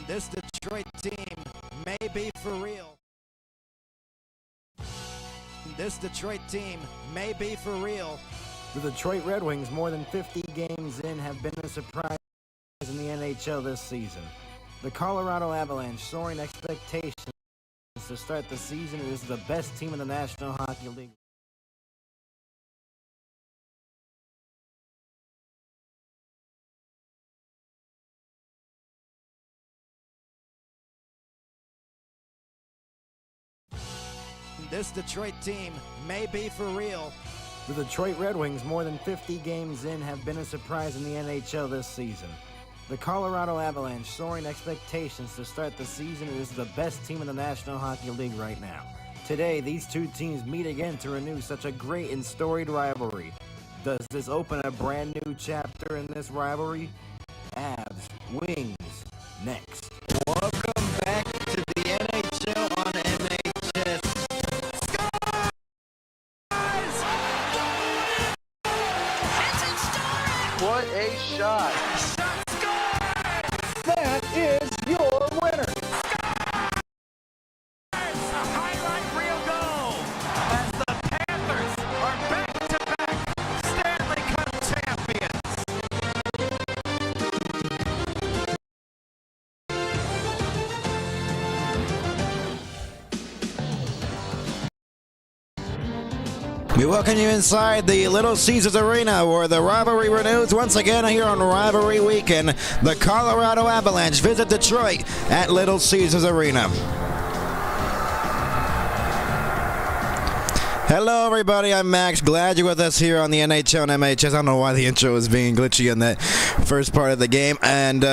This Detroit team may be for real. This Detroit team may be for real. The Detroit Red Wings, more than 50 games in, have been a surprise in the NHL this season. The Colorado Avalanche, soaring expectations to start the season, is the best team in the National Hockey League. This Detroit team may be for real. The Detroit Red Wings, more than 50 games in, have been a surprise in the NHL this season. The Colorado Avalanche, soaring expectations to start the season, is the best team in the National Hockey League right now. Today, these two teams meet again to renew such a great and storied rivalry. Does this open a brand new chapter in this rivalry? Avs, Wings, next. Welcome back to the NHL on NHS. What a shot! Shot scores! That is your winner! It's a highlight reel goal as the Panthers are back-to-back Stanley Cup champions. We welcome you inside the Little Caesars Arena, where the rivalry renews once again here on Rivalry Weekend. The Colorado Avalanche visit Detroit at Little Caesars Arena. Hello everybody, I'm Max. Glad you're with us here on the NHL and MHS. I don't know why the intro was being glitchy in that first part of the game. And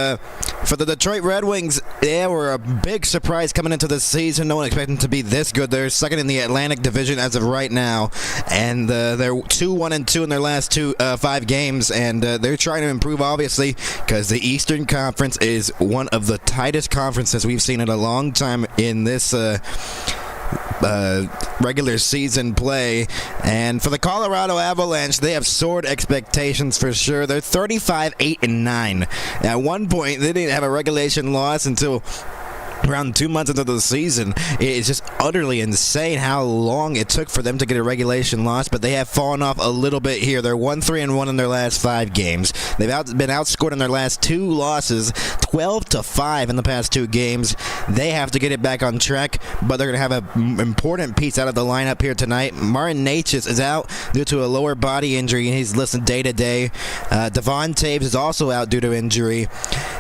for the Detroit Red Wings, they were a big surprise coming into the season. No one expected them to be this good. They're second in the Atlantic Division as of right now. And they're 2-1-2 in their last 5 games. And they're trying to improve, obviously, because the Eastern Conference is one of the tightest conferences we've seen in a long time in this regular season play. And for the Colorado Avalanche, they have soared expectations for sure. They're 35-8-9. At one point, they didn't have a regulation loss until around 2 months into the season. It's just utterly insane how long it took for them to get a regulation loss, but they have fallen off a little bit here. They're 1-3-1 in their last 5 games. They've been outscored in their last 2 losses, 12-5 in the past 2 games. They have to get it back on track, but they're going to have an important piece out of the lineup here tonight. Martin Necas is out due to a lower body injury, and he's listed day-to-day. Devon Taves is also out due to injury.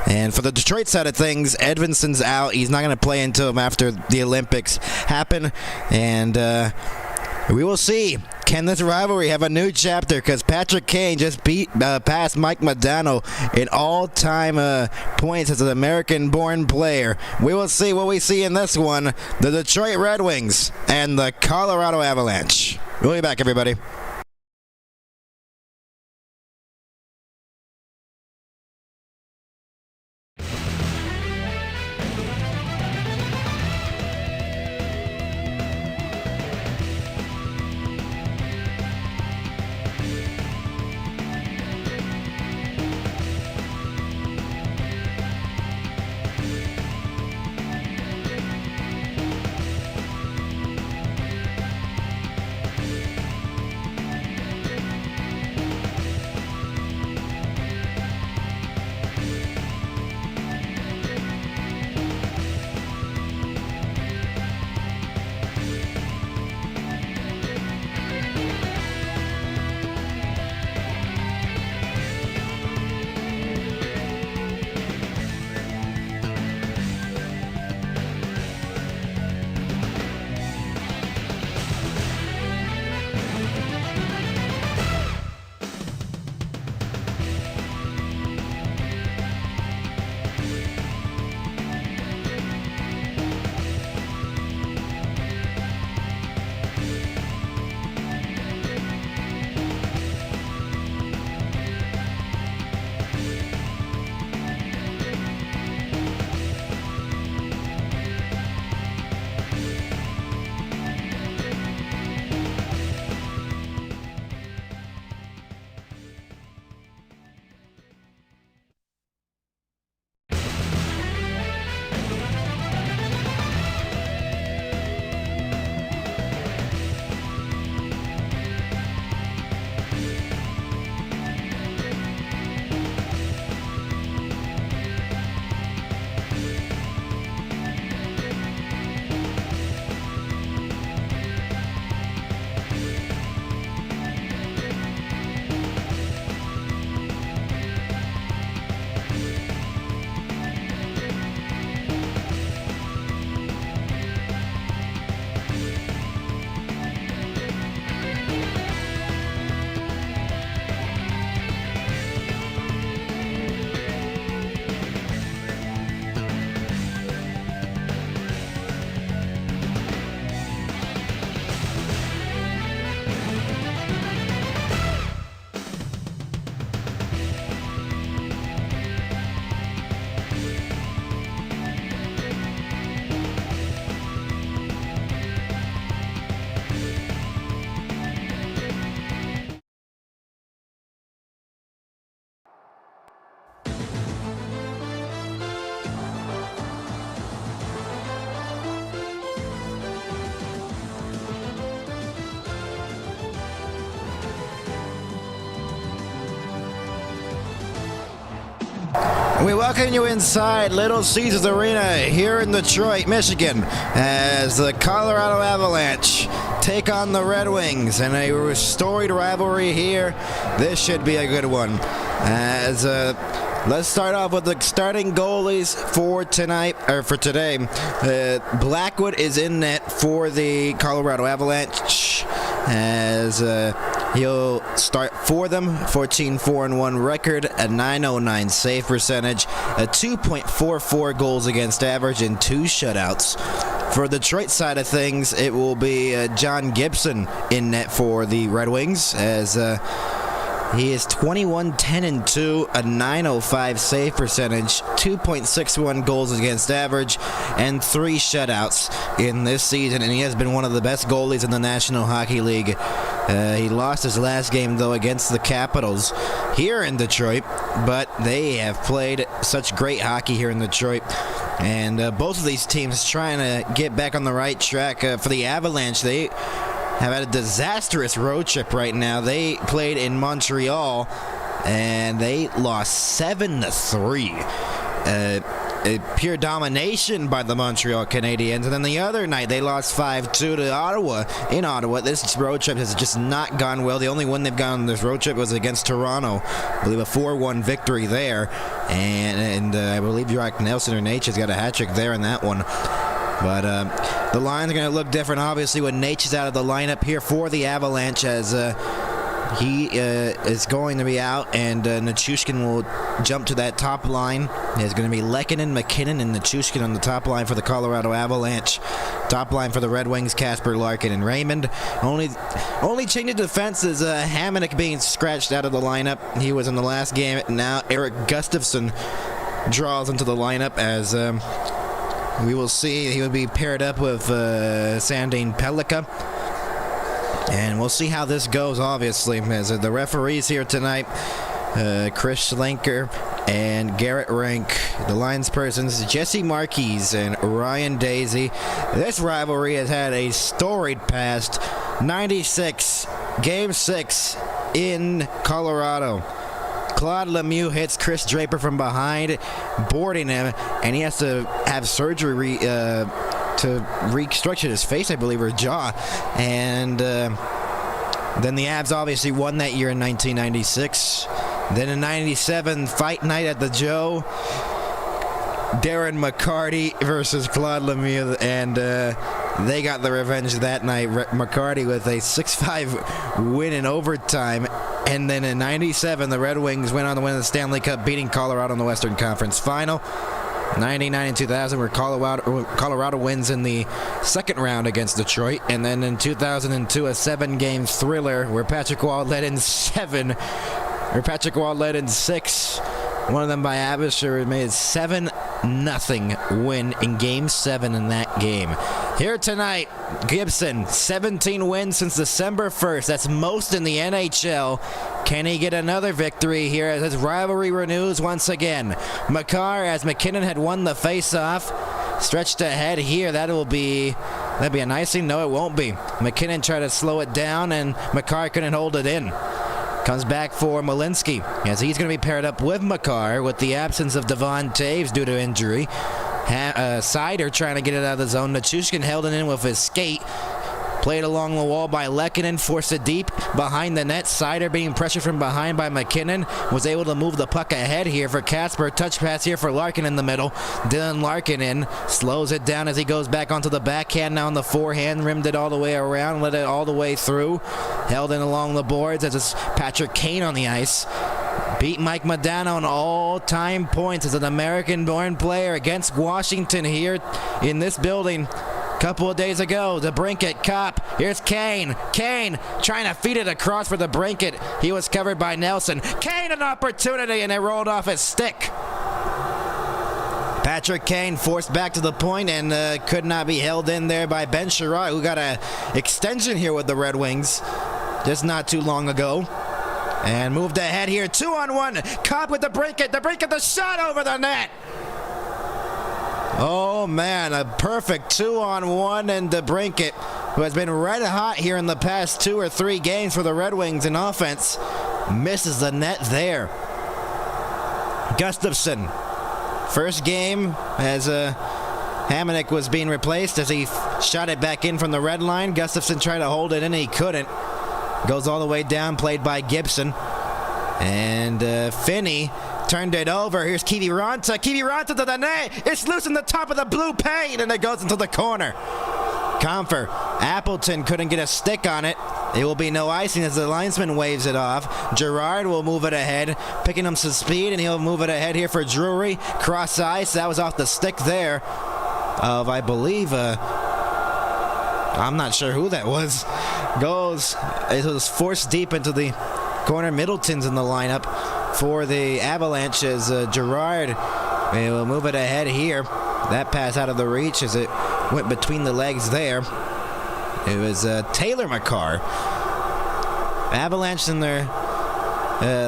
And for the Detroit side of things, Edvinson's out. He's not going to play until after the Olympics happen. And we will see. Can this rivalry have a new chapter? Because Patrick Kane just passed Mike Modano in all-time points as an American-born player. We will see what we see in this one. The Detroit Red Wings and the Colorado Avalanche. We'll be back, everybody. We welcome you inside Little Caesars Arena here in Detroit, Michigan, as the Colorado Avalanche take on the Red Wings in a storied rivalry here. This should be a good one. As let's start off with the starting goalies for tonight, or for today. Blackwood is in net for the Colorado Avalanche, as he'll start for them. 14-4-1 record, a .909 save percentage, a 2.44 goals against average, and 2 shutouts. For the Detroit side of things, it will be John Gibson in net for the Red Wings, as he is 21-10-2, a .905 save percentage, 2.61 goals against average, and 3 shutouts in this season, and he has been one of the best goalies in the National Hockey League. He lost his last game, though, against the Capitals here in Detroit, but they have played such great hockey here in Detroit. And both of these teams trying to get back on the right track. For the Avalanche, they have had a disastrous road trip right now. They played in Montreal, and they lost 7-3. Pure domination by the Montreal Canadiens. And then the other night, they lost 5-2 to Ottawa. In Ottawa, this road trip has just not gone well. The only win they've gotten on this road trip was against Toronto. I believe a 4-1 victory there. And I believe Jock Nelson or Nate has got a hat trick there in that one. But the lines are going to look different, obviously, when Nate is out of the lineup here for the Avalanche, as he is going to be out, and Nichushkin will jump to that top line. There's going to be Lehkonen, McKinnon, and Nichushkin on the top line for the Colorado Avalanche. Top line for the Red Wings, Kasper, Larkin, and Raymond. Only change of defense is Hamonic being scratched out of the lineup. He was in the last game. Now Eric Gustafsson draws into the lineup, as we will see. He will be paired up with Sandin Pellikka. And we'll see how this goes, obviously, as the referees here tonight, Chris Schlenker and Garrett Rank. The linespersons, Jesse Marquez and Ryan Daisy. This rivalry has had a storied past. 96, Game 6 in Colorado. Claude Lemieux hits Chris Draper from behind, boarding him, and he has to have surgery to restructure his face, I believe, or jaw. And then the Avs obviously won that year in 1996. Then in 97, Fight Night at the Joe, Darren McCarty versus Claude Lemieux, and they got the revenge that night. McCarty with a 6-5 win in overtime. And then in 97, the Red Wings went on to win the Stanley Cup, beating Colorado in the Western Conference Final. 99 and 2000, where Colorado wins in the second round against Detroit. And then in 2002, a 7-game thriller where Patrick Wall led in 6. One of them by Abisher made 7-0 win in Game 7 in that game. Here tonight, Gibson, 17 wins since December 1st. That's most in the NHL. Can he get another victory here as his rivalry renews once again? Makar, as McKinnon had won the face-off, stretched ahead here. That'd be an icing. No, it won't be. McKinnon tried to slow it down, and Makar couldn't hold it in. Comes back for Malinsky, as he's going to be paired up with Makar with the absence of Devon Taves due to injury. Sider trying to get it out of the zone. Nichushkin held it in with his skate. Played along the wall by Lehkonen, forced it deep behind the net. Sider being pressured from behind by McKinnon, was able to move the puck ahead here for Kasper. Touch pass here for Larkin in the middle. Dylan Larkin in, slows it down as he goes back onto the backhand, now on the forehand, rimmed it all the way around, let it all the way through. Held in along the boards as it's Patrick Kane on the ice. Beat Mike Modano on all-time points as an American-born player against Washington here in this building. Couple of days ago, the Brinket Cop. Here's Kane. Kane trying to feed it across for the Brinket. He was covered by Nelson. Kane an opportunity, and it rolled off his stick. Patrick Kane forced back to the point and could not be held in there by Ben Sherratt, who got an extension here with the Red Wings just not too long ago. And moved ahead here. 2-on-1. Cop with the Brinket. The Brinket, the shot over the net. Oh, man, a perfect 2-on-1, and DeBrincat, who has been red hot here in the past 2 or 3 games for the Red Wings in offense, misses the net there. Gustafsson First game as Hamonic was being replaced as he shot it back in from the red line. Gustafson tried to hold it in, he couldn't. Goes all the way down, played by Gibson. And Finney turned it over. Here's Kiviranta. Kiviranta to the net. It's loose in the top of the blue paint, and it goes into the corner. Comfer. Appleton couldn't get a stick on it. It will be no icing as the linesman waves it off. Gerard will move it ahead, picking up some speed, and he'll move it ahead here for Drury. Cross ice. That was off the stick there of, I believe, I'm not sure who that was. It was forced deep into the corner. Middleton's in the lineup for the Avalanche as Gerard will move it ahead here. That pass out of the reach as it went between the legs there. It was Taylor McCarr. Avalanche in their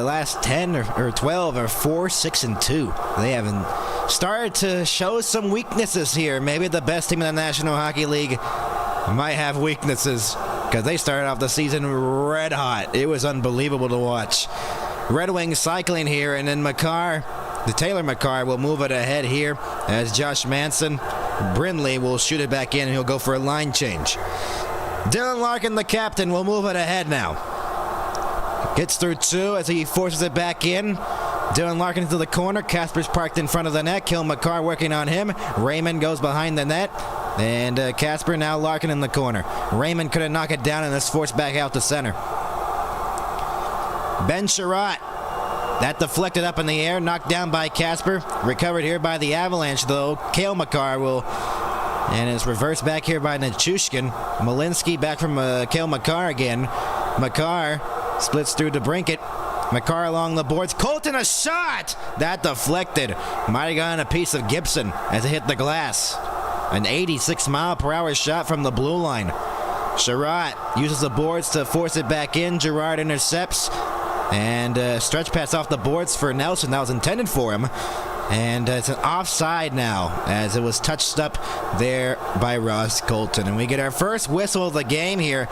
last 10 or 12 are 4-6-2. They haven't started to show some weaknesses here. Maybe the best team in the National Hockey League might have weaknesses because they started off the season red hot. It was unbelievable to watch. Red Wings cycling here, and then Taylor McCarr will move it ahead here as Josh Manson. Brindley will shoot it back in, and he'll go for a line change. Dylan Larkin, the captain, will move it ahead now. Gets through two as he forces it back in. Dylan Larkin into the corner. Casper's parked in front of the net. Kill McCarr working on him. Raymond goes behind the net. And Casper, now Larkin in the corner. Raymond couldn't knock it down, and it's forced back out to center. Ben Sherratt. That deflected up in the air, knocked down by Casper. Recovered here by the Avalanche, though. Cale McCarr will... And it's reversed back here by Nichushkin. Malinsky back from Cale McCarr again. McCarr splits through to Brinkett. McCarr along the boards. Colton, a shot! That deflected. Might have gotten a piece of Gibson as it hit the glass. An 86-mile-per-hour shot from the blue line. Sherratt uses the boards to force it back in. Gerard intercepts. And stretch pass off the boards for Nelson. That was intended for him. And it's an offside now as it was touched up there by Ross Colton. And we get our first whistle of the game here.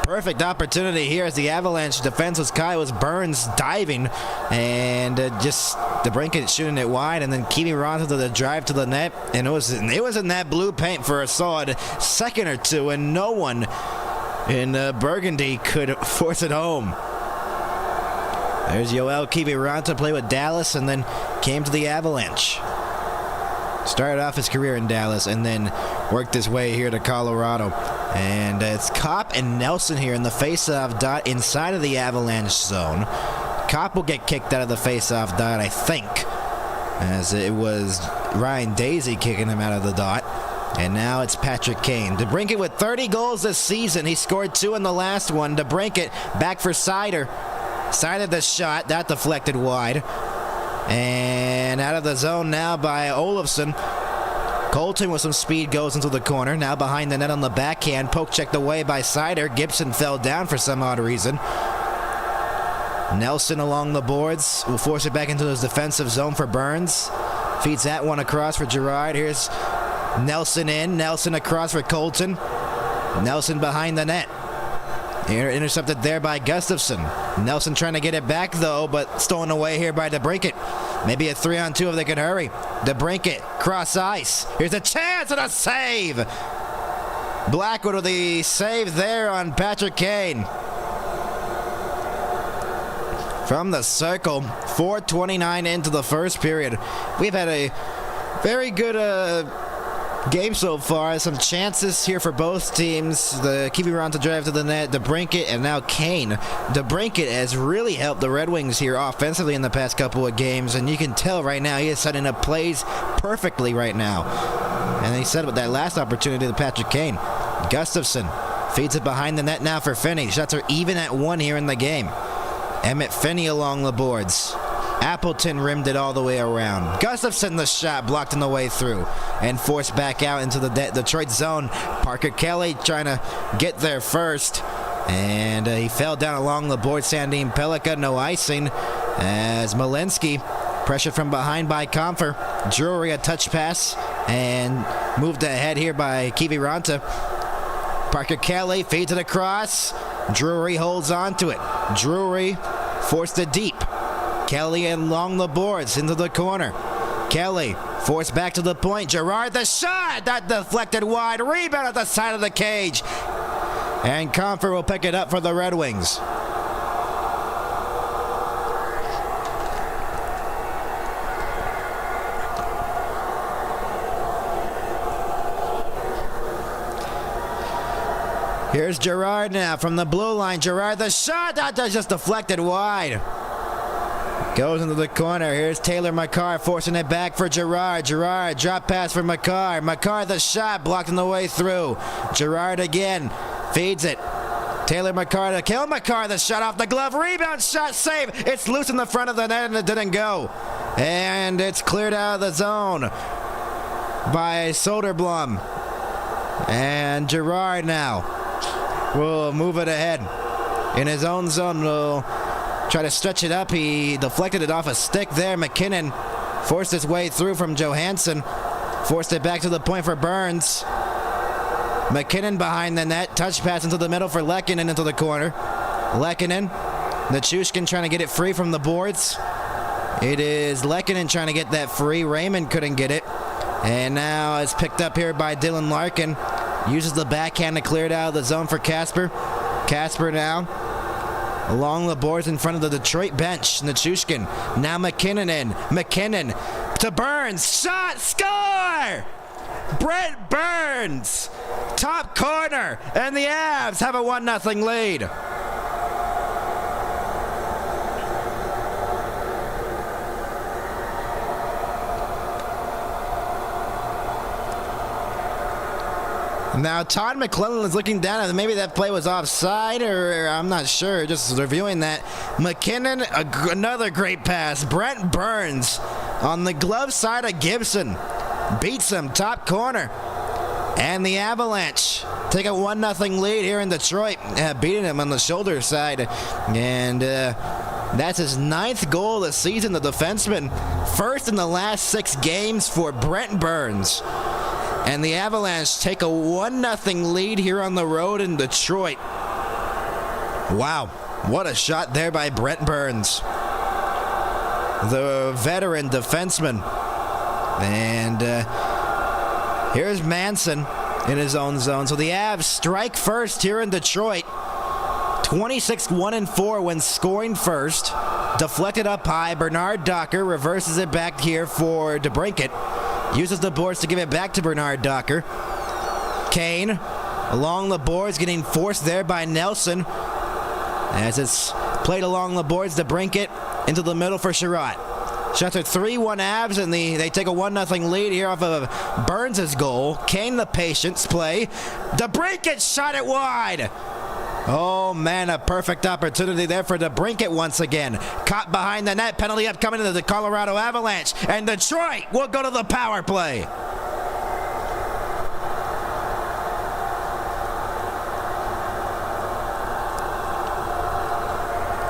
Perfect opportunity here as the Avalanche defense was Burns diving. And just DeBrincat shooting it wide. And then Kiviranta to the drive to the net. And it was in that blue paint for a solid second or two. And no one in Burgundy could force it home. There's Yoel Kiviranta, play with Dallas, and then came to the Avalanche. Started off his career in Dallas, and then worked his way here to Colorado. And it's Kopp and Nelson here in the face-off dot inside of the Avalanche zone. Kopp will get kicked out of the face-off dot, I think, as it was Ryan Daisy kicking him out of the dot. And now it's Patrick Kane. DeBrincat with 30 goals this season. He scored 2 in the last one. DeBrincat back for Sider. Sided the shot. That deflected wide. And out of the zone now by Olofsson. Colton with some speed goes into the corner. Now behind the net on the backhand. Poke checked away by Sider. Gibson fell down for some odd reason. Nelson along the boards. Will force it back into his defensive zone for Burns. Feeds that one across for Gerard. Here's Nelson in. Nelson across for Colton. Nelson behind the net. Intercepted there by Gustafson. Nelson trying to get it back, though, but stolen away here by DeBrincat. Maybe a 3-on-2 if they could hurry. DeBrincat, cross ice. Here's a chance and a save. Blackwood with the save there on Patrick Kane. From the circle, 4:29 into the first period. We've had a very good game so far. Some chances here for both teams. The Kiviranta drive to the net, DeBrincat, and now Kane. DeBrincat has really helped the Red Wings here offensively in the past couple of games, and you can tell right now he is setting up plays perfectly right now. And he said with that last opportunity to Patrick Kane. Gustafson feeds it behind the net now for Finney. Shots are even at 1 here in the game. Emmett Finney along the boards. Appleton rimmed it all the way around. Gustafson, the shot blocked on the way through and forced back out into the Detroit zone. Parker Kelly trying to get there first. And he fell down along the board. Sandin Pellikka, no icing. As Malinsky, pressured from behind by Comfer. Drury, a touch pass. And moved ahead here by Kiviranta. Parker Kelly feeds it across. Drury holds on to it. Drury forced it deep. Kelly along the boards into the corner. Kelly forced back to the point. Girard, the shot! That deflected wide. Rebound at the side of the cage. And Comfort will pick it up for the Red Wings. Here's Girard now from the blue line. Girard, the shot! That just deflected wide. Goes into the corner. Here's Taylor McCarr forcing it back for Girard. Girard, drop pass for McCarr. McCarr, the shot, blocked on the way through. Girard again, feeds it. Taylor McCarr to kill McCarr. The shot off the glove. Rebound, shot, save. It's loose in the front of the net and it didn't go. And it's cleared out of the zone by Soderblom. And Girard now will move it ahead. In his own zone, will try to stretch it up. He deflected it off a stick there. McKinnon forced his way through from Johansson. Forced it back to the point for Burns. McKinnon behind the net. Touch pass into the middle for Lehkonen into the corner. Lehkonen. Nichushkin trying to get it free from the boards. It is Lehkonen trying to get that free. Raymond couldn't get it. And now it's picked up here by Dylan Larkin. Uses the backhand to clear it out of the zone for Casper. Casper now along the boards in front of the Detroit bench. Nichushkin. Now McKinnon in. McKinnon to Burns. Shot. Score! Brent Burns. Top corner. And the Avs have a 1-0 lead. Now Todd McClellan is looking down and maybe that play was offside, or I'm not sure, just reviewing that. McKinnon, another great pass. Brent Burns on the glove side of Gibson. Beats him, top corner. And the Avalanche take a 1-0 lead here in Detroit, beating him on the shoulder side. And that's his 9th goal of the season, the defenseman. First in the last 6 games for Brent Burns. And the Avalanche take a 1-0 lead here on the road in Detroit. Wow, what a shot there by Brent Burns, the veteran defenseman. And here's Manson in his own zone. So the Avs strike first here in Detroit. 26-1-4 when scoring first. Deflected up high. Bernard Docker reverses it back here for DeBrincat. Uses the boards to give it back to Bernard Docker. Kane along the boards, getting forced there by Nelson. As it's played along the boards, DeBrincat into the middle for Sherratt. Shots are 3-1 Avs, and they take a 1-0 lead here off of Burns' goal. Kane, the patience play. DeBrincat shot it wide. Oh, man, a perfect opportunity there for DeBrincat once again. Caught behind the net. Penalty upcoming to the Colorado Avalanche. And Detroit will go to the power play.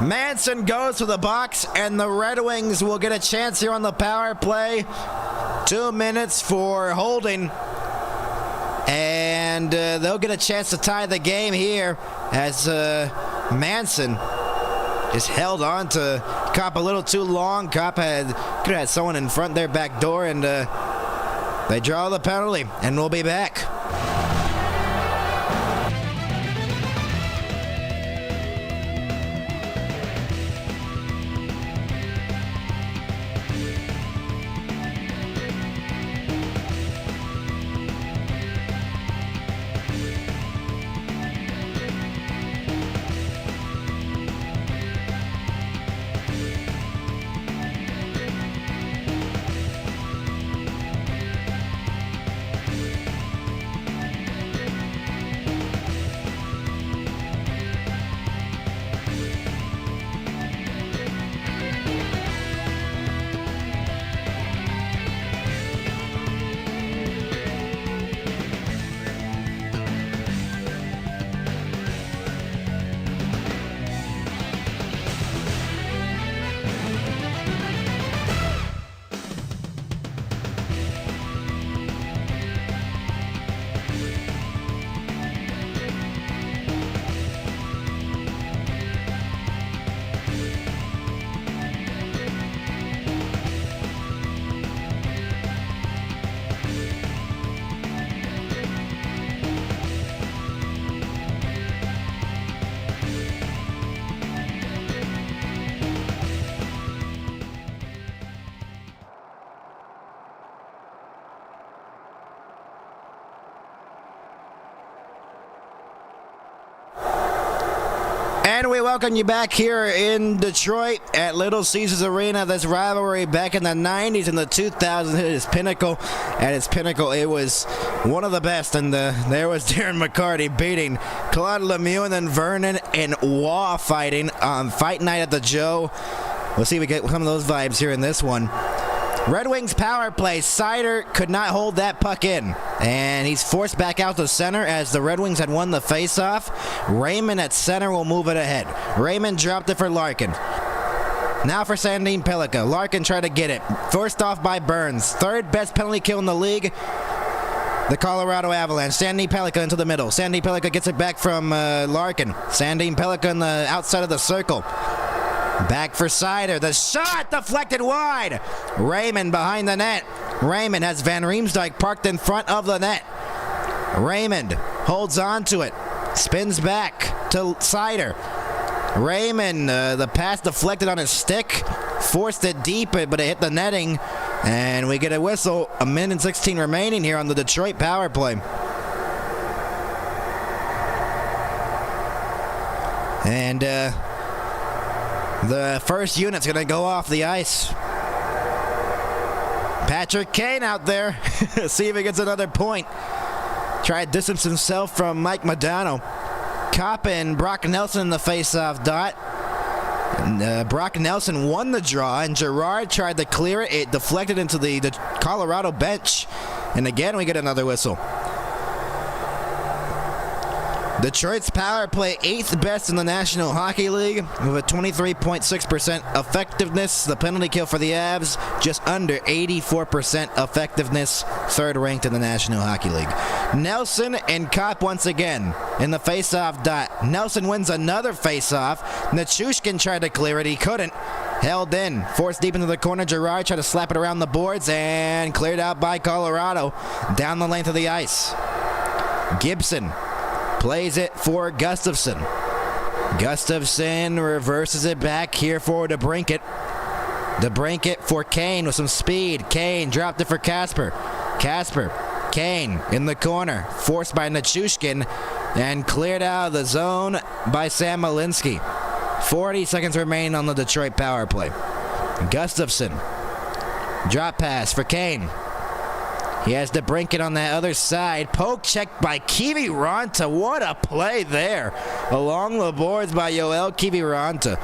Manson goes to the box, and the Red Wings will get a chance here on the power play. 2 minutes for holding. And they'll get a chance to tie the game here as Manson is held on to Kopp a little too long. Kopp could have had someone in front their back door, and they draw the penalty, and we'll be back. And we welcome you back here in Detroit at Little Caesars Arena. This rivalry back in the 90s and the 2000s hit its pinnacle. At its pinnacle, it was one of the best. And there was Darren McCarty beating Claude Lemieux and then Vernon and Waugh fighting on Fight Night at the Joe. We'll see if we get some of those vibes here in this one. Red Wings power play. Seider could not hold that puck in. And he's forced back out to center as the Red Wings had won the faceoff. Raymond at center will move it ahead. Raymond dropped it for Larkin. Now for Sandin Pellikka. Larkin tried to get it. Forced off by Burns. Third best penalty kill in the league. The Colorado Avalanche. Sandin Pellikka into the middle. Sandin Pellikka gets it back from Larkin. Sandin Pellikka on the outside of the circle. Back for Seider. The shot deflected wide. Raymond behind the net. Raymond has Van Riemsdyk parked in front of the net. Raymond holds on to it. Spins back to Seider. Raymond, the pass deflected on his stick. Forced it deep, but it hit the netting. And we get a whistle. 1:16 remaining here on the Detroit power play. And, the first unit's going to go off the ice. Patrick Kane out there. See if he gets another point. Try to distance himself from Mike Modano. Kopp and Brock Nelson in the face-off dot. And, Brock Nelson won the draw, and Girard tried to clear it. It deflected into the Colorado bench. And again, we get another whistle. Detroit's power play 8th best in the National Hockey League with a 23.6% effectiveness. The penalty kill for the Avs just under 84% effectiveness, 3rd ranked in the National Hockey League. Nelson and Kopp once again in the face-off dot. Nelson wins another face-off. Nichushkin tried to clear it. He couldn't. Held in. Forced deep into the corner. Girard tried to slap it around the boards and cleared out by Colorado down the length of the ice. Gibson plays it for Gustafsson. Gustafsson reverses it back here for DeBrincat. DeBrincat for Kane with some speed. Kane dropped it for Kasper. Kane in the corner. Forced by Nichushkin and cleared out of the zone by Sam Malinsky. 40 seconds remaining on the Detroit power play. Gustafsson. Drop pass for Kane. He has DeBrincat on that other side. Poke checked by Kiviranta. What a play there. Along the boards by Yoel Kiviranta.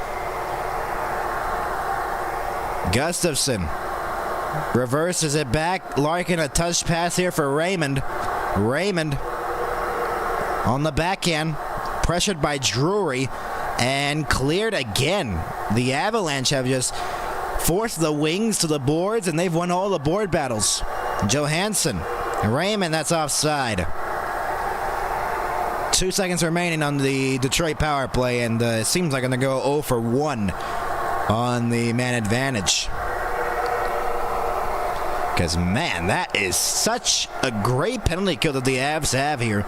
Gustafsson reverses it back. Larkin a touch pass here for Raymond. Raymond on the backhand. Pressured by Drury and cleared again. The Avalanche have just forced the Wings to the boards, and they've won all the board battles. Johansson. Raymond, that's offside. 2 seconds remaining on the Detroit power play, and it seems like they're going to go 0 for 1 on the man advantage. Because, man, that is such a great penalty kill that the Avs have here.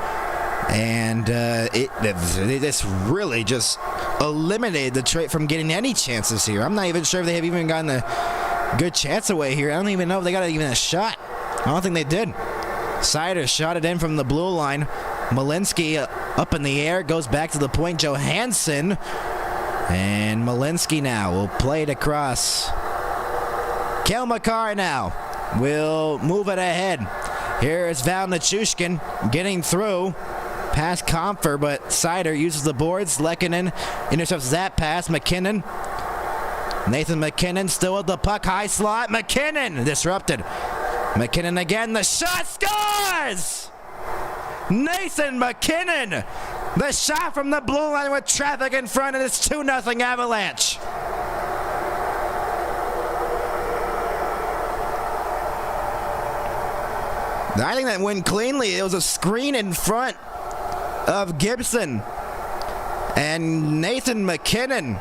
And this really just eliminated Detroit from getting any chances here. I'm not even sure if they have even gotten a good chance away here. I don't even know if they got even a shot. I don't think they did. Seider shot it in from the blue line. Malinsky up in the air, goes back to the point. Johansson. And Malinsky now will play it across. Kel McCarr now will move it ahead. Here is Val Nichushkin getting through. Past Comfer, but Seider uses the boards. Lehkonen intercepts that pass. McKinnon. Nathan McKinnon still with the puck. High slot. McKinnon disrupted. McKinnon again. The shot scores! Nathan McKinnon. The shot from the blue line with traffic in front, and it's 2-0 Avalanche. I think that went cleanly. It was a screen in front of Gibson. And Nathan McKinnon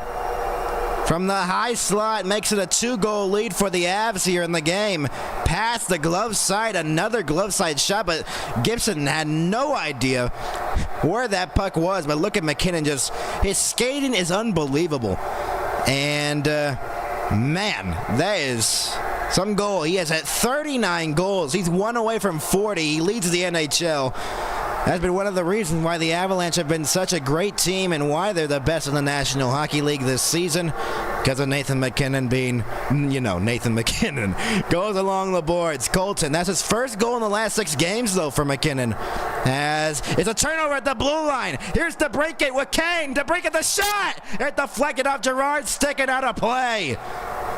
from the high slot makes it a 2-goal lead for the Avs here in the game. Past the glove side, another glove side shot, but Gibson had no idea where that puck was. But look at McKinnon, just his skating is unbelievable. And man, that is some goal. He has had 39 goals. He's 1 away from 40. He leads the NHL. That's been one of the reasons why the Avalanche have been such a great team and why they're the best in the National Hockey League this season. Because of Nathan MacKinnon being, Nathan MacKinnon goes along the boards. Colton, that's his first goal in the last 6 games, though, for MacKinnon. As it's a turnover at the blue line. Here's to break it with Kane. To break it, the shot. It deflected off Gerard, sticking out of play.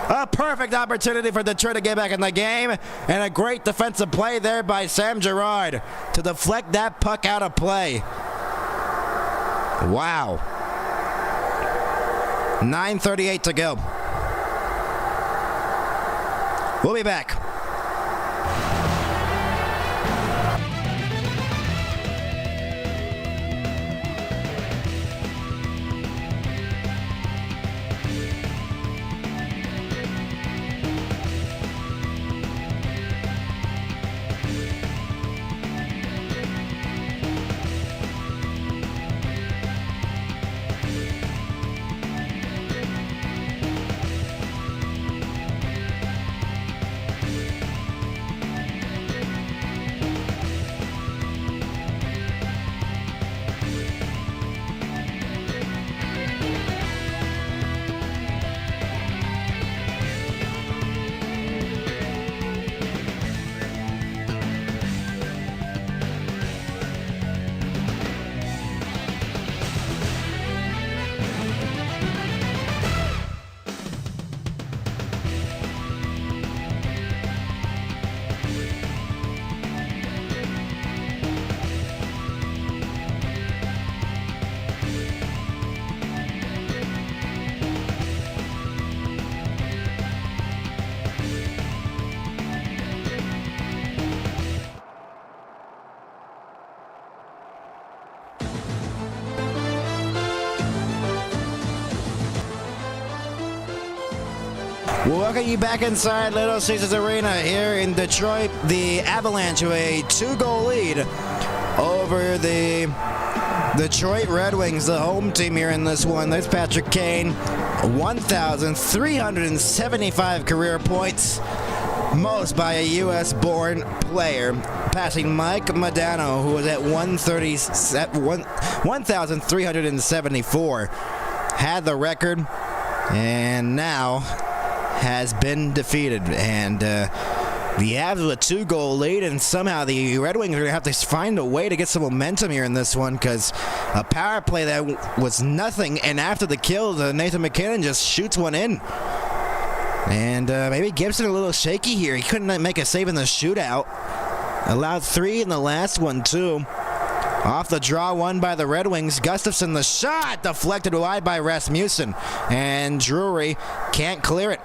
A perfect opportunity for Detroit to get back in the game, and a great defensive play there by Sam Girard to deflect that puck out of play. Wow. 9:38 to go. We'll be back. We'll welcome you back inside Little Caesars Arena here in Detroit. The Avalanche with a 2-goal lead over the Detroit Red Wings, the home team here in this one. There's Patrick Kane, 1,375 career points, most by a U.S.-born player, passing Mike Modano, who was at 1,374. Had the record, and now has been defeated. And the Avs with a 2-goal lead, and somehow the Red Wings are going to have to find a way to get some momentum here in this one, because a power play that was nothing, and after the kill, Nathan MacKinnon just shoots one in. And maybe Gibson a little shaky here. He couldn't make a save in the shootout. Allowed 3 in the last one, too. Off the draw, one by the Red Wings. Gustafsson, the shot, deflected wide by Rasmussen. And Drury can't clear it.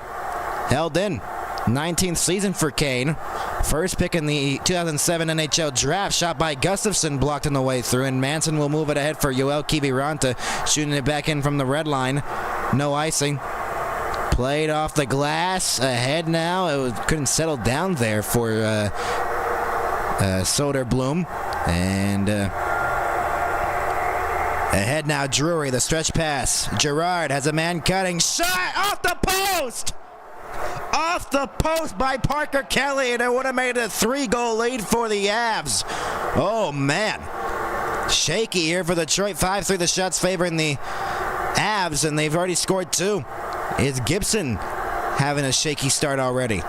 Held in. 19th season for Kane. First pick in the 2007 NHL draft. Shot by Gustafsson, blocked on the way through. And Manson will move it ahead for Yoel Kiviranta, shooting it back in from the red line. No icing. Played off the glass. Ahead now. Couldn't settle down there for Soderblom. And ahead now, Drury, the stretch pass. Gerard has a man cutting. Shot off the post! Off the post by Parker Kelly, and it would have made a 3-goal lead for the Avs. Oh, man. Shaky here for Detroit. 5-3 the shots favoring the Avs, and they've already scored 2. Is Gibson having a shaky start already?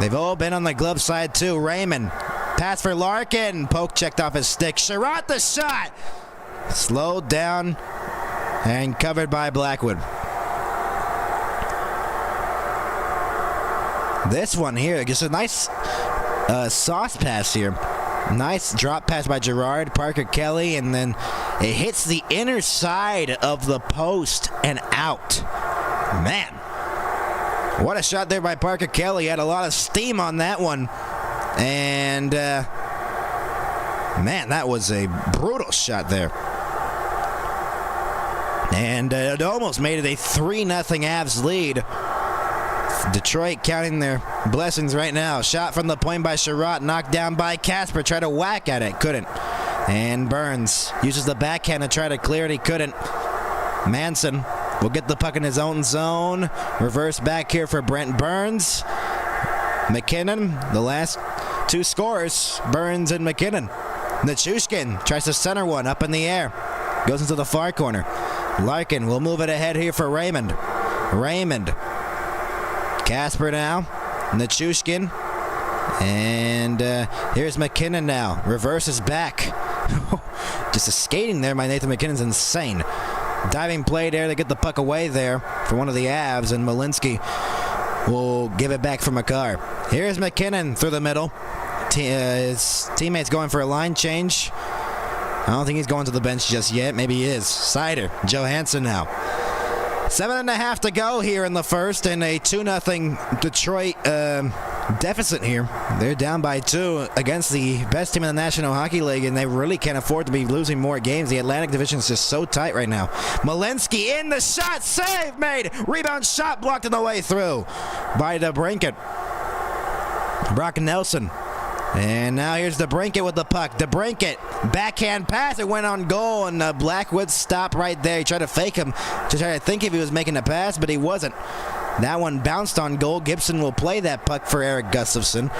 They've all been on the glove side, too. Raymond. Pass for Larkin. Poke checked off his stick. Sherratt the shot. Slowed down and covered by Blackwood. This one here, just a nice sauce pass here. Nice drop pass by Gerard, Parker Kelly, and then it hits the inner side of the post and out. Man. What a shot there by Parker Kelly. Had a lot of steam on that one. And, man, that was a brutal shot there. And it almost made it a 3-0 Avs lead. Detroit counting their blessings right now. Shot from the point by Sherratt, knocked down by Casper. Tried to whack at it, couldn't. And Burns uses the backhand to try to clear it. He couldn't. Manson will get the puck in his own zone. Reverse back here for Brent Burns. MacKinnon, the last Two scorers, Burns and McKinnon. Nichushkin tries to center one up in the air. Goes into the far corner. Larkin will move it ahead here for Raymond. Casper now. Nichushkin. And here's McKinnon now. Reverses back. Just a skating there by Nathan McKinnon's insane. Diving play there to get the puck away there for one of the Avs, and Malinsky will give it back for Makar. Here's McKinnon through the middle. His teammate's going for a line change. I don't think he's going to the bench just yet. Maybe he is. Sider, Johansson now. 7.5 to go here in the first, and a 2-0 Detroit deficit here. They're down by 2 against the best team in the National Hockey League, and they really can't afford to be losing more games. The Atlantic Division is just so tight right now. Malinsky in the shot, save made. Rebound shot blocked on the way through by DeBrincat. Brock Nelson. And now here's DeBrincat with the puck. DeBrincat, backhand pass. It went on goal, and Blackwood stopped right there. He tried to fake him to try to think if he was making a pass, but he wasn't. That one bounced on goal. Gibson will play that puck for Eric Gustafson.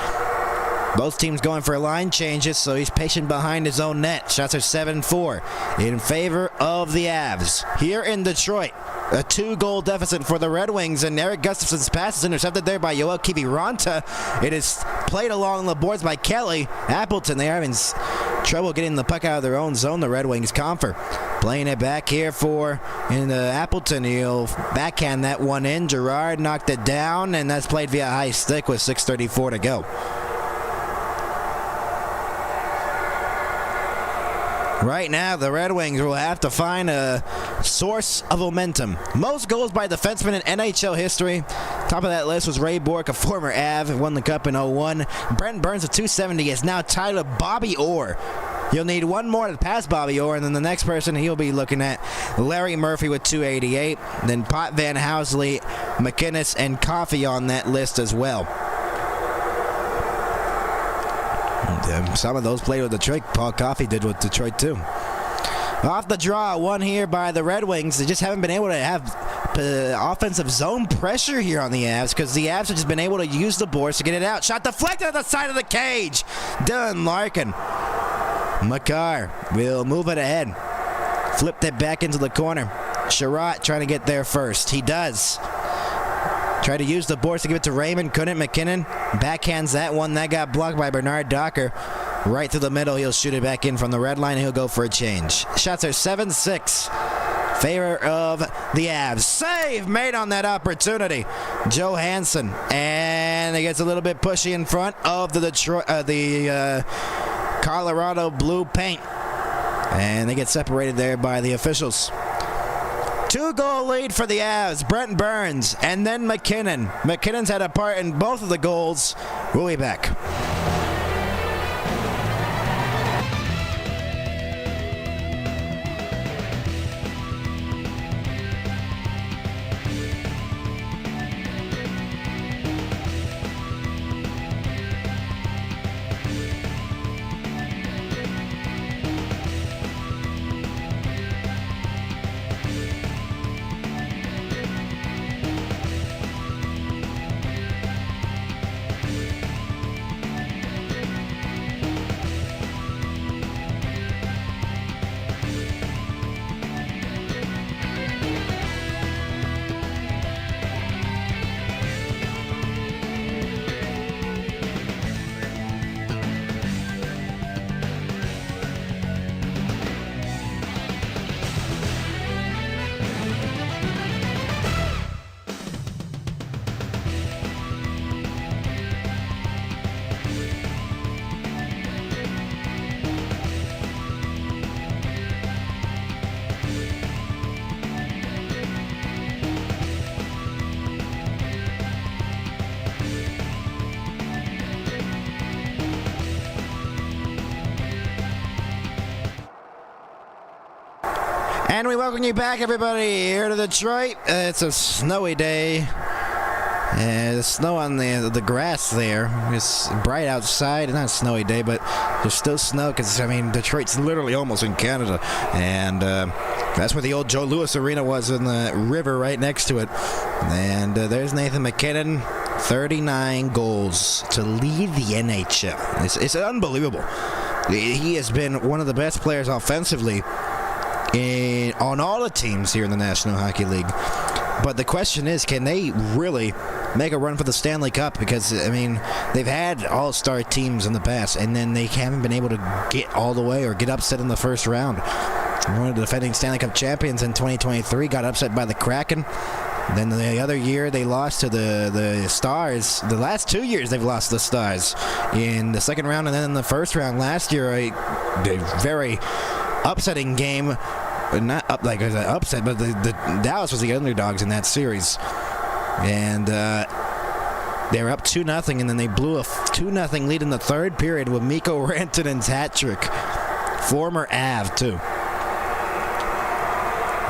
Both teams going for line changes, so he's patient behind his own net. Shots are 7-4 in favor of the Avs. Here in Detroit, a 2-goal deficit for the Red Wings, and Eric Gustafson's pass is intercepted there by Yoel Kiviranta. It is played along the boards by Kelly Appleton. They are having trouble getting the puck out of their own zone, the Red Wings. Comfer playing it back here for Appleton. He'll backhand that one in. Gerard knocked it down, and that's played via high stick with 6:34 to go. Right now, the Red Wings will have to find a source of momentum. Most goals by defensemen in NHL history. Top of that list was Ray Bourque, a former Av, won the Cup in 01. Brent Burns of 270 is now tied with Bobby Orr. You'll need one more to pass Bobby Orr, and then the next person he'll be looking at, Larry Murphy with 288. Then Pot Van Housley, McInnes, and Coffey on that list as well. Some of those played with Detroit. Paul Coffey did with Detroit too. Off the draw, one here by the Red Wings. They just haven't been able to have offensive zone pressure here on the Avs, because the Avs have just been able to use the boards to get it out. Shot deflected at the side of the cage. Dylan Larkin. Makar will move it ahead. Flipped it back into the corner. Sherratt trying to get there first. He does. Tried to use the boards to give it to Raymond. Couldn't. McKinnon backhands that one. That got blocked by Bernard Docker. Right through the middle. He'll shoot it back in from the red line, and he'll go for a change. Shots are 7-6. Favor of the Avs. Save made on that opportunity. Johansson. And it gets a little bit pushy in front of the Colorado blue paint. And they get separated there by the officials. 2-goal lead for the Avs. Brent Burns and then McKinnon. McKinnon's had a part in both of the goals. We'll be back. And we welcome you back, everybody, here to Detroit. It's a snowy day. The snow on the grass there. It's bright outside. Not a snowy day, but there's still snow because, I mean, Detroit's literally almost in Canada. And that's where the old Joe Louis Arena was, in the river right next to it. And there's Nathan McKinnon 39 goals to lead the NHL. It's unbelievable. He has been one of the best players offensively on all the teams here in the National Hockey League. But the question is, can they really make a run for the Stanley Cup? Because, I mean, they've had all-star teams in the past, and then they haven't been able to get all the way or get upset in the first round. One of the defending Stanley Cup champions in 2023 got upset by the Kraken. Then the other year they lost to the Stars. The last 2 years they've lost to the Stars in the second round and then in the first round. Last year, a very upsetting game. Not up like an upset, but the Dallas was the underdogs in that series. And they were up 2-0, and then they blew a 2-0 lead in the third period with Mikko Rantanen's hat trick. Former Av, too.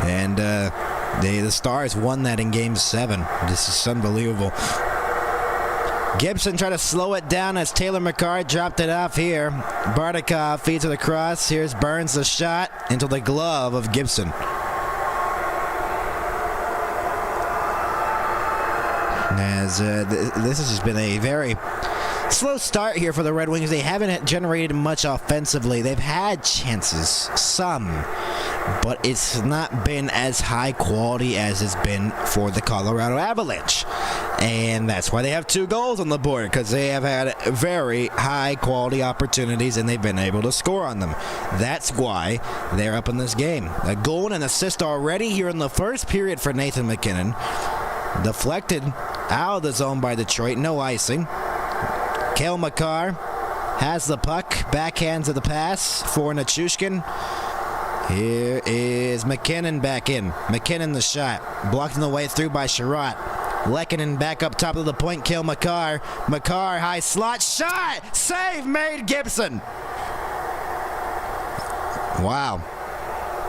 And the Stars won that in Game 7. This is unbelievable. Gibson tried to slow it down as Taylor McCarr dropped it off here. Bardakov feeds it across. Here's Burns, the shot into the glove of Gibson. As this has just been a very slow start here for the Red Wings. They haven't generated much offensively. They've had chances, some, but it's not been as high quality as it's been for the Colorado Avalanche. And that's why they have 2 goals on the board, because they have had very high quality opportunities and they've been able to score on them. That's why they're up in this game. A goal and an assist already here in the first period for Nathan MacKinnon. Deflected out of the zone by Detroit, no icing. Cale Makar has the puck, backhands of the pass for Nichushkin. Here is McKinnon back in. McKinnon the shot, blocked on the way through by Sherratt. Lehkonen back up top of the point, Cale Makar. Makar, high slot, shot! Save made Gibson! Wow.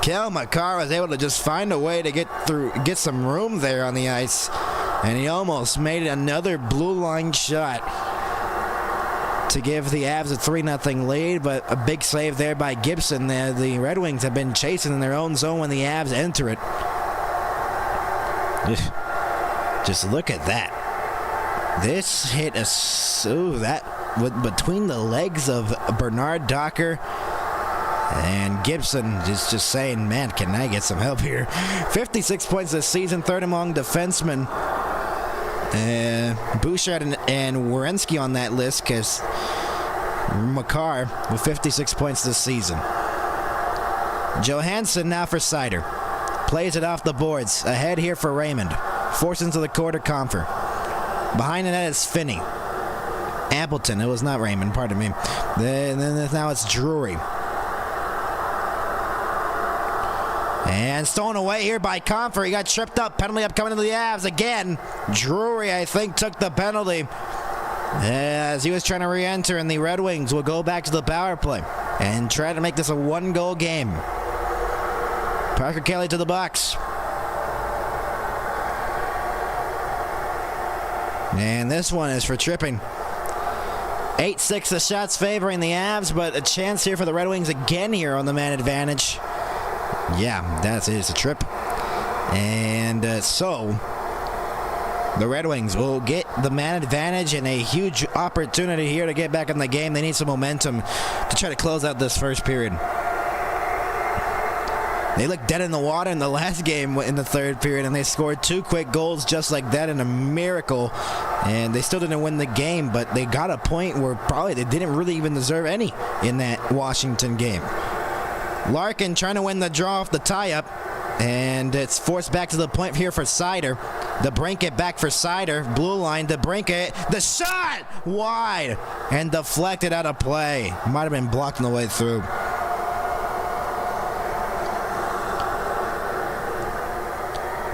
Cale Makar was able to just find a way to get some room there on the ice. And he almost made another blue line shot to give the Avs a 3-0 lead, but a big save there by Gibson. The Red Wings have been chasing in their own zone when the Avs enter it. Just look at that. This hit between the legs of Bernard Docker and Gibson, just saying, man, can I get some help here? 56 points this season, third among defensemen. Bouchard and Werenski on that list, because Makar with 56 points this season. Johansson now for Seider. Plays it off the boards. Ahead here for Raymond. Forced into the quarter comfer. Behind the net is Finney. Appleton. It was not Raymond, pardon me. Then now it's Drury. And stolen away here by Comfer. He got tripped up. Penalty upcoming to the Avs again. Drury, I think, took the penalty as he was trying to re-enter, and the Red Wings will go back to the power play and try to make this a 1-goal game. Parker Kelly to the box. And this one is for tripping. 8-6, the shots favoring the Avs, but a chance here for the Red Wings again here on the man advantage. Yeah, that is a trip. And so the Red Wings will get the man advantage and a huge opportunity here to get back in the game. They need some momentum to try to close out this first period. They looked dead in the water in the last game in the third period, and they scored 2 quick goals just like that in a miracle. And they still didn't win the game, but they got a point where probably they didn't really even deserve any in that Washington game. Larkin trying to win the draw off the tie-up, and it's forced back to the point here for Seider. DeBrincat back for Seider. Blue line, DeBrincat. The shot! Wide! And deflected out of play. Might have been blocked on the way through.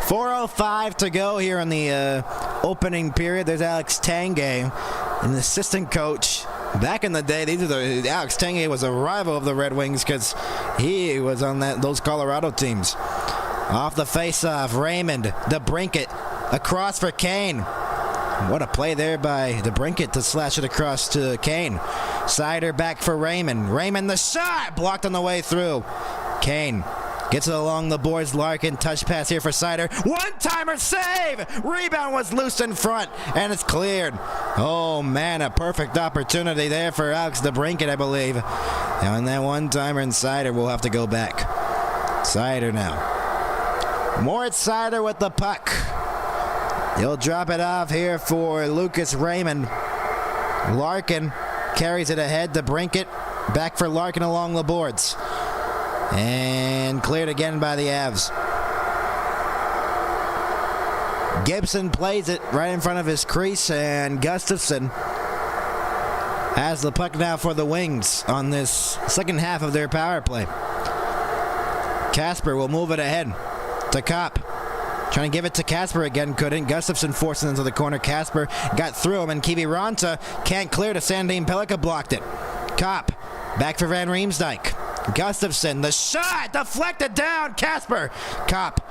.405 to go here in the opening period. There's Alex Tanguay, an assistant coach. Back in the day, Alex Tanguay was a rival of the Red Wings because he was on those Colorado teams. Off the face-off, Raymond, DeBrincat, across for Kane. What a play there by DeBrincat to slash it across to Kane. Seider back for Raymond. Raymond the shot! Blocked on the way through. Kane Gets it along the boards. Larkin, touch pass here for Seider. One-timer save! Rebound was loose in front, and it's cleared. Oh, man, a perfect opportunity there for Alex DeBrincat, I believe. And on that one-timer, and Seider will have to go back. Seider now. Moritz Seider with the puck. He'll drop it off here for Lucas Raymond. Larkin carries it ahead to DeBrincat. Back for Larkin along the boards. And cleared again by the Avs. Gibson plays it right in front of his crease, and Gustafsson has the puck now for the Wings on this second half of their power play. Kasper will move it ahead to Kopp. Trying to give it to Kasper again, couldn't. Gustafsson forced it into the corner. Kasper got through him, and Kiviranta can't clear to Sandin Pellikka, blocked it. Kopp back for Van Riemsdyk. Gustafsson, the shot, deflected down. Kasper, Kopp.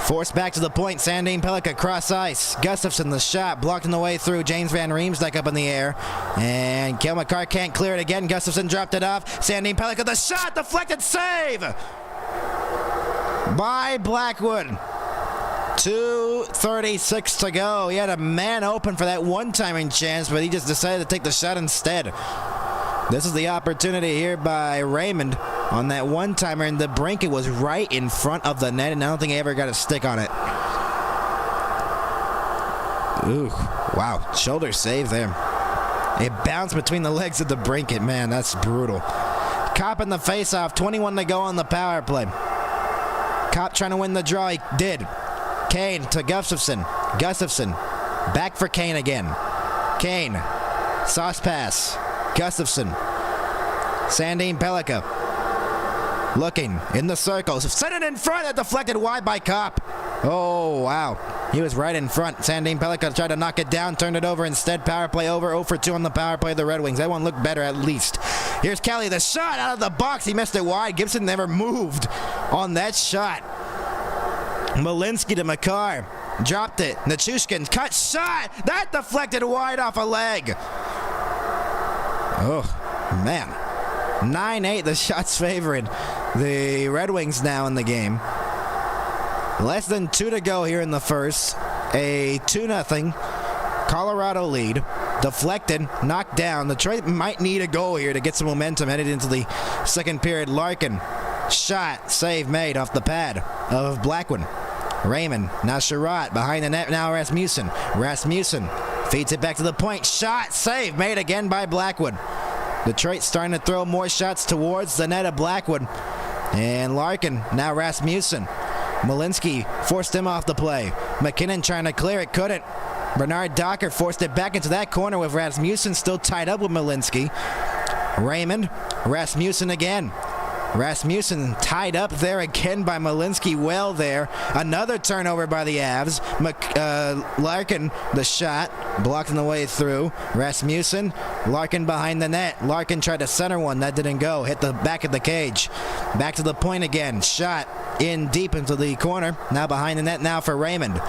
Forced back to the point. Sandin Pellikka cross ice. Gustafsson, the shot, blocked on the way through. James Van Riemsdyk up in the air. And Cale Makar can't clear it again. Gustafsson dropped it off. Sandin Pellikka, the shot, deflected, save by Blackwood. 2:36 to go. He had a man open for that one-timing chance, but he just decided to take the shot instead. This is the opportunity here by Raymond on that one-timer, and DeBrincat was right in front of the net, and I don't think he ever got a stick on it. Ooh, wow, shoulder save there. It bounced between the legs of DeBrincat. Man, that's brutal. Kopp in the face-off, 21 to go on the power play. Kopp trying to win the draw, he did. Kane to Gustafsson. Gustafsson, back for Kane again. Kane, sauce pass. Gustafsson. Sandin Pellikka. Looking in the circles. Set it in front. That deflected wide by Kopp. Oh, wow. He was right in front. Sandin Pellikka tried to knock it down. Turned it over instead. Power play over. 0 for 2 on the power play of the Red Wings. That one looked better at least. Here's Kelly. The shot out of the box. He missed it wide. Gibson never moved on that shot. Malinsky to Makar. Dropped it. Nichushkin. Cut shot. That deflected wide off a leg. Oh, man. 9-8, the shots favored the Red Wings now in the game. Less than 2 to go here in the first. A 2-0 Colorado lead. Deflected, knocked down. Detroit might need a goal here to get some momentum headed into the second period. Larkin, shot, save made off the pad of Blackwood. Raymond, now Sherratt, behind the net, now Rasmussen. Rasmussen feeds it back to the point. Shot, save, made again by Blackwood. Detroit starting to throw more shots towards the net of Blackwood. And Larkin, now Rasmussen. Malinsky forced him off the play. McKinnon trying to clear it, couldn't. Bernard Docker forced it back into that corner with Rasmussen still tied up with Malinsky. Raymond, Rasmussen again. Rasmussen tied up there again by Malinsky. Well there. Another turnover by the Avs. Larkin, the shot, blocked on the way through. Rasmussen, Larkin behind the net. Larkin tried to center one. That didn't go. Hit the back of the cage. Back to the point again. Shot in deep into the corner. Now behind the net now for Raymond.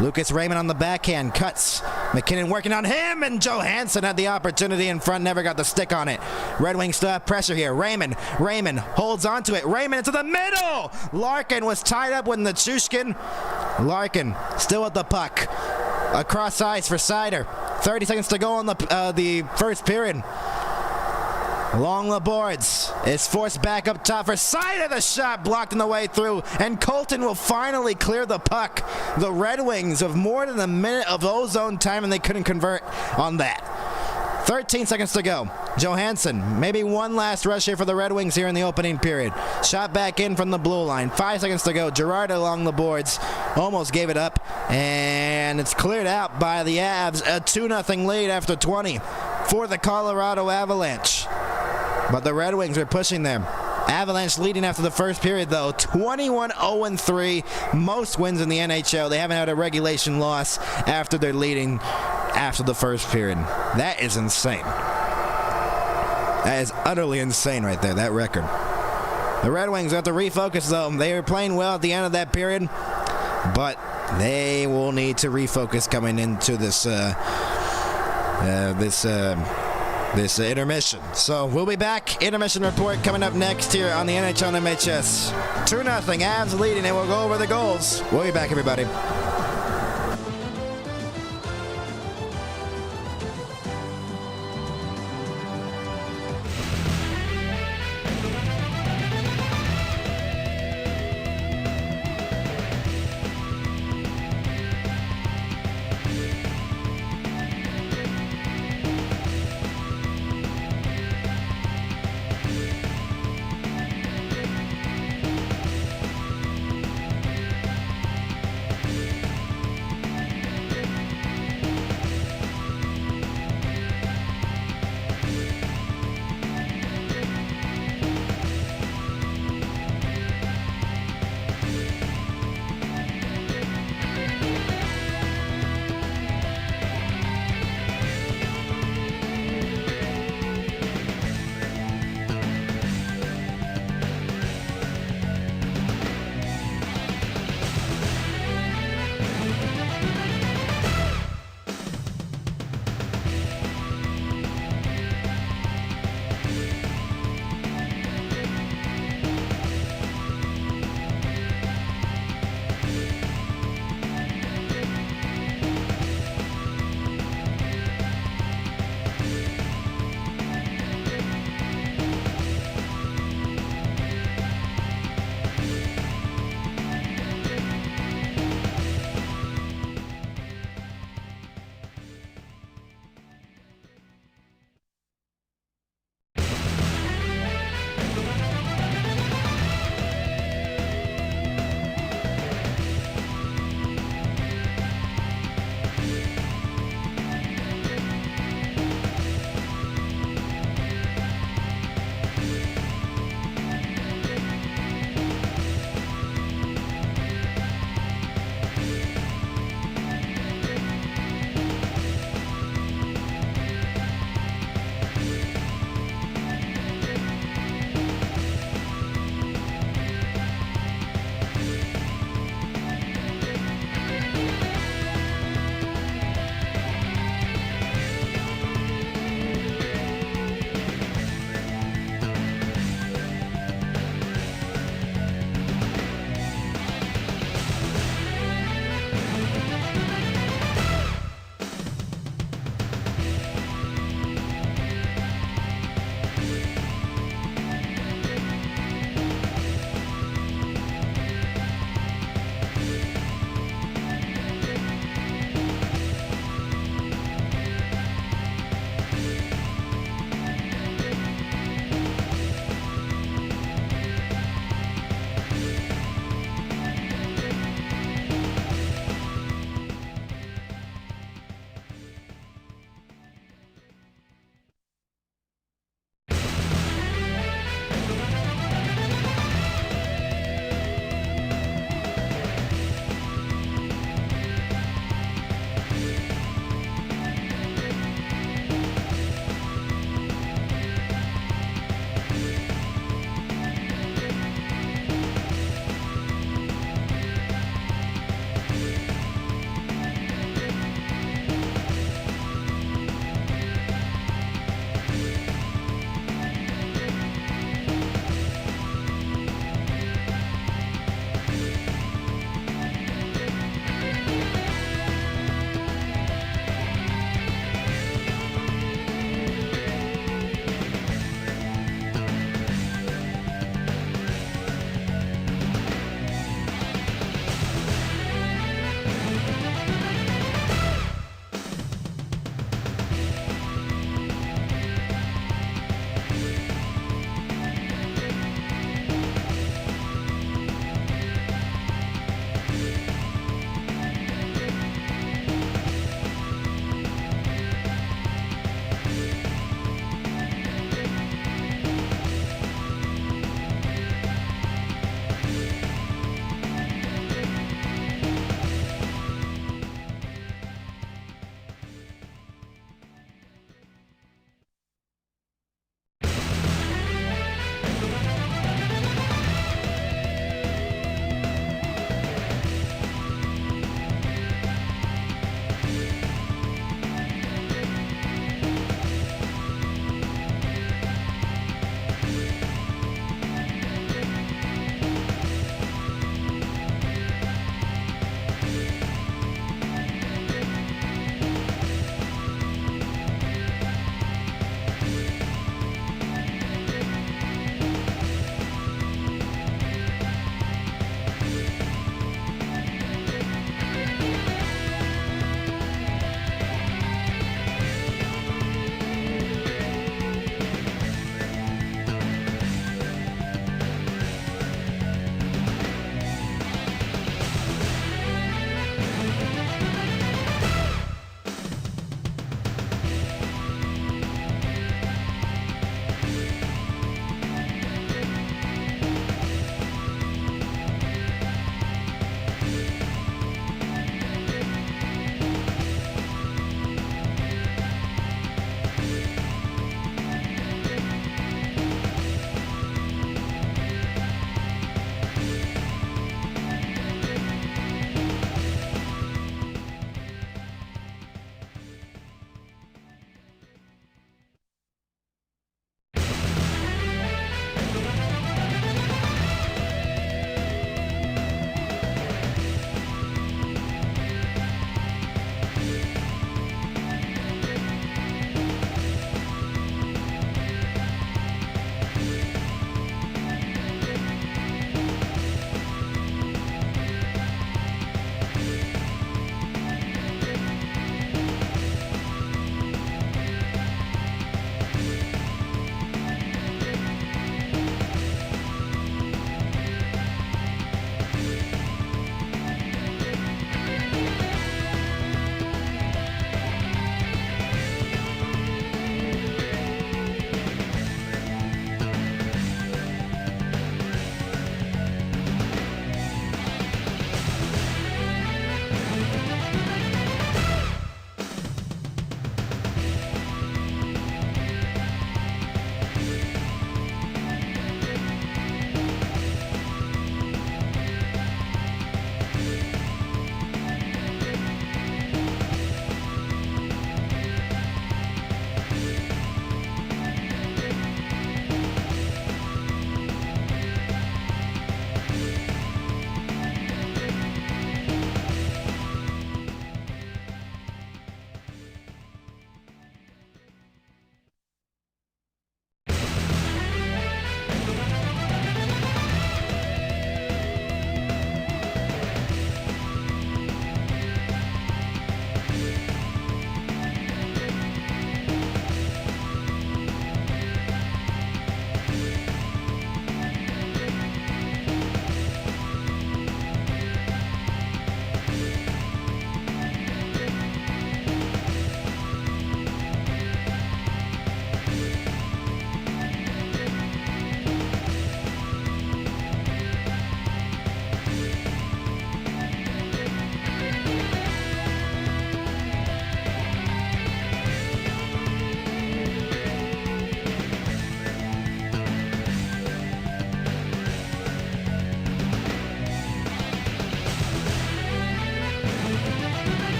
Lucas Raymond on the backhand. Cuts. McKinnon working on him, and Johansson had the opportunity in front, never got the stick on it. Red Wings still have pressure here. Raymond holds onto it. Raymond into the middle. Larkin was tied up with Nichushkin. Larkin still with the puck. Across ice for Seider. 30 seconds to go on the first period. Along the boards. It's forced back up top for Seider. The shot blocked on the way through. And Colton will finally clear the puck. The Red Wings of more than a minute of ozone time, and they couldn't convert on that. 13 seconds to go. Johansson, maybe one last rush here for the Red Wings here in the opening period. Shot back in from the blue line. 5 seconds to go. Girard along the boards. Almost gave it up. And it's cleared out by the Avs. A 2-0 lead after 20 for the Colorado Avalanche. But the Red Wings are pushing them. Avalanche leading after the first period, though. 21-0-3. Most wins in the NHL. They haven't had a regulation loss after they're leading after the first period. That is insane. That is utterly insane right there, that record. The Red Wings have to refocus, though. They were playing well at the end of that period, but they will need to refocus coming into this this intermission. So we'll be back. Intermission report coming up next here on the NHL MHS. 2-0, Avs leading, and we'll go over the goals. We'll be back, everybody.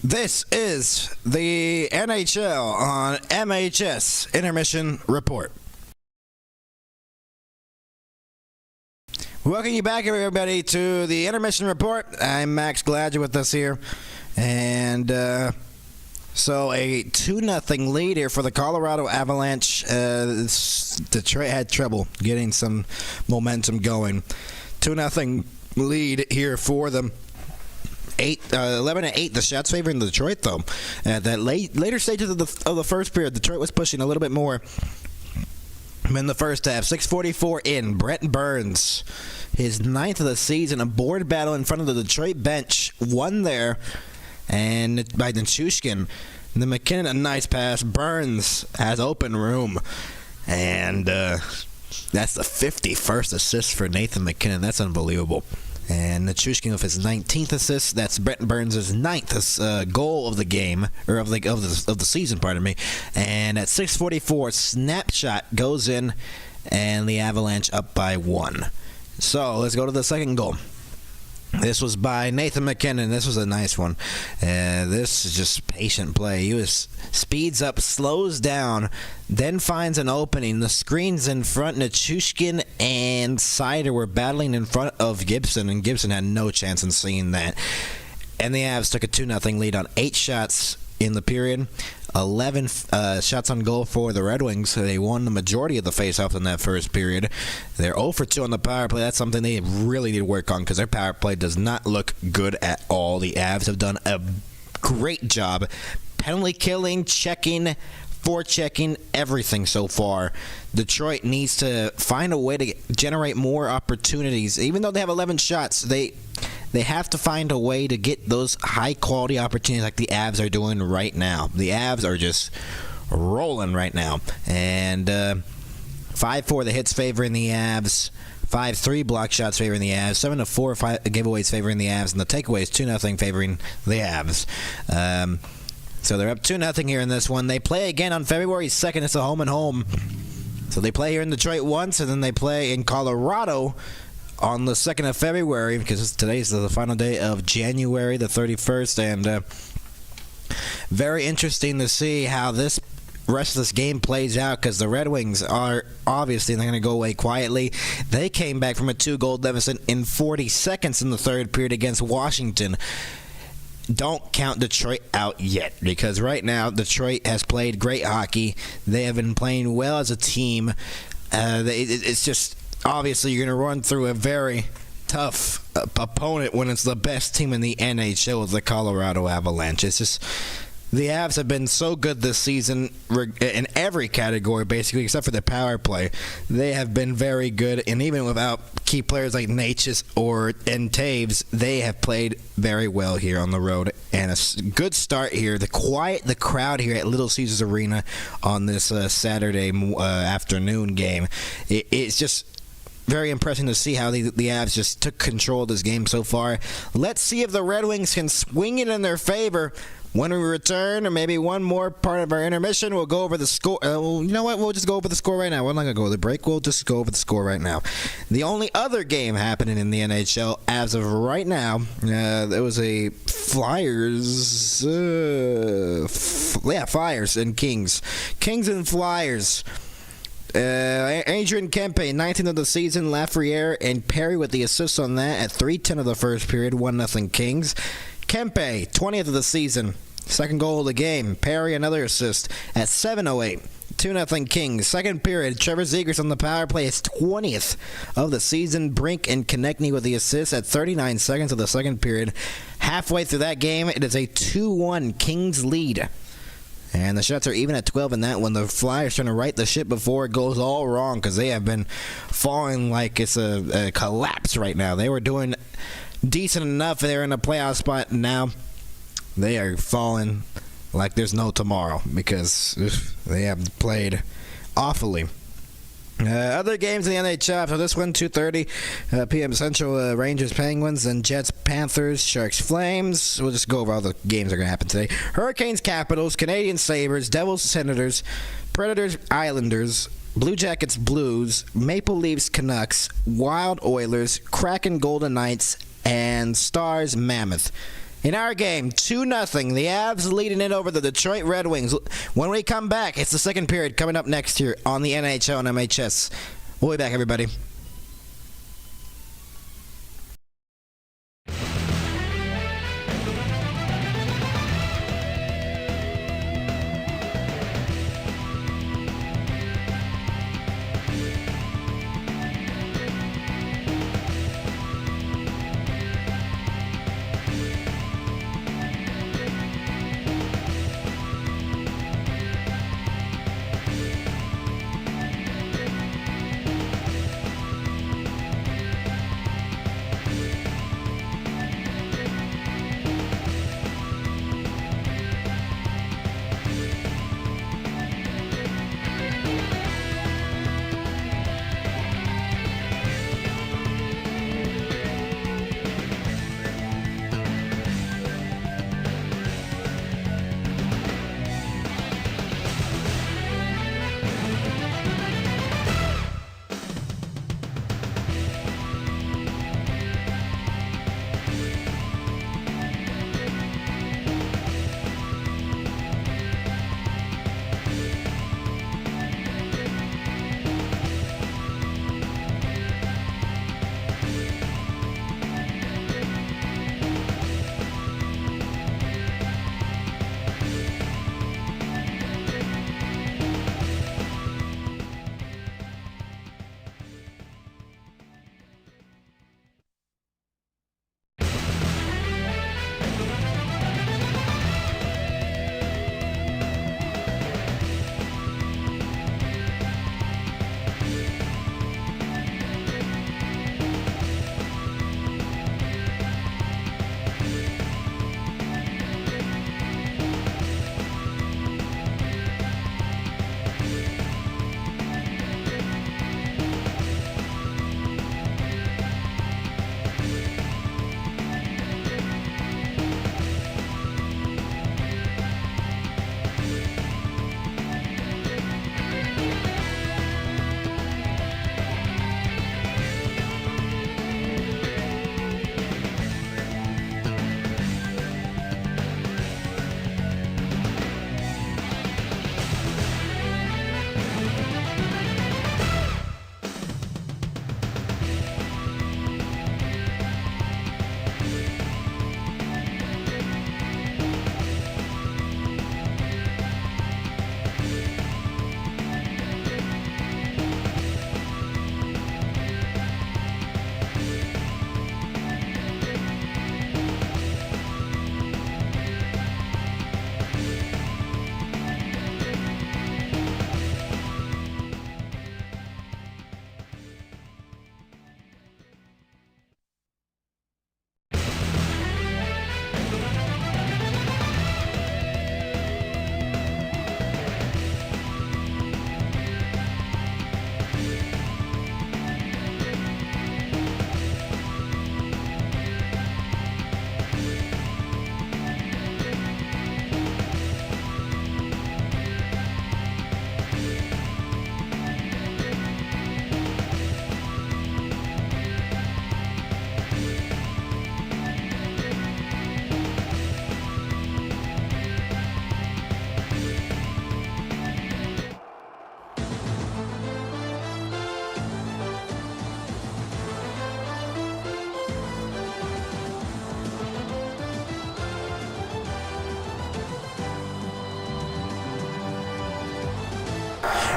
This is the NHL on MHS Intermission Report. Welcome you back, everybody, to the Intermission Report. I'm Max, glad you're with us here. And so a 2-0 lead here for the Colorado Avalanche. Detroit had trouble getting some momentum going. 2-0 lead here for them. 11-8. The shots favoring Detroit, though. At that later stages of the first period, Detroit was pushing a little bit more in the first half. 6:44 in. Brent Burns, his 9th of the season, a board battle in front of the Detroit bench. Won there, and by Nichushkin. The McKinnon, a nice pass. Burns has open room, and that's the 51st assist for Nathan McKinnon. That's unbelievable. And Nichushkin with his 19th assist. That's Brent Burns' 9th goal of the game, or of the season, pardon me. And at 6:44, snapshot goes in, and the Avalanche up by 1. So let's go to the second goal. This was by Nathan McKinnon. This was a nice one. This is just patient play. He speeds up, slows down, then finds an opening. The screen's in front. Nichushkin and Seider were battling in front of Gibson, and Gibson had no chance in seeing that. And the Avs took a 2-0 lead on 8 shots in the period. 11 shots on goal for the Red Wings. They won the majority of the faceoffs in that first period. They're 0 for 2 on the power play. That's something they really need to work on because their power play does not look good at all. The Avs have done a great job penalty killing, checking, forechecking, everything so far. Detroit needs to find a way to generate more opportunities. Even though they have 11 shots, they have to find a way to get those high-quality opportunities like the Avs are doing right now. The Avs are just rolling right now. And 5-4 the hits favoring the Avs. 5-3 block shots favoring the Avs. 7-4 giveaways favoring the Avs. And the takeaways 2-0 favoring the Avs. So they're up 2-0 here in this one. They play again on February 2nd. It's a home-and-home. So they play here in Detroit once, and then they play in Colorado on the 2nd of February, because today's the final day of January the 31st, and very interesting to see how this rest of this game plays out, because the Red Wings are obviously not going to go away quietly. They came back from a 2-goal deficit in 40 seconds in the third period against Washington. Don't count Detroit out yet, because right now Detroit has played great hockey. They have been playing well as a team. It's just obviously you're going to run through a very tough opponent when it's the best team in the NHL, the Colorado Avalanche. It's just the Avs have been so good this season in every category, basically, except for their power play. They have been very good, and even without key players like Natchez and Taves, they have played very well here on the road. And a good start here. The crowd here at Little Caesars Arena on this Saturday afternoon game. It's just very impressive to see how the Avs just took control of this game so far. Let's see if the Red Wings can swing it in their favor. When we return, or maybe one more part of our intermission, we'll go over the score. You know what? We'll just go over the score right now. We're not going to go to the break. We'll just go over the score right now. The only other game happening in the NHL as of right now, there was a Flyers. Flyers and Kings. Kings and Flyers. Adrian Kempe, 19th of the season. Lafreniere and Perry with the assists on that at 3:10 of the first period. 1-0 Kings. Kempe, 20th of the season. Second goal of the game. Perry, another assist at 7:08. 2-0 Kings. Second period. Trevor Zegras on the power play. His 20th of the season. Brink and Konechny with the assist at 39 seconds of the second period. Halfway through that game, it is a 2-1 Kings lead. And the shots are even at 12 in that one. The Flyers trying to right the ship before it goes all wrong, because they have been falling like it's a collapse right now. They were doing decent enough. They're in a playoff spot. Now they are falling like there's no tomorrow, because they have played awfully. Other games in the NHL for this one, 2:30 p.m. Central, Rangers, Penguins, and Jets, Panthers, Sharks, Flames. We'll just go over all the games that are going to happen today. Hurricanes, Capitals, Canadiens, Sabres, Devils, Senators, Predators, Islanders, Blue Jackets, Blues, Maple Leafs, Canucks, Wild, Oilers, Kraken, Golden Knights, and Stars, Mammoth. In our game, 2-0. The Avs leading it over the Detroit Red Wings. When we come back, it's the second period coming up next year on the NHL and MHS. We'll be back, everybody.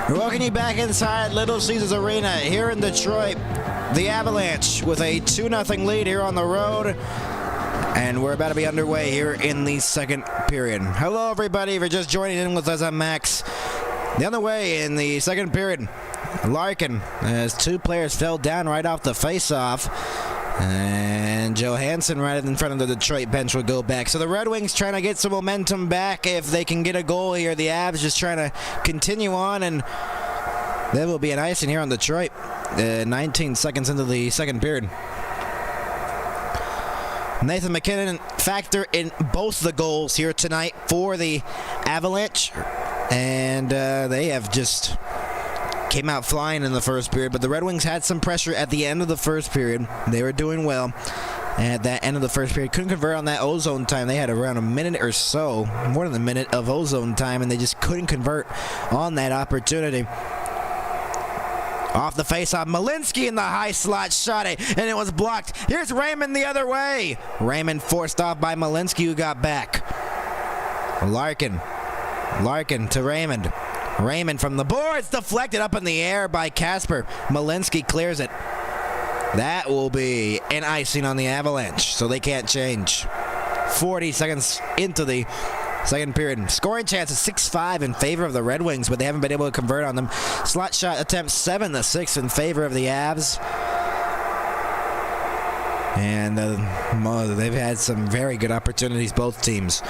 We're welcoming you back inside Little Caesars Arena here in Detroit. The Avalanche with a 2-0 lead here on the road. And we're about to be underway here in the second period. Hello, everybody. If you're just joining in with us, I'm Max. The other way in the second period, Larkin, as two players fell down right off the face-off. And Johansson right in front of the Detroit bench will go back. So the Red Wings trying to get some momentum back if they can get a goal here. The Avs just trying to continue on, and there will be an icing here on Detroit. 19 seconds into the second period. Nathan McKinnon factor in both the goals here tonight for the Avalanche. And they have just came out flying in the first period, but the Red Wings had some pressure at the end of the first period. They were doing well. at that end of the first period. Couldn't convert on that ozone time. They had around a minute or so, more than a minute of ozone time, and they just couldn't convert on that opportunity. Off the faceoff, Malinsky in the high slot shot it, and it was blocked. Here's Raymond the other way. Raymond forced off by Malinsky, who got back. Larkin to Raymond. Raymond from the boards, deflected up in the air by Casper. Malinsky clears it. That will be an icing on the Avalanche, so they can't change. 40 seconds into the second period. Scoring chance is 6-5 in favor of the Red Wings, but they haven't been able to convert on them. Slot shot attempts 7-6 in favor of the Avs. And they've had some very good opportunities, both teams.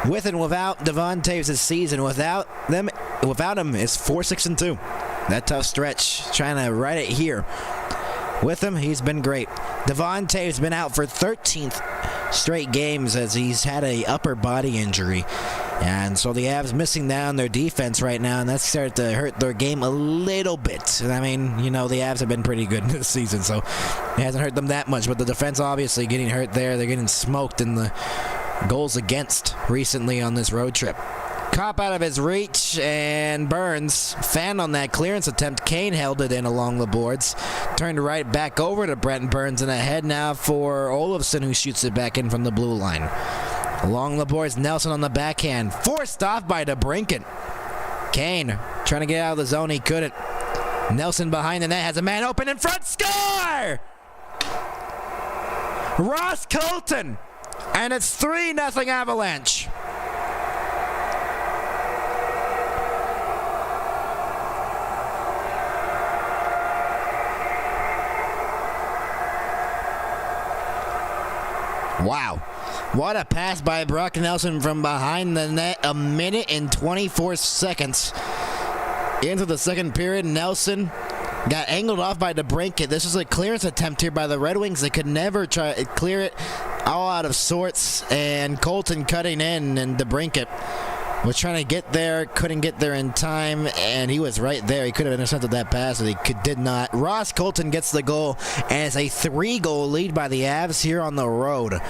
With and without Devon Toews this season, without him, is 4-6-2. That tough stretch, trying to ride it here. With him, he's been great. Devon Toews been out for 13th straight games as he's had a upper body injury. And so the Avs missing down their defense right now, and that's started to hurt their game a little bit. I mean, the Avs have been pretty good this season, so it hasn't hurt them that much. But the defense obviously getting hurt there. They're getting smoked in the goals against recently on this road trip. Cop out of his reach, and Burns fanned on that clearance attempt. Kane held it in along the boards. Turned right back over to Brent Burns, and ahead now for Olofsson, who shoots it back in from the blue line. Along the boards, Nelson on the backhand. Forced off by DeBrincat. Kane trying to get out of the zone. He couldn't. Nelson behind the net has a man open in front. Score! Ross Colton. And it's 3-0 Avalanche. Wow. What a pass by Brock Nelson from behind the net. 1 minute and 24 seconds into the second period. Nelson got angled off by DeBrincat. This was a clearance attempt here by the Red Wings. They could never try to clear it, all out of sorts. And Colton cutting in, and DeBrincat was trying to get there, couldn't get there in time, and he was right there. He could have intercepted that pass, but he did not. Ross Colton gets the goal, and it's a 3-goal lead by the Avs here on the road.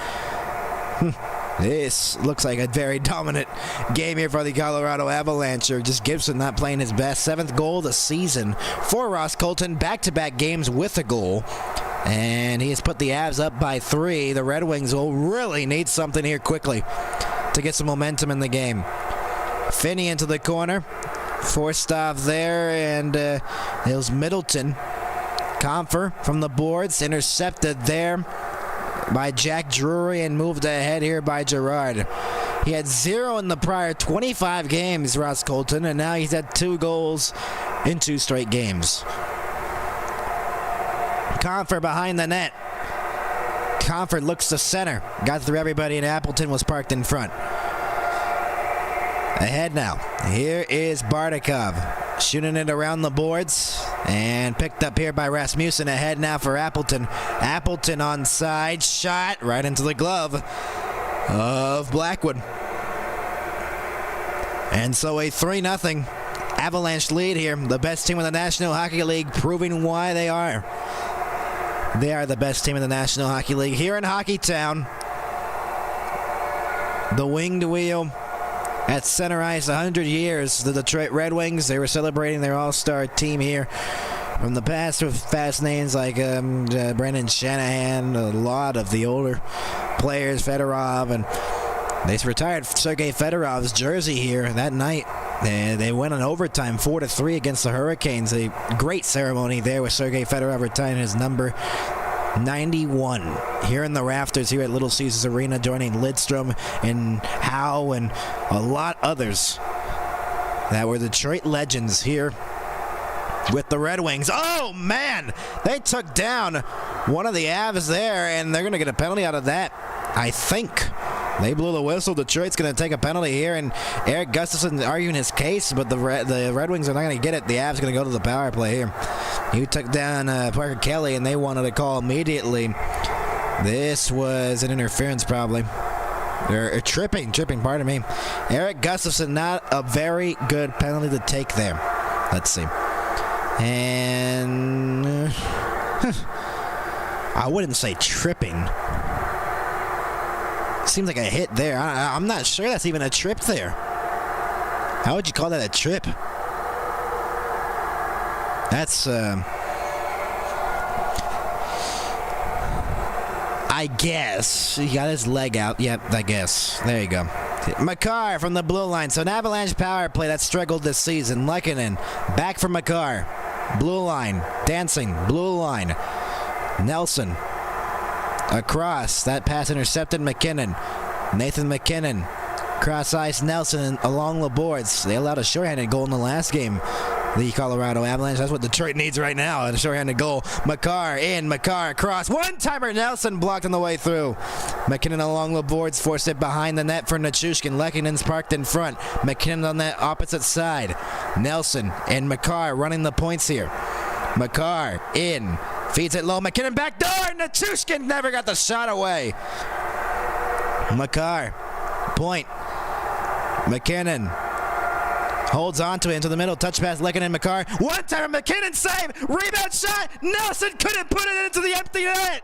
This looks like a very dominant game here for the Colorado Avalanche. Just Gibson not playing his best. 7th goal of the season for Ross Colton. Back-to-back games with a goal. And he has put the Avs up by 3. The Red Wings will really need something here quickly to get some momentum in the game. Finney into the corner. Forced off there, and it was Middleton. Comfer from the boards. Intercepted there by Jack Drury and moved ahead here by Gerard. He had 0 in the prior 25 games, Ross Colton, and now he's had 2 goals in 2 straight games. Comfer behind the net. Comfort looks to center. Got through everybody, and Appleton was parked in front. Ahead now. Here is Bardakov. Shooting it around the boards. And picked up here by Rasmussen. Ahead now for Appleton. Appleton onside. Shot right into the glove of Blackwood. And so a 3-0 Avalanche lead here. The best team in the National Hockey League, proving why they are. They are the best team in the National Hockey League. Here in Hockeytown, the winged wheel at center ice, 100 years. The Detroit Red Wings, they were celebrating their all-star team here from the past with fast names like Brendan Shanahan, a lot of the older players, Fedorov, and they retired Sergei Fedorov's jersey here that night. They went on overtime 4-3 against the Hurricanes. A great ceremony there with Sergei Fedorov retiring his number 91 here in the rafters here at Little Caesars Arena, joining Lidstrom and Howe and a lot others that were Detroit legends here with the Red Wings. Oh man, they took down one of the Avs there, and they're gonna get a penalty out of that, I think. They blew the whistle. Detroit's going to take a penalty here, and Eric Gustafsson arguing his case, but the Red Wings are not going to get it. The Avs going to go to the power play here. He took down Parker Kelly, and they wanted a call immediately. This was an interference, probably. Or tripping, pardon me. Eric Gustafsson, not a very good penalty to take there. Let's see. And I wouldn't say tripping. Seems like a hit there. I'm not sure that's even a trip there. How would you call that a trip? That's, I guess. He got his leg out. Yep, I guess. There you go. Makar from the blue line. So an Avalanche power play that struggled this season. Lehkonen back from Makar. Blue line. Dancing. Blue line. Nelson. Across. That pass intercepted McKinnon. Nathan McKinnon. Cross ice Nelson along the boards. They allowed a shorthanded goal in the last game. The Colorado Avalanche. That's what Detroit needs right now. A shorthanded goal. Makar in. Makar across. One-timer. Nelson blocked on the way through. McKinnon along the boards. Forced it behind the net for Nichushkin. Lehkonen's parked in front. McKinnon on that opposite side. Nelson and Makar running the points here. Makar in. Feeds it low. McKinnon back door. Nichushkin never got the shot away. Makar. Point. McKinnon. Holds on to it into the middle. Touch pass, Lehkonen, Makar. One time, McKinnon save. Rebound shot. Nelson couldn't put it into the empty net.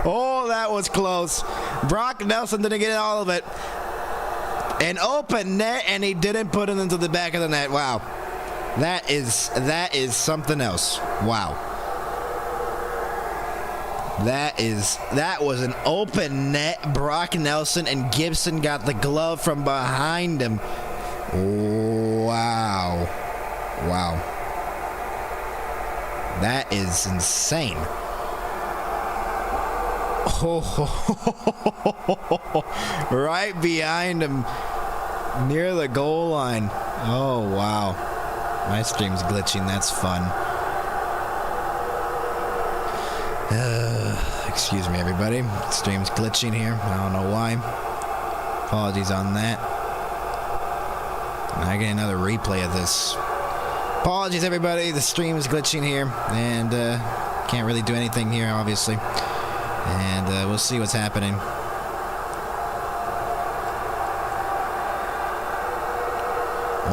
Oh, that was close. Brock Nelson didn't get all of it. An open net, and he didn't put it into the back of the net. Wow. That is something else. Wow. That was an open net. Brock Nelson and Gibson got the glove from behind him. Wow. Wow. That is insane. Right behind him near the goal line. Oh, wow. My stream's glitching. That's fun. Excuse me, everybody. Stream's glitching here. I don't know why. Apologies on that. I get another replay of this. Apologies, everybody. The stream is glitching here, and can't really do anything here, obviously. And we'll see what's happening.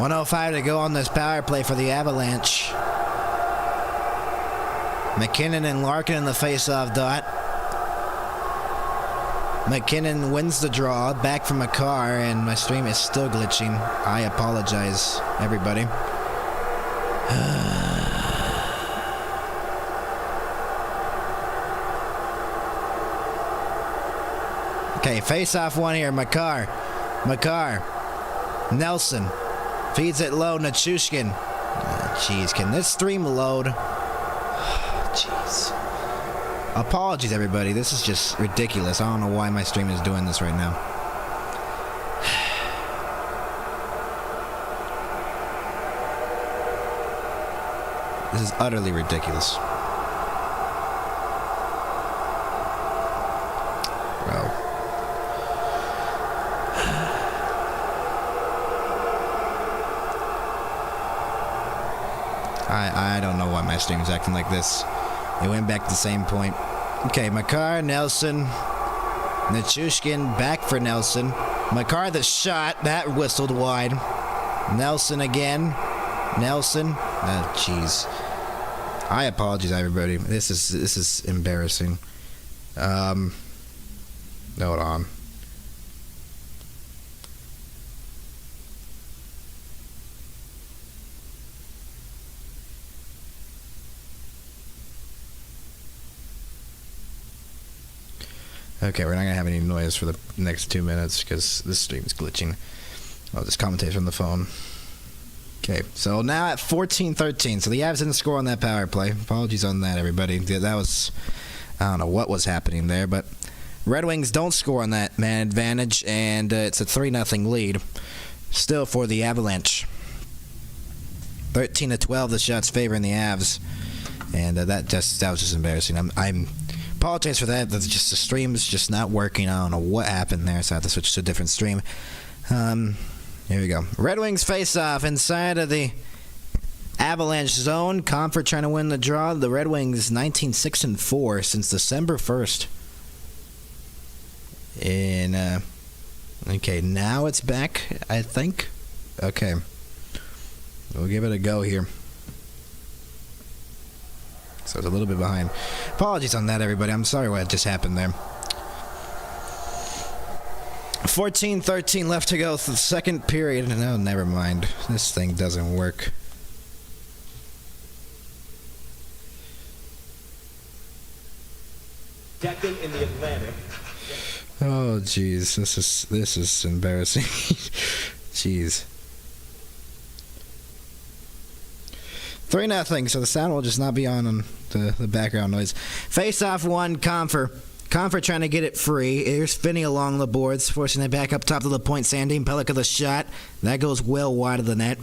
.105 to go on this power play for the Avalanche. McKinnon and Larkin in the face-off dot. McKinnon wins the draw, back from Makar, and my stream is still glitching. I apologize, everybody. Okay, face-off one here, Makar. Nelson feeds it low, Nichushkin. Jeez, can this stream load? Jeez. Apologies, everybody. This is just ridiculous. I don't know why my stream is doing this right now. This is utterly ridiculous. Well. I don't know why my stream is acting like this. It went back to the same point. Okay, Makar, Nelson, Nichushkin, back for Nelson. Makar the shot, that whistled wide. Nelson again. Nelson. Oh, jeez. I apologize, everybody. This is embarrassing. Hold on. Okay, we're not going to have any noise for the next 2 minutes because this stream is glitching. I'll just commentate from the phone. Okay, so now at 14-13. So the Avs didn't score on that power play. Apologies on that, everybody. That was, I don't know what was happening there, but Red Wings don't score on that man advantage, and it's a 3-0 lead still for the Avalanche. 13-12, the shots favoring the Avs, and that was just embarrassing. I'm apologize for that. That's just the stream's just not working. I don't know what happened there, so I have to switch to a different stream. Here we go. Red Wings face off inside of the Avalanche zone. Comfort trying to win the draw. The Red Wings 19-6-4 since December 1st. And okay, now it's back, I think. Okay. We'll give it a go here. So it's a little bit behind. Apologies on that, everybody. I'm sorry what just happened there. 14-13 left to go. The second period. No, never mind. This thing doesn't work. Deccan in the Atlantic. Oh, jeez. This is embarrassing. Jeez. 3-0, so the sound will just not be on the background noise. Face-off one, Comfer. Comfer trying to get it free. Here's Finney along the boards, forcing it back up top to the point. Sandine Pellica the shot. That goes well wide of the net.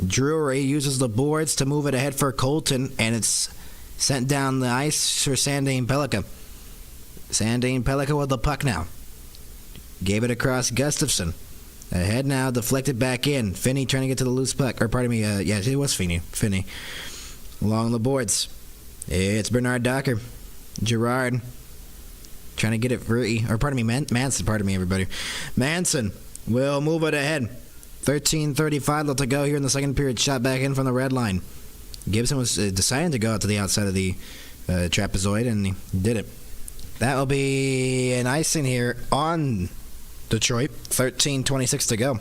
Drury uses the boards to move it ahead for Colton, and it's sent down the ice for Sandine Pellica. Sandine Pellica with the puck now. Gave it across Gustafson. Ahead now, deflected back in. Finney trying to get to the loose puck. Or pardon me, yeah, it was Finney. Finney. Along the boards. It's Bernard Docker. Gerard. Trying to get it free. Or pardon me, Manson. Pardon me, everybody. Manson will move it ahead. 13:35 left to go here in the second period. Shot back in from the red line. Gibson was deciding to go out to the outside of the trapezoid, and he did it. That will be an icing here on Detroit. 13:26 to go.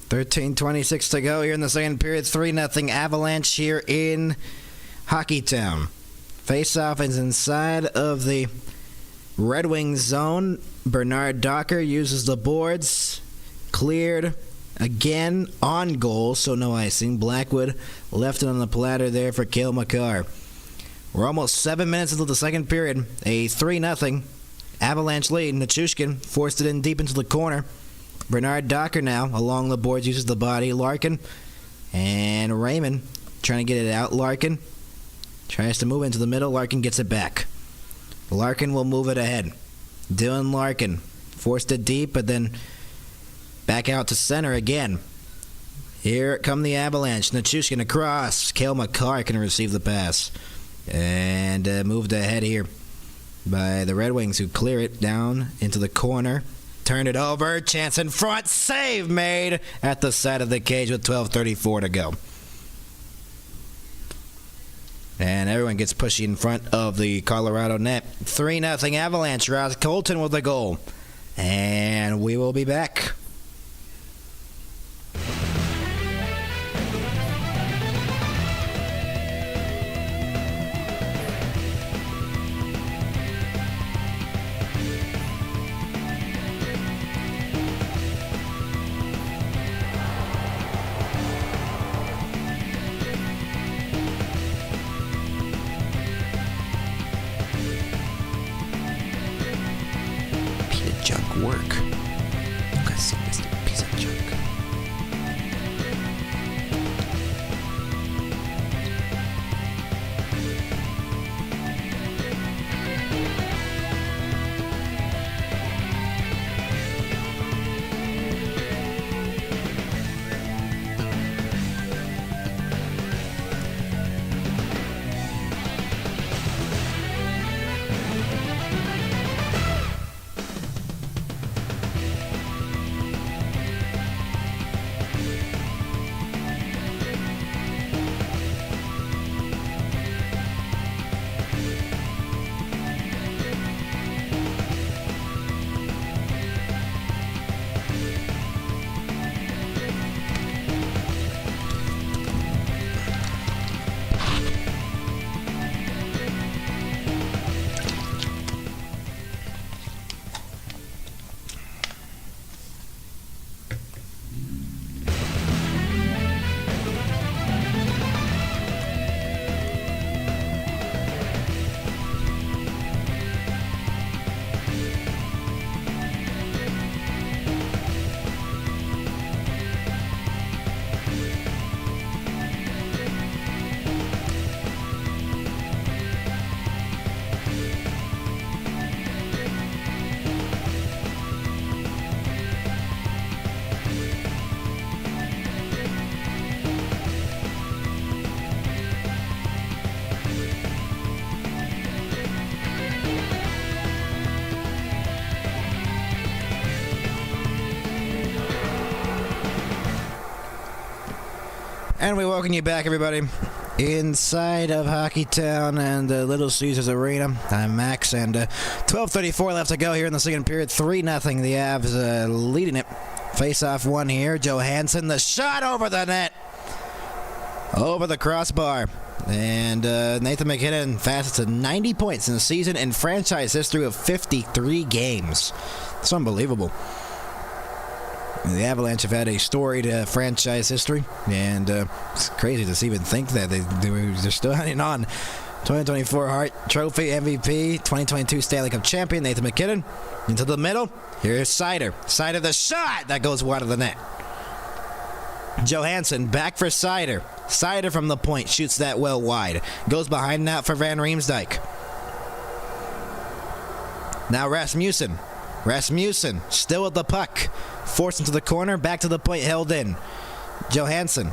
$13:26 to go here in the second period. 3-0 Avalanche here in Hockeytown. Face-off is inside of the Red Wings zone. Bernard Docker uses the boards. Cleared again on goal, so no icing. Blackwood left it on the platter there for Cale Makar. We're almost 7 minutes into the second period. A 3-0 Avalanche lead. Nichushkin forced it in deep into the corner. Bernard Docker now along the boards uses the body. Larkin and Raymond trying to get it out. Larkin tries to move into the middle. Larkin gets it back. Larkin will move it ahead. Dylan Larkin forced it deep, but then back out to center again. Here come the Avalanche. Nichushkin across. Cale Makar can receive the pass. And moved ahead here by the Red Wings, who clear it down into the corner. Turn it over. Chance in front. Save made at the side of the cage with 12:34 to go. And everyone gets pushy in front of the Colorado net. 3-0 Avalanche. Ross Colton with the goal. And we will be back. Work. You guys see this piece of junk. And we welcome you back, everybody, inside of Hockeytown and Little Caesars Arena. I'm Max, and 12:34 left to go here in the second period. 3-0, the Avs leading it. Face-off one here. Johansson, the shot over the net. Over the crossbar. And Nathan MacKinnon fastest to 90 points in the season in franchise history of 53 games. It's unbelievable. The Avalanche have had a storied franchise history, and it's crazy to even think that they're still hanging on. 2024 Hart Trophy MVP, 2022 Stanley Cup champion Nathan MacKinnon. Into the middle, here's Seider. Seider, the shot that goes wide of the net. Johansson back for Seider. Seider from the point shoots that well wide. Goes behind net for Van Riemsdyk. Now Rasmussen. Rasmussen still with the puck. Forced into the corner, back to the point, held in. Johansson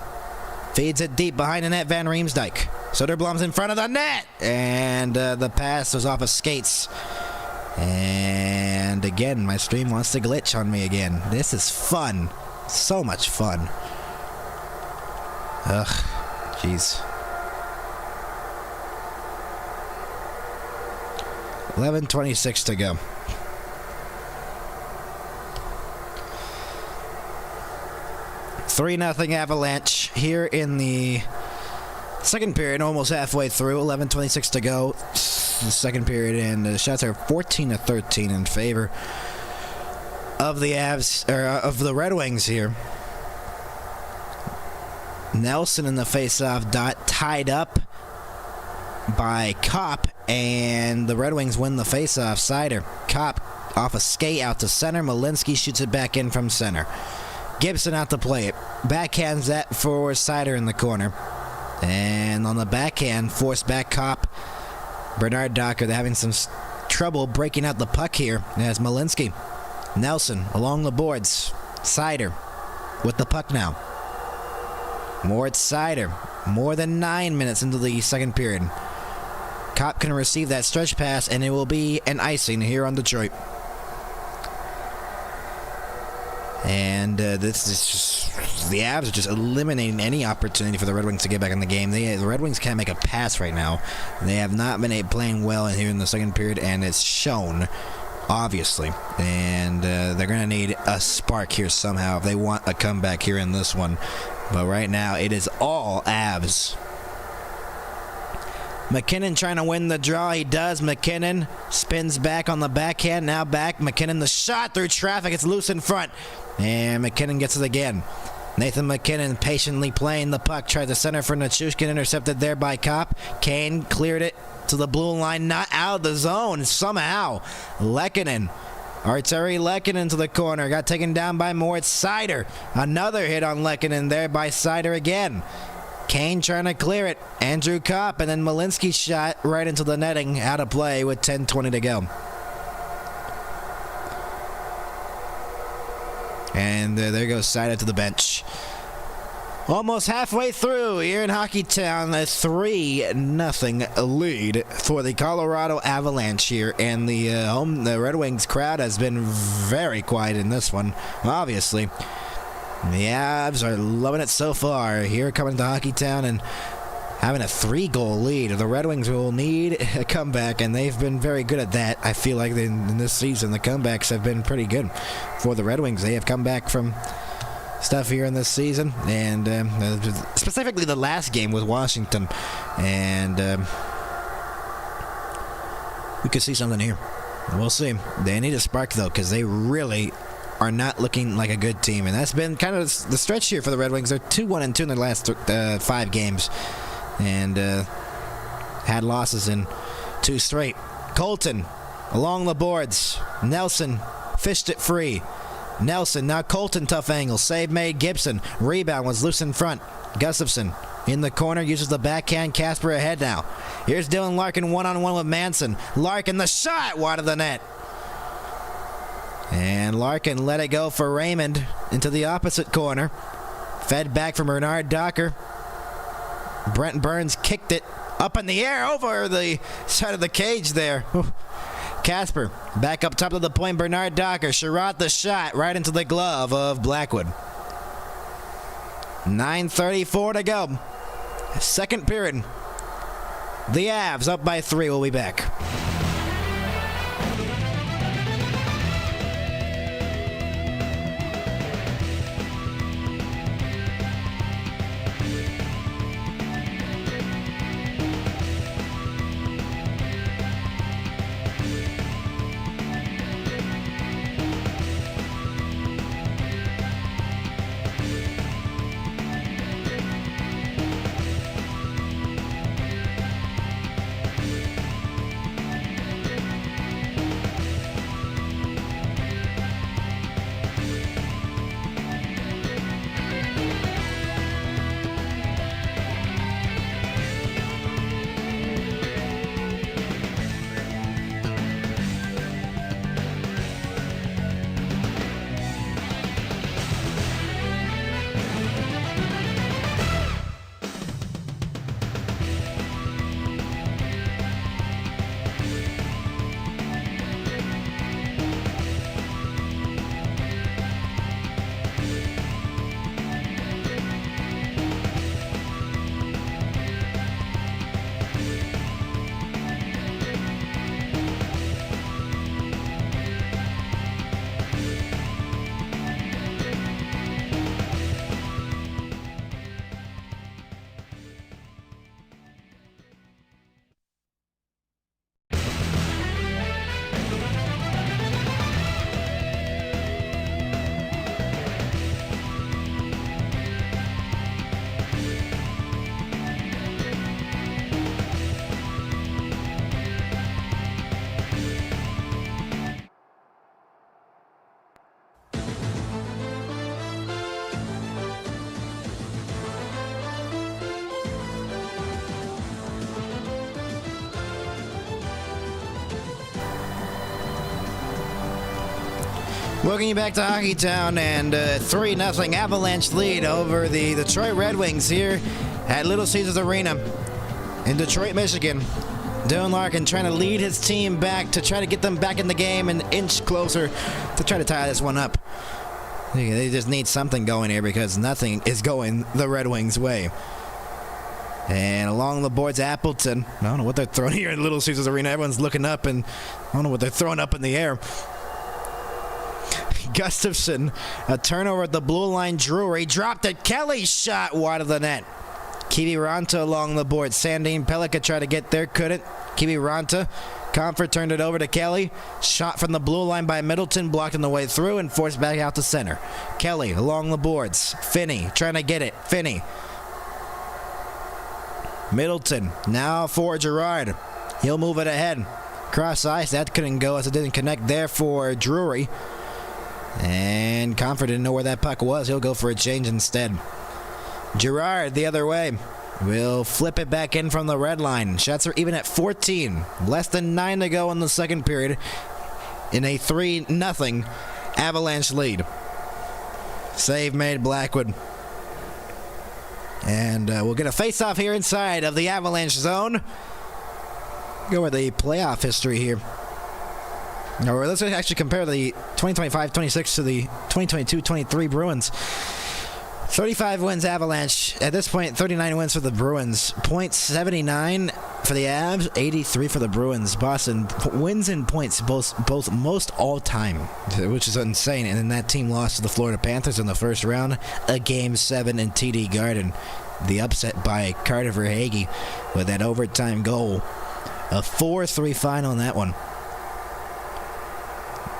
feeds it deep behind the net, Van Riemsdyk. Soderblom's in front of the net, and the pass was off of skates. And again, my stream wants to glitch on me again. This is fun. So much fun. Ugh, jeez. 11:26 to go. 3-0 Avalanche here in the second period, almost halfway through. 11:26 to go. The second period, and the shots are 14-13 in favor of the Avs, or of the Red Wings here. Nelson in the face-off dot, tied up by Kopp, and the Red Wings win the face-off. Seider, Kopp off a skate out to center. Malinsky shoots it back in from center. Gibson out to play it. Backhands that for Seider in the corner. And on the backhand, forced back Kopp. Bernard Docker, they're having some trouble breaking out the puck here. As Malinsky. Nelson along the boards. Seider with the puck now. Moritz Seider. More than 9 minutes into the second period. Kopp can receive that stretch pass, and it will be an icing here on Detroit. And this is just, the Avs are just eliminating any opportunity for the Red Wings to get back in the game. The Red Wings can't make a pass right now. They have not been playing well here in the second period, and it's shown, obviously. And they're going to need a spark here somehow if they want a comeback here in this one. But right now, it is all Avs. MacKinnon trying to win the draw. He does. MacKinnon spins back on the backhand. Now back. MacKinnon, the shot through traffic. It's loose in front. And MacKinnon gets it again. Nathan MacKinnon patiently playing the puck. Tries to center for Nichushkin. Intercepted there by Kopp. Kane cleared it to the blue line. Not out of the zone somehow. Lehkonen. Arturi Lehkonen to the corner. Got taken down by Moritz Seider. Another hit on Lehkonen there by Seider again. Kane trying to clear it. Andrew Kopp, and then Malinsky shot right into the netting. Out of play with 10:20 to go. And there goes Seider to the bench. Almost halfway through here in Hockeytown, a 3-0 lead for the Colorado Avalanche here. And the Red Wings crowd has been very quiet in this one, obviously. The Avs are loving it so far here coming to Hockeytown and having a 3-goal lead. The Red Wings will need a comeback, and they've been very good at that. I feel like in this season, the comebacks have been pretty good for the Red Wings. They have come back from stuff here in this season, and specifically the last game with Washington. And we could see something here. We'll see. They need a spark, though, because they really are not looking like a good team, and that's been kind of the stretch here for the Red Wings. They're 2-1-2 in their last 5 games, and had losses in 2 straight. Colton along the boards. Nelson fished it free. Nelson, now Colton, tough angle. Save made. Gibson. Rebound was loose in front. Gustafsson in the corner, uses the backhand. Casper ahead now. Here's Dylan Larkin one-on-one with Manson. Larkin, the shot wide of the net. And Larkin let it go for Raymond into the opposite corner. Fed back from Bernard Docker. Brent Burns kicked it up in the air over the side of the cage there. Casper back up top of the point. Bernard Docker. Sherratt the shot right into the glove of Blackwood. 9:34 to go. Second period. The Avs up by 3. We'll be back. Welcome you back to Hockey Town, and 3-0 Avalanche lead over the Detroit Red Wings here at Little Caesars Arena in Detroit, Michigan. Dylan Larkin trying to lead his team back to try to get them back in the game an inch closer to try to tie this one up. They just need something going here because nothing is going the Red Wings' way. And along the boards, Appleton. I don't know what they're throwing here in Little Caesars Arena. Everyone's looking up, and I don't know what they're throwing up in the air. Gustafson, a turnover at the blue line. Drury dropped it. Kelly's shot wide of the net. Kiviranta along the board. Sandine Pellikka tried to get there, couldn't. Kiviranta. Comfort turned it over to Kelly. Shot from the blue line by Middleton, blocked on the way through and forced back out to center. Kelly along the boards. Finney trying to get it. Finney. Middleton now for Girard. He'll move it ahead. Cross ice. That couldn't go as it didn't connect there for Drury. And Comfort didn't know where that puck was. He'll go for a change instead. Girard the other way. Will flip it back in from the red line. Shots are even at 14. Less than 9 to go in the second period in a 3-0 Avalanche lead. Save made Blackwood. And we'll get a face-off here inside of the Avalanche zone. Go over the playoff history here. Or let's actually compare the 2025-26 to the 2022-23 Bruins. 35 wins Avalanche. At this point, 39 wins for the Bruins. Points 79 for the Avs, 83 for the Bruins. Boston wins in points both most all time, which is insane. And then that team lost to the Florida Panthers in the first round, a Game 7 in TD Garden. The upset by Carter Verhaeghe with that overtime goal. A 4-3 final in that one.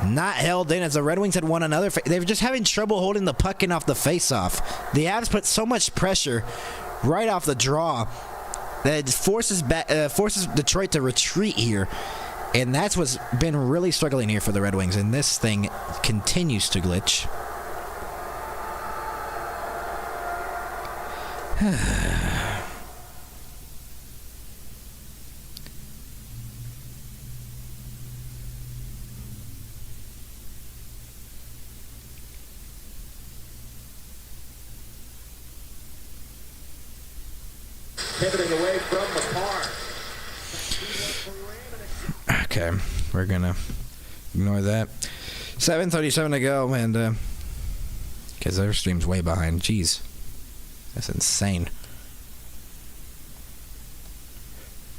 Not held in as the Red Wings had won another. They were just having trouble holding the puck in off the faceoff. The Avs put so much pressure right off the draw that it forces Detroit to retreat here. And that's what's been really struggling here for the Red Wings. And this thing continues to glitch. Pivoting away from Makar. Okay, we're gonna ignore that. 7:37 to go, and because their stream's way behind. Jeez. That's insane.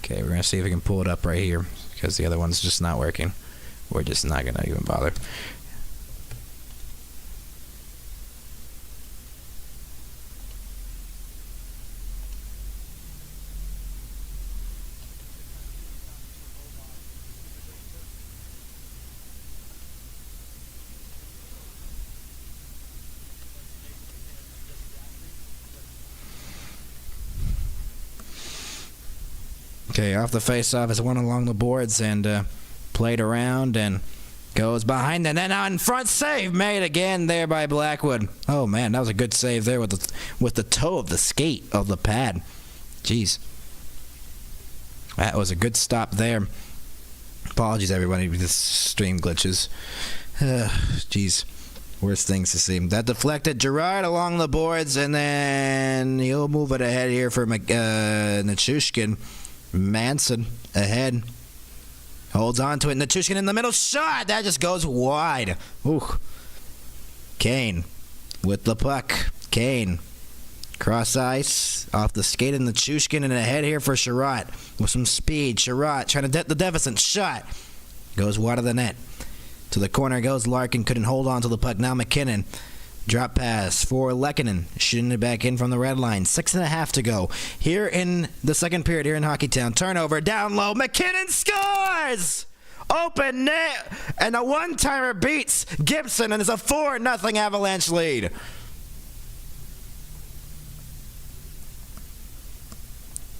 Okay, we're going to see if we can pull it up right here because the other one's just not working. We're just not going to even bother. Okay, off the face-off is one along the boards and played around and goes behind the net on front save made again there by Blackwood. Oh man, that was a good save there with the toe of the skate of the pad. Jeez, that was a good stop there. Apologies everybody, this stream glitches. Jeez, worst things to see. That deflected Gerard along the boards and then he'll move it ahead here for Nichushkin. Manson ahead. Holds on to it. Nichushkin in the middle. Shot! That just goes wide. Ooh. Kane with the puck. Kane. Cross ice. Off the skate of Nichushkin and ahead here for Sherratt. With some speed. Sherratt trying to dent the deficit. Shot. Goes wide of the net. To the corner goes Larkin. Couldn't hold on to the puck. Now McKinnon. Drop pass for Lehkonen, shooting it back in from the red line. 6.5 to go. Here in the second period, here in Hockeytown. Turnover, down low. McKinnon scores! Open net, and a one-timer beats Gibson, and it's a 4-0 Avalanche lead.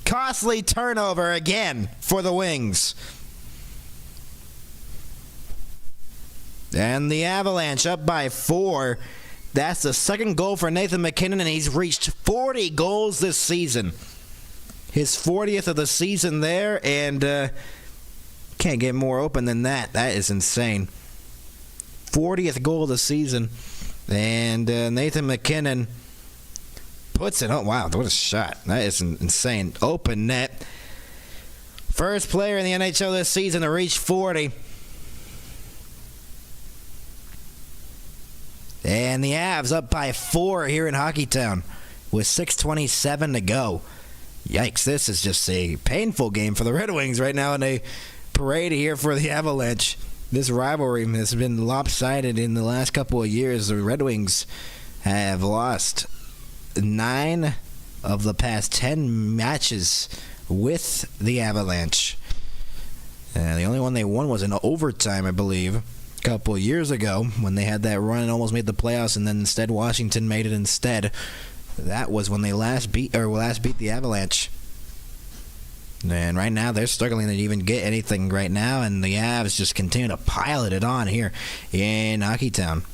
Costly turnover again for the Wings. And the Avalanche up by 4. That's the second goal for Nathan McKinnon, and he's reached 40 goals this season. His 40th of the season there, and can't get more open than that. That is insane. 40th goal of the season, and Nathan McKinnon puts it. Oh, wow, what a shot. That is insane. Open net. First player in the NHL this season to reach 40. And the Avs up by 4 here in Hockeytown with 6:27 to go. Yikes, this is just a painful game for the Red Wings right now in a parade here for the Avalanche. This rivalry has been lopsided in the last couple of years. The Red Wings have lost 9 of the past 10 matches with the Avalanche. The only one they won was in overtime, I believe. Couple of years ago when they had that run and almost made the playoffs, and then instead Washington made it instead. That was when they last beat the Avalanche. And right now they're struggling to even get anything right now, and the Avs just continue to pilot it on here in Hockeytown.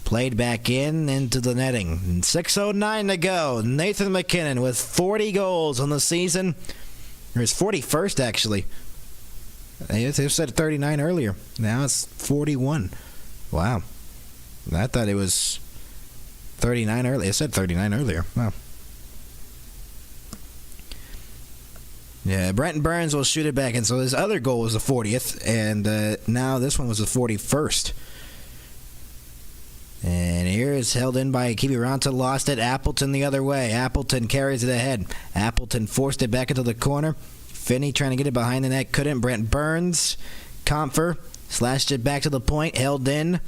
Played back into the netting. 6:09 to go. Nathan McKinnon with 40 goals on the season. Or his 41st actually. They said 39 earlier. Now it's 41. Wow. I thought it was 39 earlier. It said 39 earlier. Wow. Yeah, Brenton Burns will shoot it back. And so his other goal was the 40th. And now this one was the 41st. And here is held in by Kiviranta. Lost it. Appleton the other way. Appleton carries it ahead. Appleton forced it back into the corner. Finney trying to get it behind the net. Couldn't. Brent Burns. Comfer slashed it back to the point. Held in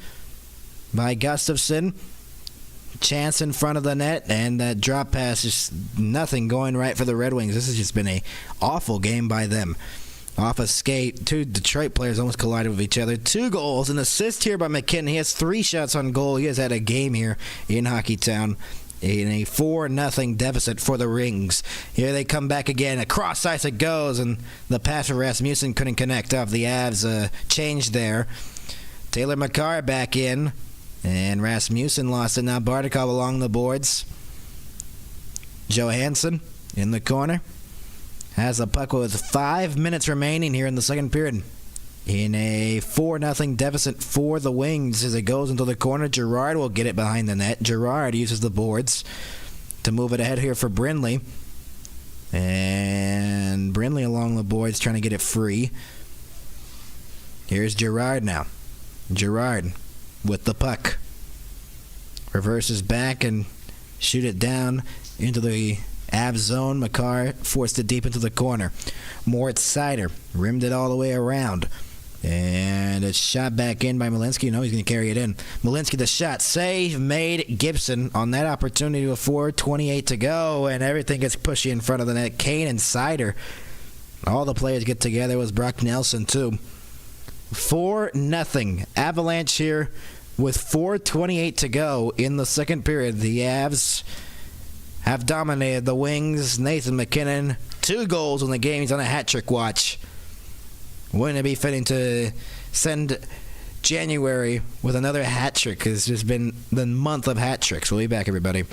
by Gustafsson. Chance in front of the net. And that drop pass, just nothing going right for the Red Wings. This has just been an awful game by them. Off a skate, 2 Detroit players almost collided with each other. 2 goals. An assist here by McKinnon. He has 3 shots on goal. He has had a game here in Hockeytown. In a 4-0 deficit for the Rings. Here they come back again. Across ice it goes, and the pass for Rasmussen couldn't connect off the Avs. Change there. Taylor McCarr back in, and Rasmussen lost it. Now Bartikov along the boards. Johansson in the corner. Has the puck with 5 minutes remaining here in the second period. In a 4-0 deficit for the Wings as it goes into the corner. Gerard will get it behind the net. Gerard uses the boards to move it ahead here for Brindley. And Brindley along the boards trying to get it free. Here's Gerard now. Gerard with the puck. Reverses back and shoot it down. into the Avs zone. Makar forced it deep into the corner. Moritz Seider rimmed it all the way around. And it's shot back in by Malinsky. No, he's going to carry it in. Malinsky, the shot. Save made. Gibson on that opportunity with 4:28 to go. And everything gets pushy in front of the net. Kane and Seider. All the players get together. It was Brock Nelson, too. 4-0. Avalanche here with 4:28 to go in the second period. The Avs have dominated the Wings. Nathan MacKinnon, 2 goals in the game. He's on a hat-trick watch. Wouldn't it be fitting to send January with another hat-trick? Because it's been the month of hat-tricks. We'll be back, everybody.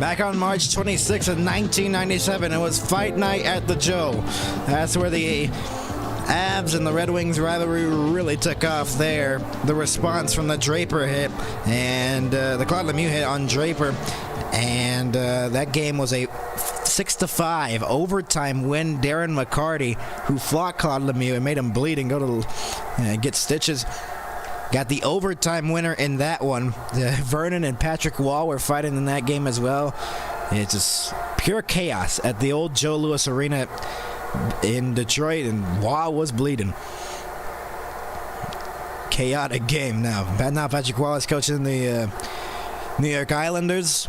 Back on March 26th of 1997, it was Fight Night at the Joe. That's where the Avs and the Red Wings rivalry really took off there. The response from the Draper hit and the Claude Lemieux hit on Draper. And that game was a 6-5 overtime win. Darren McCarty, who fought Claude Lemieux and made him bleed and go to get stitches, got the overtime winner in that one. Vernon and Patrick Wall were fighting in that game as well. It's just pure chaos at the old Joe Louis Arena in Detroit, and Wall was bleeding. Chaotic game now. Now Patrick Wall is coaching the New York Islanders.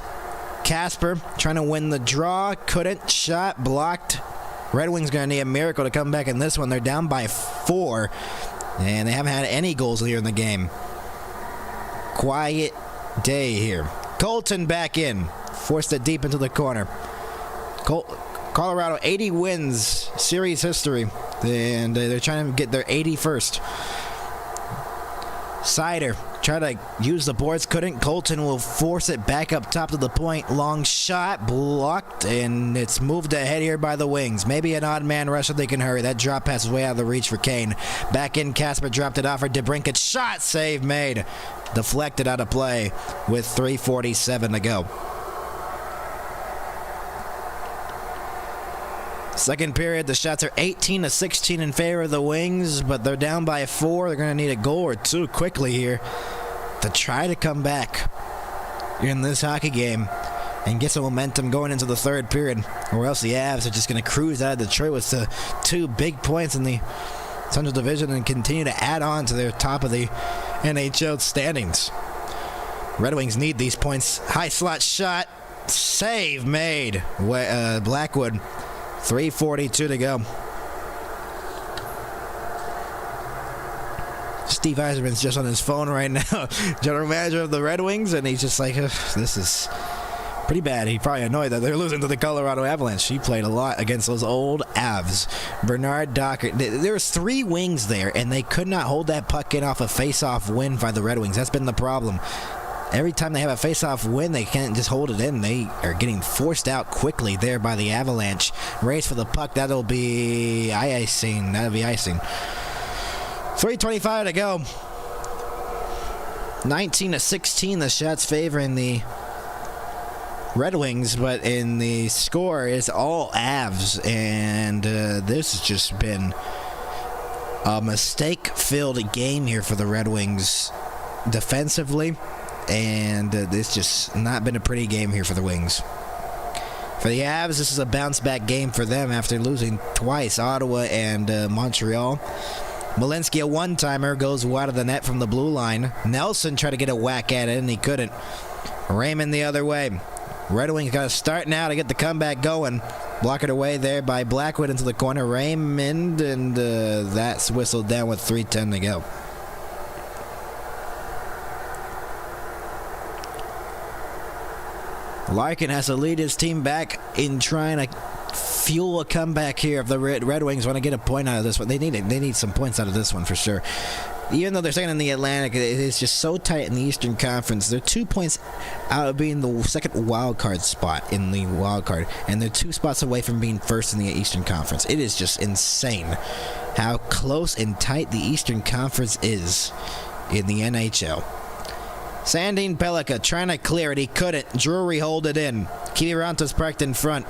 Casper trying to win the draw. Couldn't. Shot blocked. Red Wings going to need a miracle to come back in this one. They're down by 4. And they haven't had any goals here in the game. Quiet day here. Colton back in. Forced it deep into the corner. Colorado 80 wins series history. And they're trying to get their 81st. Seider tried to use the boards, couldn't. Colton will force it back up top to the point. Long shot, blocked, and it's moved ahead here by the Wings. Maybe an odd man rush if they can hurry. That drop pass is way out of the reach for Kane. Back in, Casper dropped it off for DeBrincat. Shot, save made. Deflected out of play with 3:47 to go. Second period, the shots are 18-16 in favor of the Wings, but they're down by 4. They're going to need a goal or 2 quickly here to try to come back in this hockey game and get some momentum going into the third period, or else the Avs are just going to cruise out of Detroit with the 2 big points in the Central Division and continue to add on to their top of the NHL standings. Red Wings need these points. High slot shot, save made. Blackwood. 3:42 to go. Steve Yzerman's just on his phone right now, general manager of the Red Wings, and he's just like, this is pretty bad. He's probably annoyed that they're losing to the Colorado Avalanche. He played a lot against those old Avs. Bernard Docker. There was 3 Wings there, and they could not hold that puck in off a face-off win by the Red Wings. That's been the problem. Every time they have a face-off win, they can't just hold it in. They are getting forced out quickly there by the Avalanche. Race for the puck. That'll be icing. 3:25 to go. 19-16, the shots favoring the Red Wings, but in the score it's all Avs, and this has just been a mistake-filled game here for the Red Wings defensively, and it's just not been a pretty game here for the Wings. For the Avs, this is a bounce-back game for them after losing twice, Ottawa and Montreal. Malinsky, a one-timer, goes wide of the net from the blue line. Nelson tried to get a whack at it, and he couldn't. Raymond the other way. Red Wings got to start now to get the comeback going. Block it away there by Blackwood into the corner. Raymond, and that's whistled down with 3:10 to go. Larkin has to lead his team back in trying to fuel a comeback here. If the Red Wings want to get a point out of this one, they need some points out of this one for sure. Even though they're second in the Atlantic, it is just so tight in the Eastern Conference. They're 2 points out of being the second wild card spot in the wild card, and they're 2 spots away from being first in the Eastern Conference. It is just insane how close and tight the Eastern Conference is in the NHL. Sandin Pellikka trying to clear it. He couldn't. Drury hold it in. Kiviranta parked in front.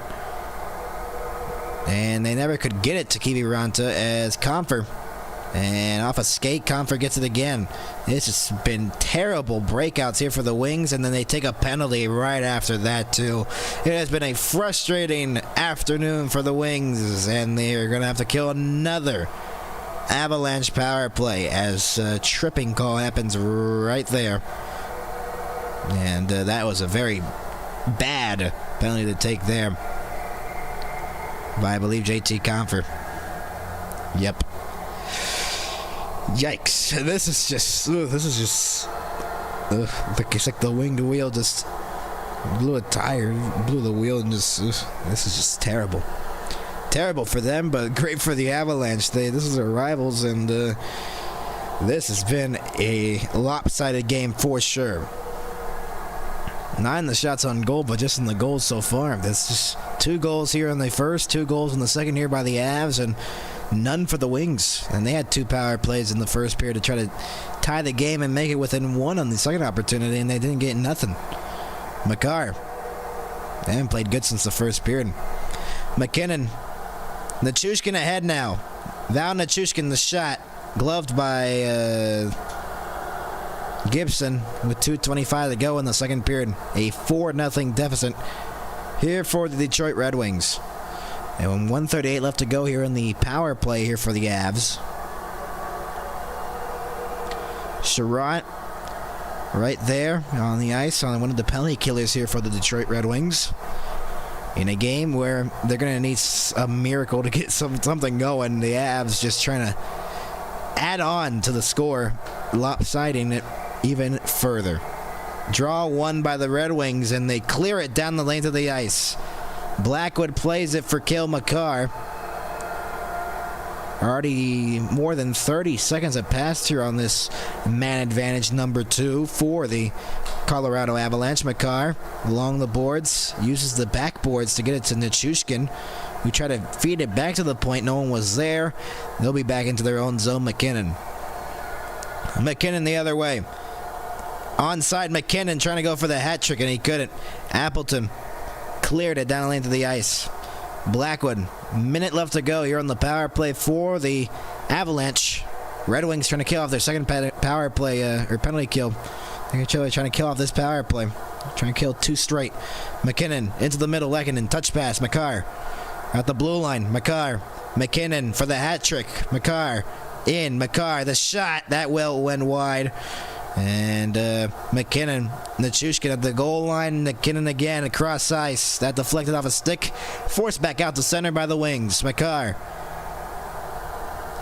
And they never could get it to Kiviranta as Comfer. And off a skate, Comfer gets it again. It's just been terrible breakouts here for the Wings, and then they take a penalty right after that, too. It has been a frustrating afternoon for the Wings, and they're going to have to kill another Avalanche power play as a tripping call happens right there. And that was a very bad penalty to take there by, I believe, JT Comfer. Yep. Yikes. This is just it's like the winged wheel just blew a tire, blew the wheel, and just this is just terrible. Terrible for them, but great for the Avalanche. This is their rivals, and this has been a lopsided game for sure. Not in the shots on goal, but just in the goals so far. That's just 2 goals here in the first, 2 goals in the second here by the Avs, and none for the Wings. And they had 2 power plays in the first period to try to tie the game and make it within 1 on the second opportunity, and they didn't get nothing. Makar, they haven't played good since the first period. McKinnon, Nichushkin ahead now. Val Nichushkin, the shot, gloved by Gibson with 2:25 to go in the second period. A 4-0 deficit here for the Detroit Red Wings. And 1:38 left to go here in the power play here for the Avs. Sherratt right there on the ice on one of the penalty killers here for the Detroit Red Wings. In a game where they're going to need a miracle to get something going. The Avs just trying to add on to the score, lopsiding it even further. Draw 1 by the Red Wings, and they clear it down the length of the ice. Blackwood plays it for Cale Makar. Already more than 30 seconds have passed here on this man advantage number 2 for the Colorado Avalanche. Makar along the boards, uses the backboards to get it to Nichushkin, who tried to feed it back to the point. No one was there. They'll be back into their own zone. McKinnon the other way. Onside McKinnon trying to go for the hat trick, and he couldn't. Appleton cleared it down the length of the ice. Blackwood, minute left to go here on the power play for the Avalanche. Red Wings trying to kill off their second power play, or penalty kill. They're trying to kill off this power play. Trying to kill 2 straight. McKinnon into the middle, Lehkonen, touch pass. Makar at the blue line. Makar, McKinnon for the hat trick. Makar in. Makar, the shot. That went wide. And McKinnon, Nichushkin at the goal line. McKinnon again across ice. That deflected off a stick. Forced back out to center by the Wings. Makar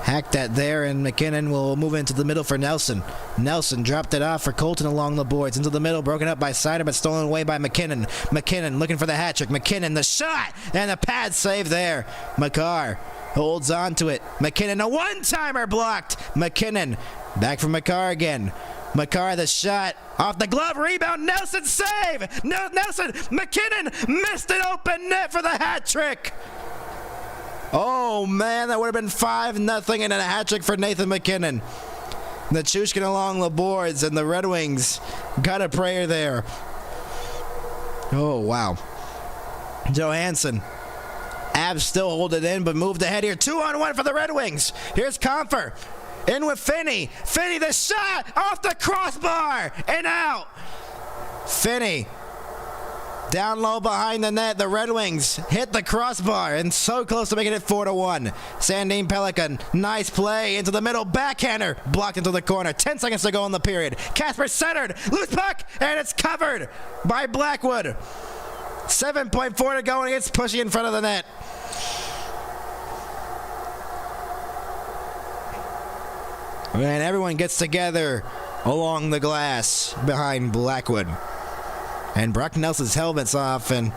hacked that there, and McKinnon will move into the middle for Nelson. Nelson dropped it off for Colton along the boards. Into the middle, broken up by Sider, but stolen away by McKinnon. McKinnon looking for the hat trick. McKinnon, the shot, and the pad save there. Makar holds on to it. McKinnon, a one-timer blocked. McKinnon, back from Makar again. Makar, the shot, off the glove, rebound, Nelson, save! Nelson, McKinnon missed an open net for the hat trick. Oh man, that would have been 5-0 and a hat trick for Nathan McKinnon. Nichushkin along the boards, and the Red Wings got a prayer there. Oh, wow. Johansson. Avs still hold it in, but moved ahead here. 2-on-1 for the Red Wings. Here's Comfer. In with Finney. Finney, the shot off the crossbar and out. Finney. Down low behind the net, the Red Wings hit the crossbar and so close to making it 4-1. Sandin Pelican, nice play into the middle, backhander, blocked into the corner. 10 seconds to go in the period. Casper centered, loose puck, and it's covered by Blackwood. 7.4 to go, and it's pushing in front of the net. And everyone gets together along the glass behind Blackwood. And Brock Nelson's helmet's off, and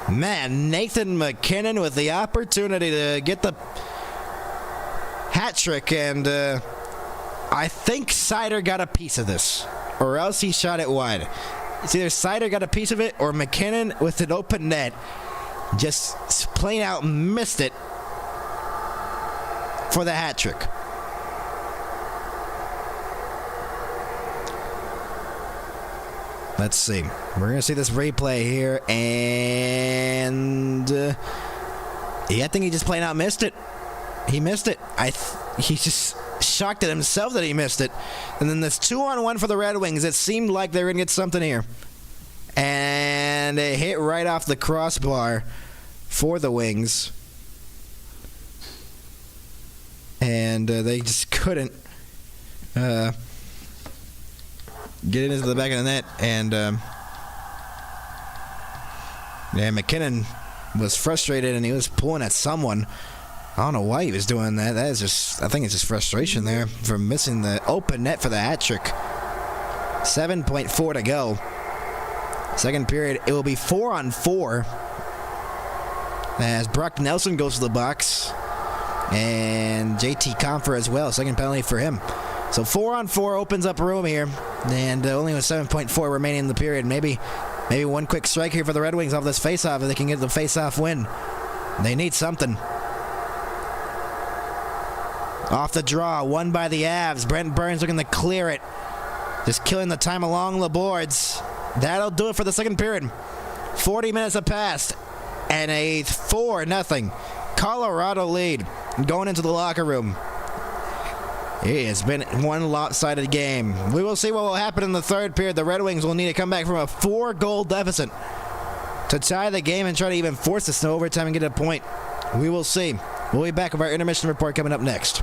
man, Nathan McKinnon with the opportunity to get the hat trick, and I think Seider got a piece of this, or else he shot it wide. It's either Seider got a piece of it, or McKinnon with an open net just plain out missed it for the hat trick. Let's see. We're going to see this replay here, and I think he just plain out missed it. He missed it. He's just shocked at himself that he missed it. And then this 2-on-1 for the Red Wings. It seemed like they were going to get something here. And it hit right off the crossbar for the Wings. And they just couldn't get it into the back of the net, and McKinnon was frustrated, and he was pulling at someone. I don't know why he was doing that. That is just, I think it's just frustration there for missing the open net for the hat trick. 7.4 to go. Second period, it will be 4-on-4 as Brock Nelson goes to the box, and JT Compher as well. Second penalty for him. So 4-on-4 opens up room here, and only with 7.4 remaining in the period. Maybe one quick strike here for the Red Wings off this faceoff if they can get the faceoff win. They need something. Off the draw, won by the Avs. Brent Burns looking to clear it. Just killing the time along the boards. That'll do it for the second period. 40 minutes have passed, and a 4-0 Colorado lead going into the locker room. It has been one lopsided game. We will see what will happen in the third period. The Red Wings will need to come back from a 4-goal deficit to tie the game and try to even force this to overtime and get a point. We will see. We'll be back with our intermission report coming up next.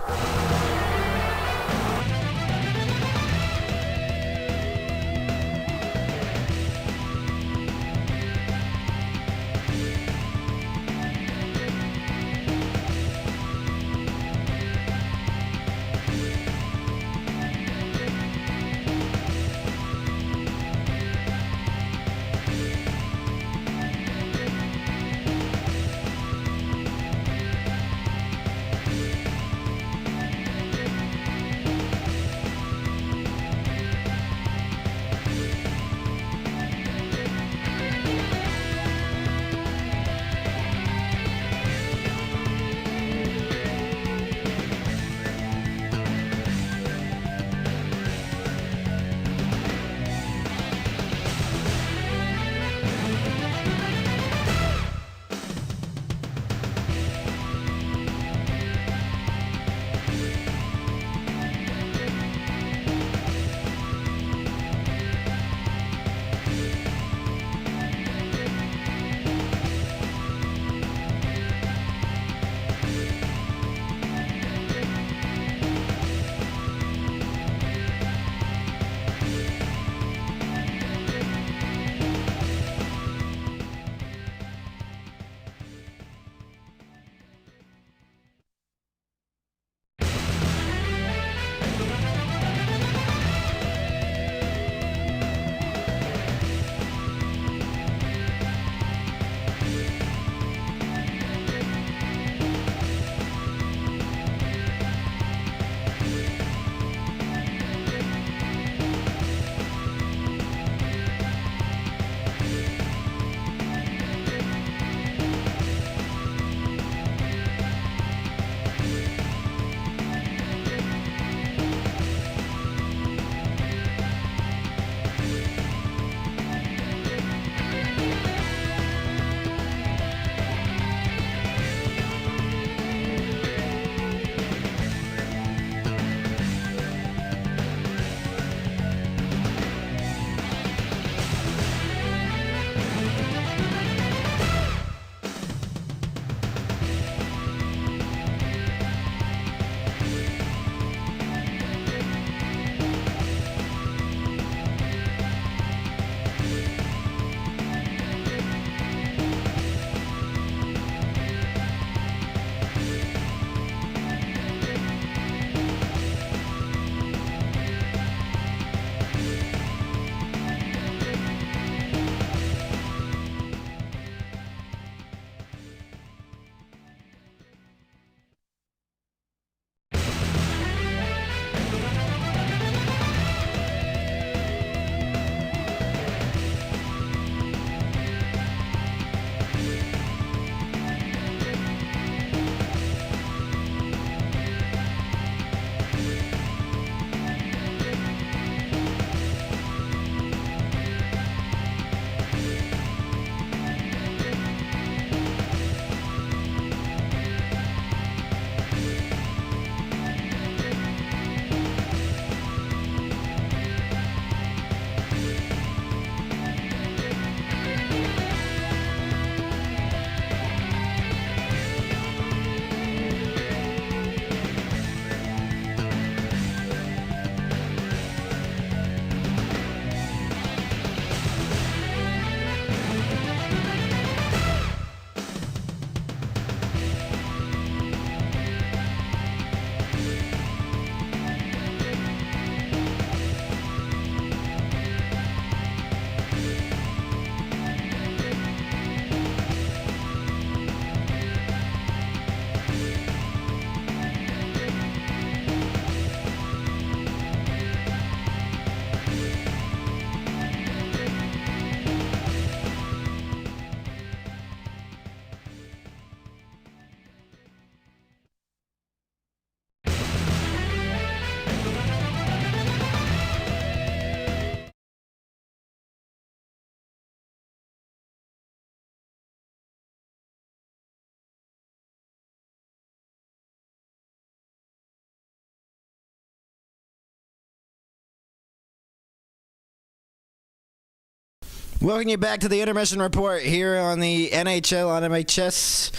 Welcome you back to the Intermission Report here on the NHL on MHS.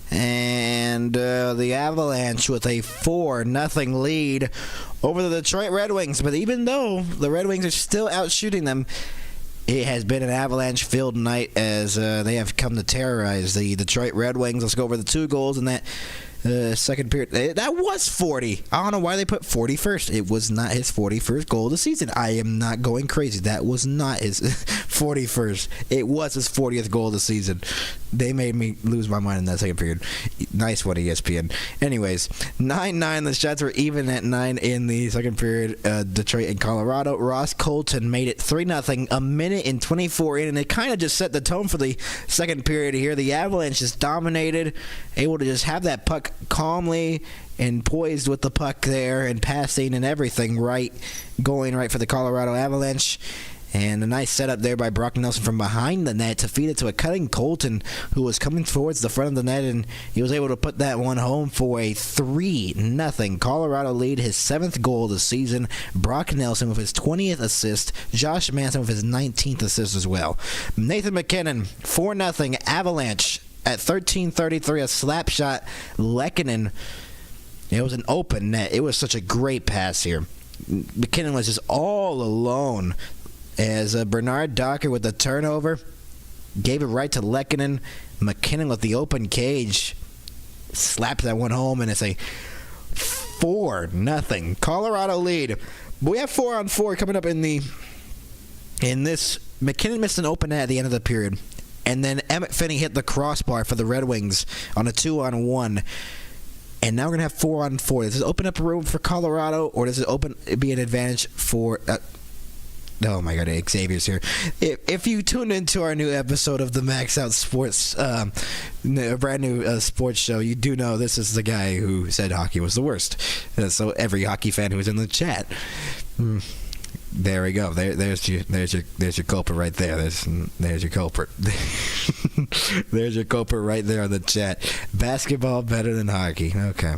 And the Avalanche with a 4-0 lead over the Detroit Red Wings. But even though the Red Wings are still outshooting them, it has been an Avalanche-filled night as they have come to terrorize the Detroit Red Wings. Let's go over the 2 goals in that second period. That was 40. I don't know why they put 40 first. It was not his 41st goal of the season. I am not going crazy. That was not his 41st. It was his 40th goal of the season. They made me lose my mind in that second period. Nice one, ESPN. Anyways, 9-9. The shots were even at 9 in the second period. Detroit and Colorado. Ross Colton made it 3-0. A minute and 24 in, and it kind of just set the tone for the second period here. The Avalanche just dominated, able to just have that puck calmly and poised with the puck there and passing and everything right, going right for the Colorado Avalanche. And a nice setup there by Brock Nelson from behind the net to feed it to a cutting Colton who was coming towards the front of the net, and he was able to put that one home for a 3-0 Colorado lead, his 7th goal of the season. Brock Nelson with his 20th assist, Josh Manson with his 19th assist as well. Nathan MacKinnon, 4-0 Avalanche at 13:33, a slap shot. Lehkonen, it was an open net. It was such a great pass here. MacKinnon was just all alone as Bernard Docker with the turnover gave it right to Lehkonen. MacKinnon with the open cage slapped that one home, and it's a 4-0 Colorado lead. But we have 4-on-4 coming up in this. MacKinnon missed an open net at the end of the period, and then Emmett Finney hit the crossbar for the Red Wings on a 2-on-1. And now we're going to have 4-on-4. Does it open up a room for Colorado, or does it be an advantage for... oh my God, Xavier's here. If you tuned into our new episode of the Max Out Sports, a brand new sports show, you do know this is the guy who said hockey was the worst. So every hockey fan who was in the chat... There we go. There's your culprit right there. There's your culprit. There's your culprit right there on the chat. Basketball better than hockey. Okay,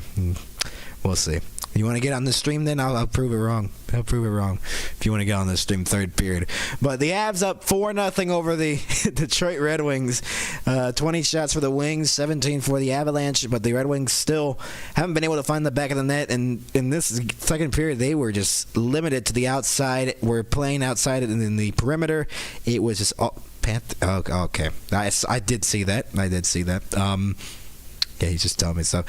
we'll see. You want to get on the stream then? I'll prove it wrong. I'll prove it wrong if you want to get on the stream third period. But the Avs up 4-0 over the Detroit Red Wings. 20 shots for the Wings, 17 for the Avalanche. But the Red Wings still haven't been able to find the back of the net. And in this second period, they were just limited to the outside. We're playing outside in the perimeter. It was just... okay. I did see that. Yeah, he's just telling me stuff.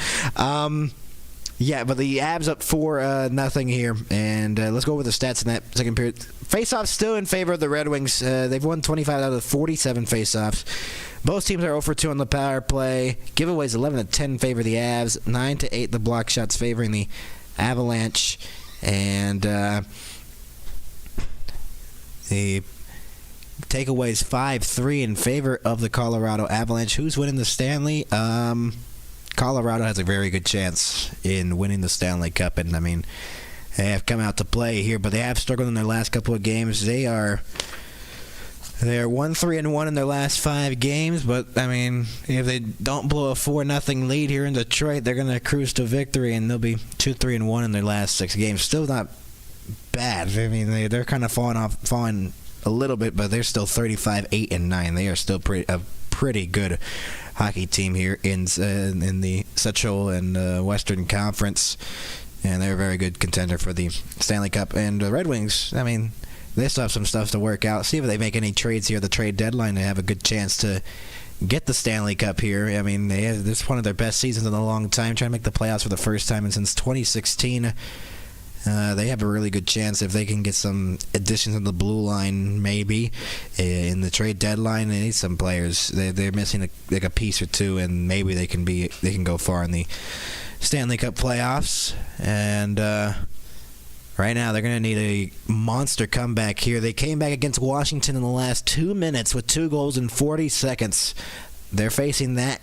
Yeah, but the Avs up 4-0 here, and let's go over the stats in that second period. Faceoffs still in favor of the Red Wings. They've won 25 out of 47 faceoffs. Both teams are 0-for-2 on the power play. Giveaways 11-10 favor the Avs, 9-8 the block shots favoring the Avalanche, and the takeaways 5-3 in favor of the Colorado Avalanche. Who's winning the Stanley? Colorado has a very good chance in winning the Stanley Cup, and I mean, they have come out to play here, but they have struggled in their last couple of games. They're 1-3-1 in their last 5 games, but I mean, if they don't blow a 4-0 lead here in Detroit, they're going to cruise to victory, and they'll be 2-3-1 in their last 6 games. Still not bad. I mean, they're kind of falling a little bit, but they're still 35-8-9. They are still a pretty good hockey team here in the Central and Western Conference, and they're a very good contender for the Stanley Cup. And the Red Wings, I mean, they still have some stuff to work out. See if they make any trades here at the trade deadline. They have a good chance to get the Stanley Cup here. I mean, this is one of their best seasons in a long time, trying to make the playoffs for the first time since 2016. They have a really good chance if they can get some additions on the blue line, maybe in the trade deadline. They need some players. They're missing a piece or two, and maybe they can go far in the Stanley Cup playoffs. And right now, they're going to need a monster comeback here. They came back against Washington in the last 2 minutes with 2 goals in 40 seconds. They're facing that,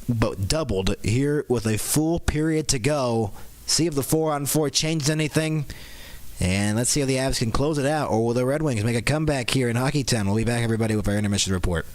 but doubled here with a full period to go. See if the 4-on-4 changed anything. And let's see if the Avs can close it out, or will the Red Wings make a comeback here in Hockey Town? We'll be back, everybody, with our intermission report.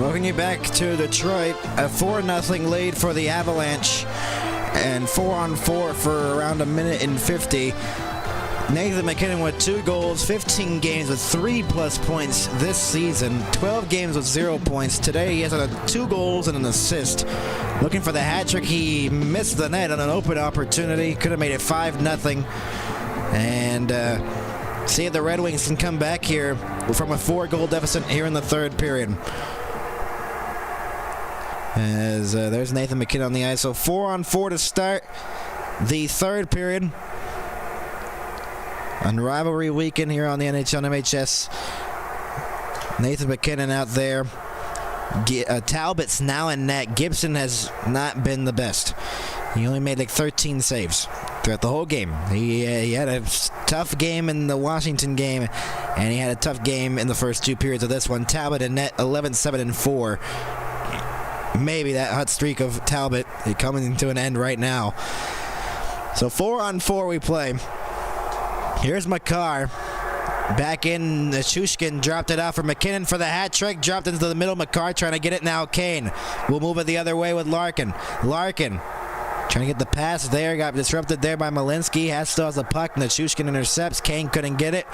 Welcome you back to Detroit. A 4-0 lead for the Avalanche. And 4-on-4 for around a minute and 50. Nathan MacKinnon with 2 goals, 15 games with 3+ points this season, 12 games with 0 points. Today he has 2 goals and an assist. Looking for the hat trick, he missed the net on an open opportunity. Could have made it 5-0. And see if the Red Wings can come back here from a 4-goal deficit here in the third period. As there's Nathan MacKinnon on the ice. So 4-on-4 to start the third period on rivalry weekend here on the NHL and MHS. Nathan MacKinnon out there. Talbot's now in net. Gibson has not been the best. He only made like 13 saves throughout the whole game. He had a tough game in the Washington game, and he had a tough game in the first 2 periods of this one. Talbot in net, 11-7-4. Maybe that hot streak of Talbot coming to an end right now. So 4-on-4 we play. Here's Makar. Back in, Shushkin dropped it off for MacKinnon for the hat trick. Dropped into the middle. Makar trying to get it now. Kane will move it the other way with Larkin. Larkin trying to get the pass there. Got disrupted there by Malinsky. Still has the puck. Shushkin intercepts. Kane couldn't get it.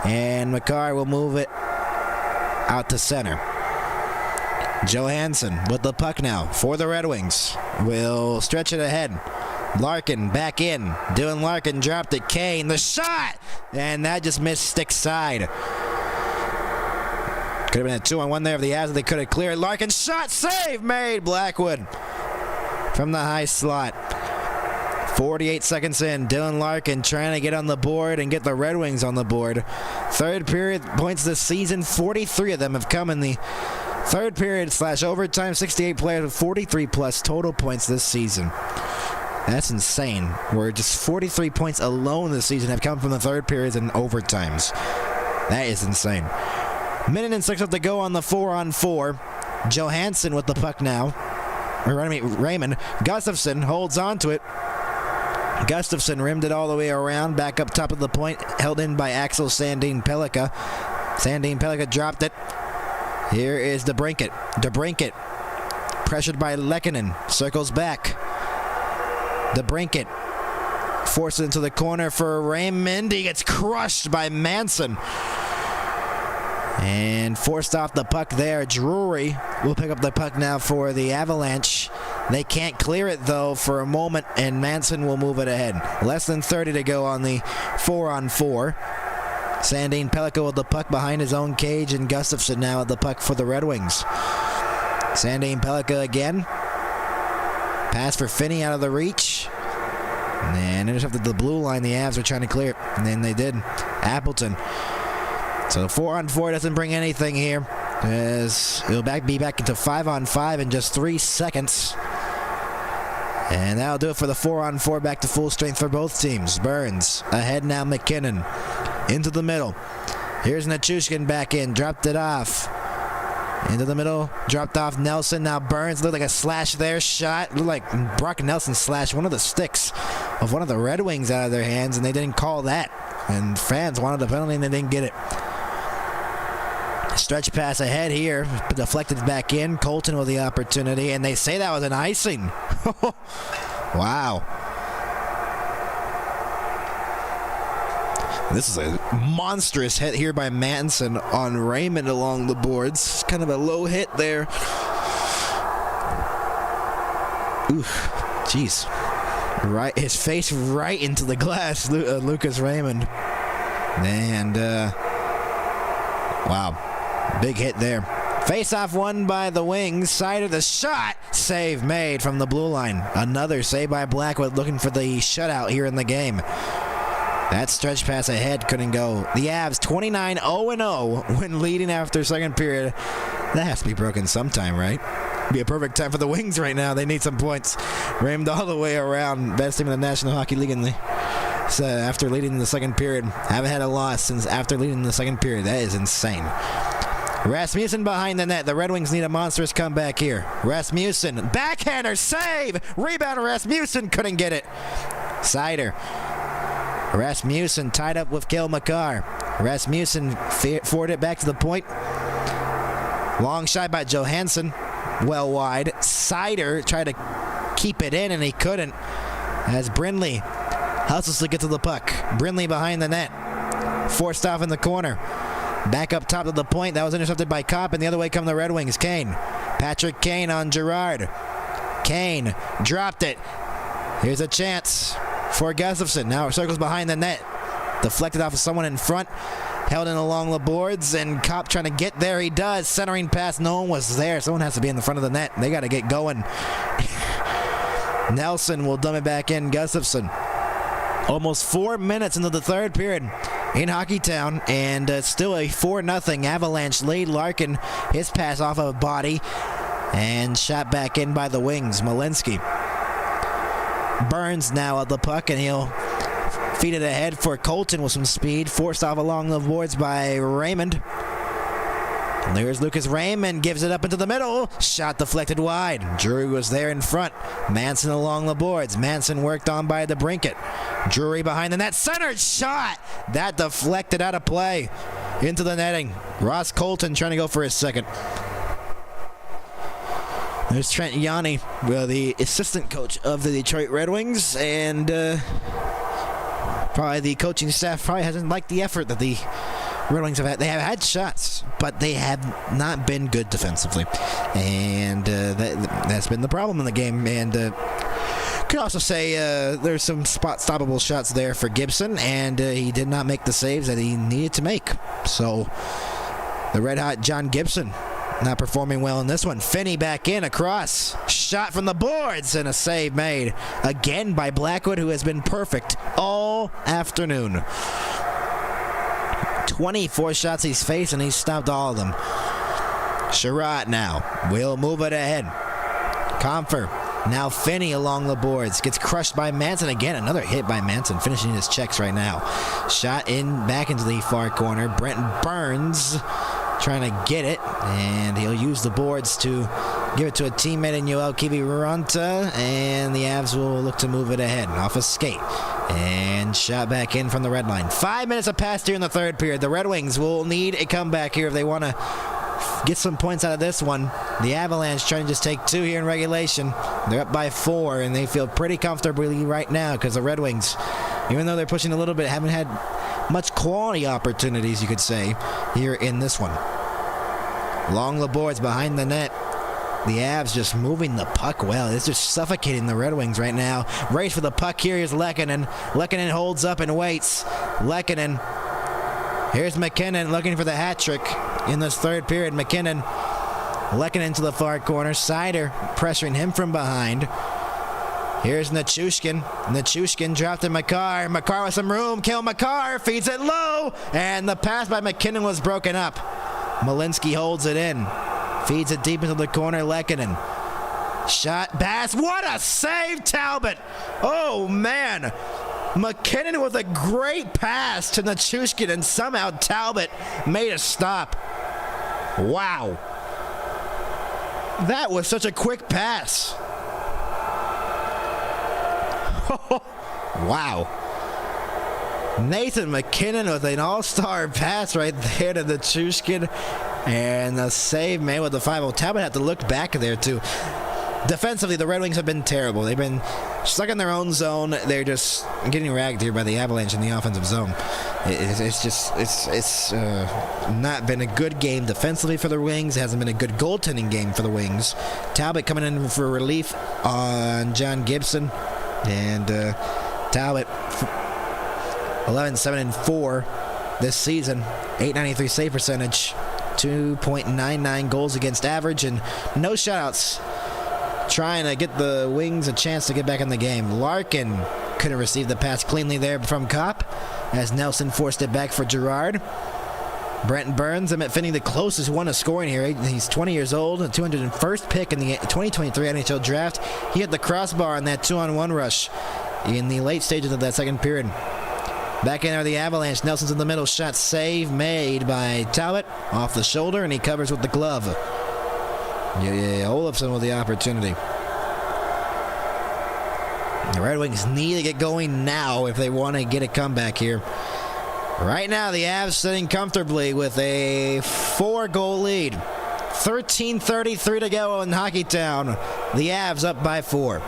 And Makar will move it out to center. Johansson with the puck now for the Red Wings. Will stretch it ahead. Larkin back in. Dylan Larkin dropped it. Kane, the shot! And that just missed stick side. Could have been a 2-on-1 there if the Avs they could have cleared. Larkin shot, save made. Blackwood from the high slot. 48 seconds in. Dylan Larkin trying to get on the board and get the Red Wings on the board. Third period points this season. 43 of them have come in the third period / overtime. 68 players with 43+ total points this season. That's insane. Where just 43 points alone this season have come from the third periods and overtimes. That is insane. Minute and 6 left to go on the 4-on-4. Johansson with the puck now. Raymond. Gustafsson holds on to it. Gustafsson rimmed it all the way around. Back up top of the point. Held in by Axel Sandin Pellikka. Sandin Pellikka dropped it. Here is DeBrincat. DeBrincat pressured by Lehkonen. Circles back. DeBrincat forced it into the corner for Raymond. He gets crushed by Manson. And forced off the puck there. Drury will pick up the puck now for the Avalanche. They can't clear it, though, for a moment, and Manson will move it ahead. Less than 30 to go on the 4-on-4. Sandin Pellikka with the puck behind his own cage, and Gustafsson now with the puck for the Red Wings. Sandin Pellikka again. Pass for Finney out of the reach. And intercepted the blue line. The Avs are trying to clear it, and then they did. Appleton. So the 4-on-4 doesn't bring anything here, as it'll be back into 5-on-5 in just 3 seconds. And that'll do it for the 4-on-4, back to full strength for both teams. Burns ahead now. MacKinnon into the middle. Here's Nichushkin back in. Dropped it off. Into the middle. Dropped off Nelson. Now Burns. Looked like a slash there. Shot. Looked like Brock Nelson slashed one of the sticks of one of the Red Wings out of their hands, and they didn't call that. And fans wanted a penalty, and they didn't get it. Stretch pass ahead here. Deflected back in. Colton with the opportunity, and they say that was an icing. Wow. This is a monstrous hit here by Manson on Raymond along the boards. Kind of a low hit there. Oof. Jeez. Right, his face right into the glass, Lucas Raymond. And, wow. Big hit there. Face-off won by the Wings. Side of the shot. Save made from the blue line. Another save by Blackwood, looking for the shutout here in the game. That stretch pass ahead couldn't go. The Avs 29-0-0 when leading after second period. That has to be broken sometime, right? Be a perfect time for the Wings right now. They need some points. Rammed all the way around. Best team in the National Hockey League after leading in the second period. Haven't had a loss since after leading in the second period. That is insane. Rasmussen behind the net. The Red Wings need a monstrous comeback here. Rasmussen. Backhander. Save. Rebound. Rasmussen couldn't get it. Sider. Rasmussen tied up with Cale Makar. Rasmussen forwarded it back to the point. Long shot by Johansson. Well wide. Sider tried to keep it in, and he couldn't. As Brindley hustles to get to the puck. Brindley behind the net. Forced off in the corner. Back up top of the point. That was intercepted by Kopp, and the other way come the Red Wings. Kane. Patrick Kane on Girard. Kane dropped it. Here's a chance for Gustafsson. Now it circles behind the net. Deflected off of someone in front. Held in along the boards, and Kopp trying to get there. He does. Centering pass. No one was there. Someone has to be in the front of the net. They got to get going. Nelson will dump it back in. Gustafsson. Almost 4 minutes into the third period in Hockeytown, and still a 4-0 Avalanche lead. Larkin, his pass off of a body, and shot back in by the Wings. Malinsky. Burns now at the puck, and he'll feed it ahead for Colton with some speed. Forced off along the boards by Raymond. And there's Lucas Raymond, gives it up into the middle. Shot deflected wide. Drury was there in front. Manson along the boards. Manson worked on by the Brinket. Drury behind the net. Centered shot! That deflected out of play. Into the netting. Ross Colton trying to go for his second. There's Trent Yanni, the assistant coach of the Detroit Red Wings, and probably the coaching staff probably hasn't liked the effort that the Red Wings have had. They have had shots, but they have not been good defensively, and that's been the problem in the game. And could also say there's some spot-stoppable shots there for Gibson, and he did not make the saves that he needed to make. So the red-hot John Gibson not performing well in this one. Finney back in, across. Shot from the boards, and a save made again by Blackwood, who has been perfect all afternoon. 24 shots he's faced, and he's stopped all of them. Sherratt now will move it ahead. Comfer. Now Finney along the boards. Gets crushed by Manson again. Another hit by Manson, finishing his checks right now. Shot in back into the far corner. Brenton Burns trying to get it, and he'll use the boards to give it to a teammate in Yoel Kiviranta, and the Avs will look to move it ahead off a skate. And shot back in from the red line. 5 minutes have passed here in the third period. The Red Wings will need a comeback here if they want to get some points out of this one. The Avalanche trying to just take 2 here in regulation. They're up by 4, and they feel pretty comfortably right now because the Red Wings, even though they're pushing a little bit, haven't had much quality opportunities, you could say, here in this one. Along the boards behind the net. The Avs just moving the puck well. It's just suffocating the Red Wings right now. Race for the puck here is Lehkonen. Lehkonen holds up and waits. Lehkonen. Here's McKinnon looking for the hat trick in this third period. McKinnon. Lehkonen to the far corner. Sider pressuring him from behind. Here's Nichushkin. Nichushkin dropped to Makar. Makar with some room. Kill Makar. Feeds it low. And the pass by McKinnon was broken up. Malinsky holds it in. Feeds it deep into the corner. Lehkonen. Shot. Pass. What a save, Talbot. Oh, man. McKinnon with a great pass to Nichushkin, and somehow Talbot made a stop. Wow. That was such a quick pass. Wow. Nathan McKinnon with an all-star pass right there to the Nichushkin, and a save made with the 5-0. Talbot had to look back there too. Defensively, the Red Wings have been terrible. They've been stuck in their own zone. They're just getting ragged here by the Avalanche in the offensive zone. It's not been a good game defensively for the Wings. It hasn't been a good goaltending game for the Wings. Talbot coming in for relief on John Gibson. And Talbot, 11-7-4 this season, .893 save percentage, 2.99 goals against average, and no shutouts. Trying to get the Wings a chance to get back in the game. Larkin couldn't receive the pass cleanly there from Kopp, as Nelson forced it back for Girard. Brenton Burns, Emmett Finney, the closest one to scoring here. He's 20 years old, the 201st pick in the 2023 NHL draft. He hit the crossbar on that 2-on-1 rush in the late stages of that second period. Back in are the Avalanche. Nelson's in the middle. Shot save made by Talbot off the shoulder, and he covers with the glove. Yeah, Olofsson with the opportunity. The Red Wings need to get going now if they want to get a comeback here. Right now, the Avs sitting comfortably with a 4-goal lead. 13:33 to go in Hockeytown. The Avs up by 4.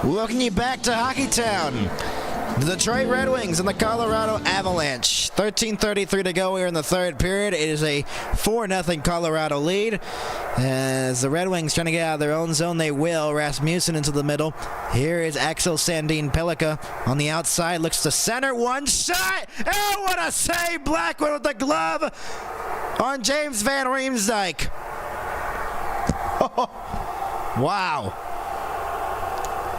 Welcome you back to Hockeytown. The Detroit Red Wings and the Colorado Avalanche. 13:33 to go here in the third period. It is a 4-0 Colorado lead. As the Red Wings trying to get out of their own zone, they will. Rasmussen into the middle. Here is Axel Sandin-Pellikka on the outside. Looks to center. One shot. Oh, what a save. Blackwood with the glove on James Van Riemsdyk. Wow.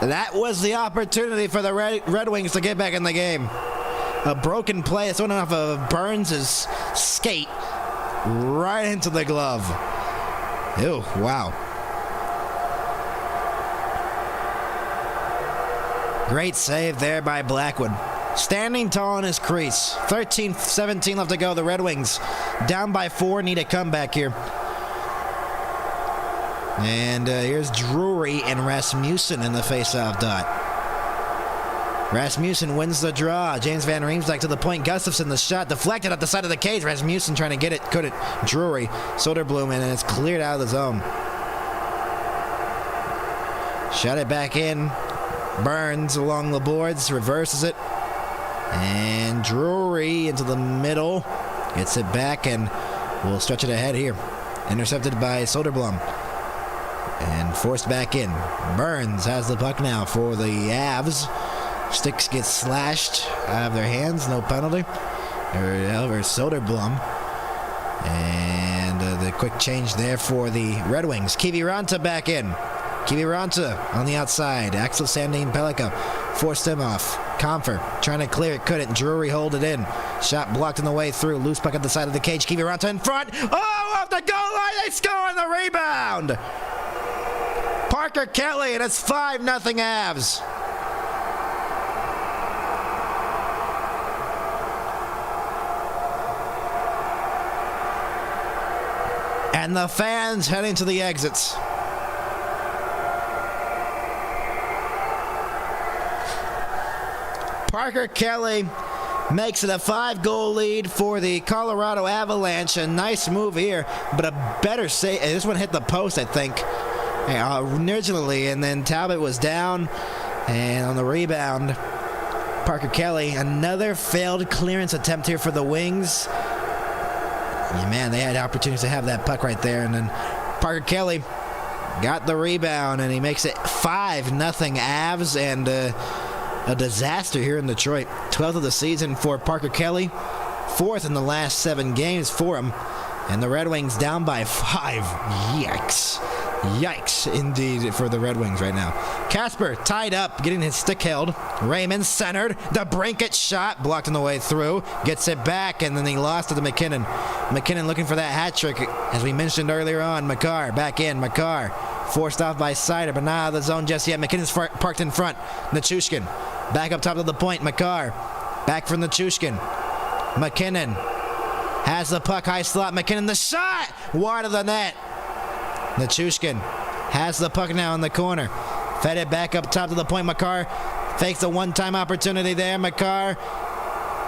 That was the opportunity for the Red Wings to get back in the game. A broken play. It's one off of Burns' skate right into the glove. Ew, wow. Great save there by Blackwood. Standing tall in his crease. 13-17 left to go. The Red Wings down by 4. Need a comeback here. And here's Drury and Rasmussen in the face-off dot. Rasmussen wins the draw. James Van Riemsdyk to the point. Gustafsson, the shot deflected at the side of the cage. Rasmussen trying to get it. Couldn't. Drury. Soderblom, and it's cleared out of the zone. Shot it back in. Burns along the boards. Reverses it. And Drury into the middle. Gets it back and will stretch it ahead here. Intercepted by Soderblom. And forced back in. Burns has the puck now for the Avs. Sticks get slashed out of their hands. No penalty. Over Soderblom. And the quick change there for the Red Wings. Kiviranta back in. Kiviranta on the outside. Axel Sandin-Pellikka forced him off. Comfer trying to clear it. Couldn't. Drury hold it in. Shot blocked on the way through. Loose puck at the side of the cage. Kiviranta in front. Oh, off the goal line. They score on the rebound. Parker Kelly, and it's 5-0 Avs. And the fans heading to the exits. Parker Kelly makes it a 5-goal lead for the Colorado Avalanche. A nice move here, but a better save. This one hit the post, I think. Originally, and then Talbot was down, and on the rebound, Parker Kelly, another failed clearance attempt here for the Wings. Yeah, man, they had opportunities to have that puck right there, and then Parker Kelly got the rebound, and he makes it 5-0 Avs, and a disaster here in Detroit. 12th of the season for Parker Kelly, 4th in the last 7 games for him, and the Red Wings down by 5. Yikes. Yikes, indeed, for the Red Wings right now. Casper tied up, getting his stick held. Raymond centered. The Brinket shot, blocked on the way through. Gets it back, and then he lost it to McKinnon. McKinnon looking for that hat trick, as we mentioned earlier on. Makar back in. Makar forced off by Sider, but not out of the zone just yet. McKinnon's parked in front. Nichushkin back up top of the point. Makar back from Nichushkin. McKinnon has the puck, high slot. McKinnon, the shot, wide of the net. Nichushkin has the puck now in the corner. Fed it back up top to the point. Makar fakes a one-time opportunity there. Makar.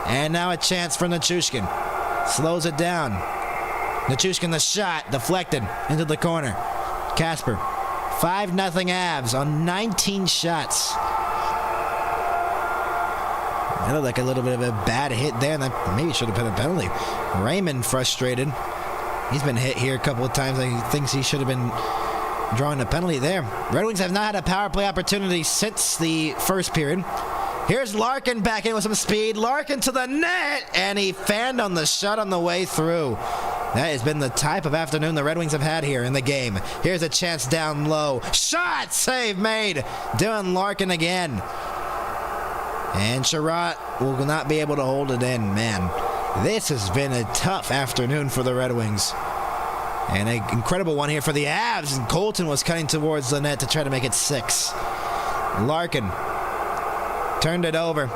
And now a chance for Nichushkin. Slows it down. Nichushkin, the shot, deflected into the corner. Casper. 5-0 Avs on 19 shots. That looked like a little bit of a bad hit there, and that maybe should have been a penalty. Raymond frustrated. He's been hit here a couple of times. He thinks he should have been drawing a penalty there. Red Wings have not had a power play opportunity since the first period. Here's Larkin back in with some speed. Larkin to the net, and he fanned on the shot on the way through. That has been the type of afternoon the Red Wings have had here in the game. Here's a chance down low. Shot! Save made. Dylan Larkin again. And Sherratt will not be able to hold it in. Man, this has been a tough afternoon for the Red Wings. And an incredible one here for the Avs. And Colton was cutting towards the net to try to make it 6. Larkin turned it over.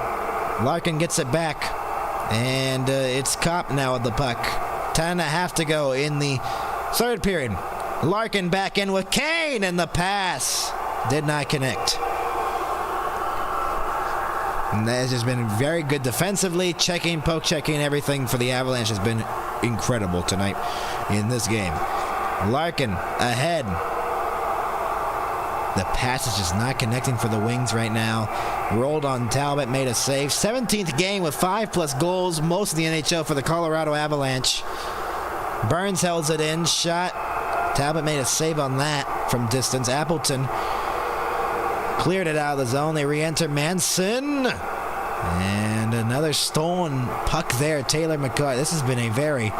Larkin gets it back. And it's Kopp now with the puck. 10.5 to go in the third period. Larkin back in with Kane, and the pass did not connect. And that has just been very good defensively. Checking, poke checking, everything for the Avalanche has been incredible tonight in this game. Larkin ahead. The pass is just not connecting for the Wings right now. Rolled on Talbot, made a save. 17th game with 5+ goals, most of the NHL for the Colorado Avalanche. Burns held it in, shot. Talbot made a save on that from distance. Appleton cleared it out of the zone. They re-enter Manson. And another stolen puck there. Taylor McCart. This has been a very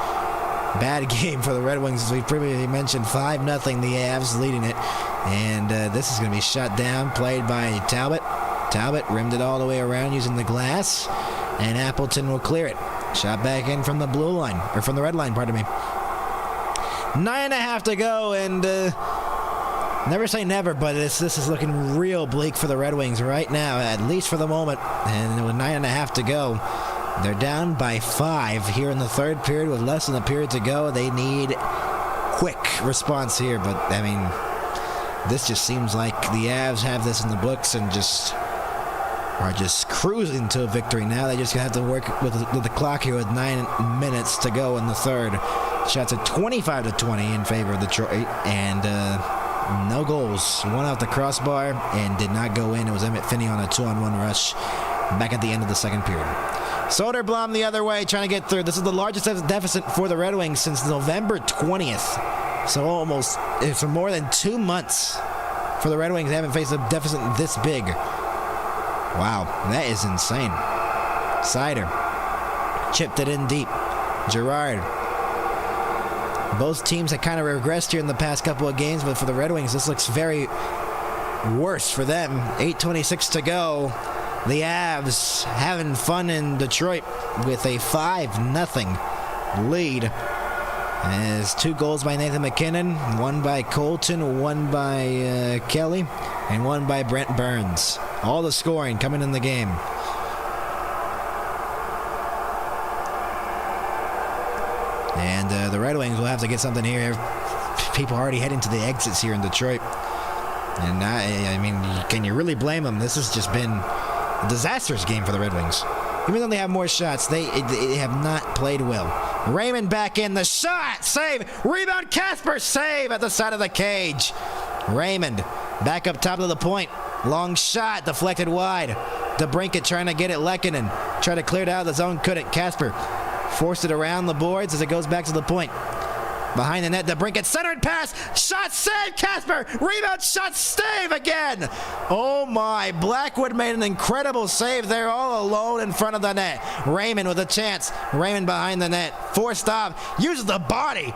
bad game for the Red Wings, as we previously mentioned. 5-0, the Avs leading it. And this is going to be shut down, played by Talbot. Talbot rimmed it all the way around using the glass. And Appleton will clear it. Shot back in from the blue line, or from the red line, pardon me. 9.5 to go, and never say never, but this is looking real bleak for the Red Wings right now, at least for the moment. And with 9.5 to go, they're down by 5 here in the third period with less than a period to go. They need quick response here, but I mean, this just seems like the Avs have this in the books and are just cruising to a victory now. They just have to work with the clock here with 9 minutes to go in the third. Shots at 25-20 in favor of Detroit, and no goals. One off the crossbar and did not go in. It was Emmett Finney on a 2-on-1 rush back at the end of the second period. Soderblom the other way, trying to get through. This is the largest deficit for the Red Wings since November 20th. So it's more than 2 months for the Red Wings. They haven't faced a deficit this big. Wow, that is insane. Sider chipped it in deep. Girard. Both teams have kind of regressed here in the past couple of games, but for the Red Wings, this looks very worse for them. 8:26 to go. The Avs having fun in Detroit with a 5-0 lead. As 2 goals by Nathan McKinnon, 1 by Colton, 1 by Kelly, and 1 by Brent Burns. All the scoring coming in the game. And the Red Wings will have to get something here. People already heading to the exits here in Detroit. And I mean, can you really blame them? This has just been a disastrous game for the Red Wings. Even though they have more shots, they have not played well. Raymond back in, the shot, save, rebound, Casper, save at the side of the cage. Raymond back up top of the point. Long shot, deflected wide. DeBrincat trying to get it. Lehkonen tried to clear it out of the zone, couldn't. Casper forced it around the boards as it goes back to the point. Behind the net, DeBrincat centered pass, shot, save, Casper, rebound, shot, save again. Oh my, Blackwood made an incredible save there all alone in front of the net. Raymond with a chance. Raymond behind the net, forced off, uses the body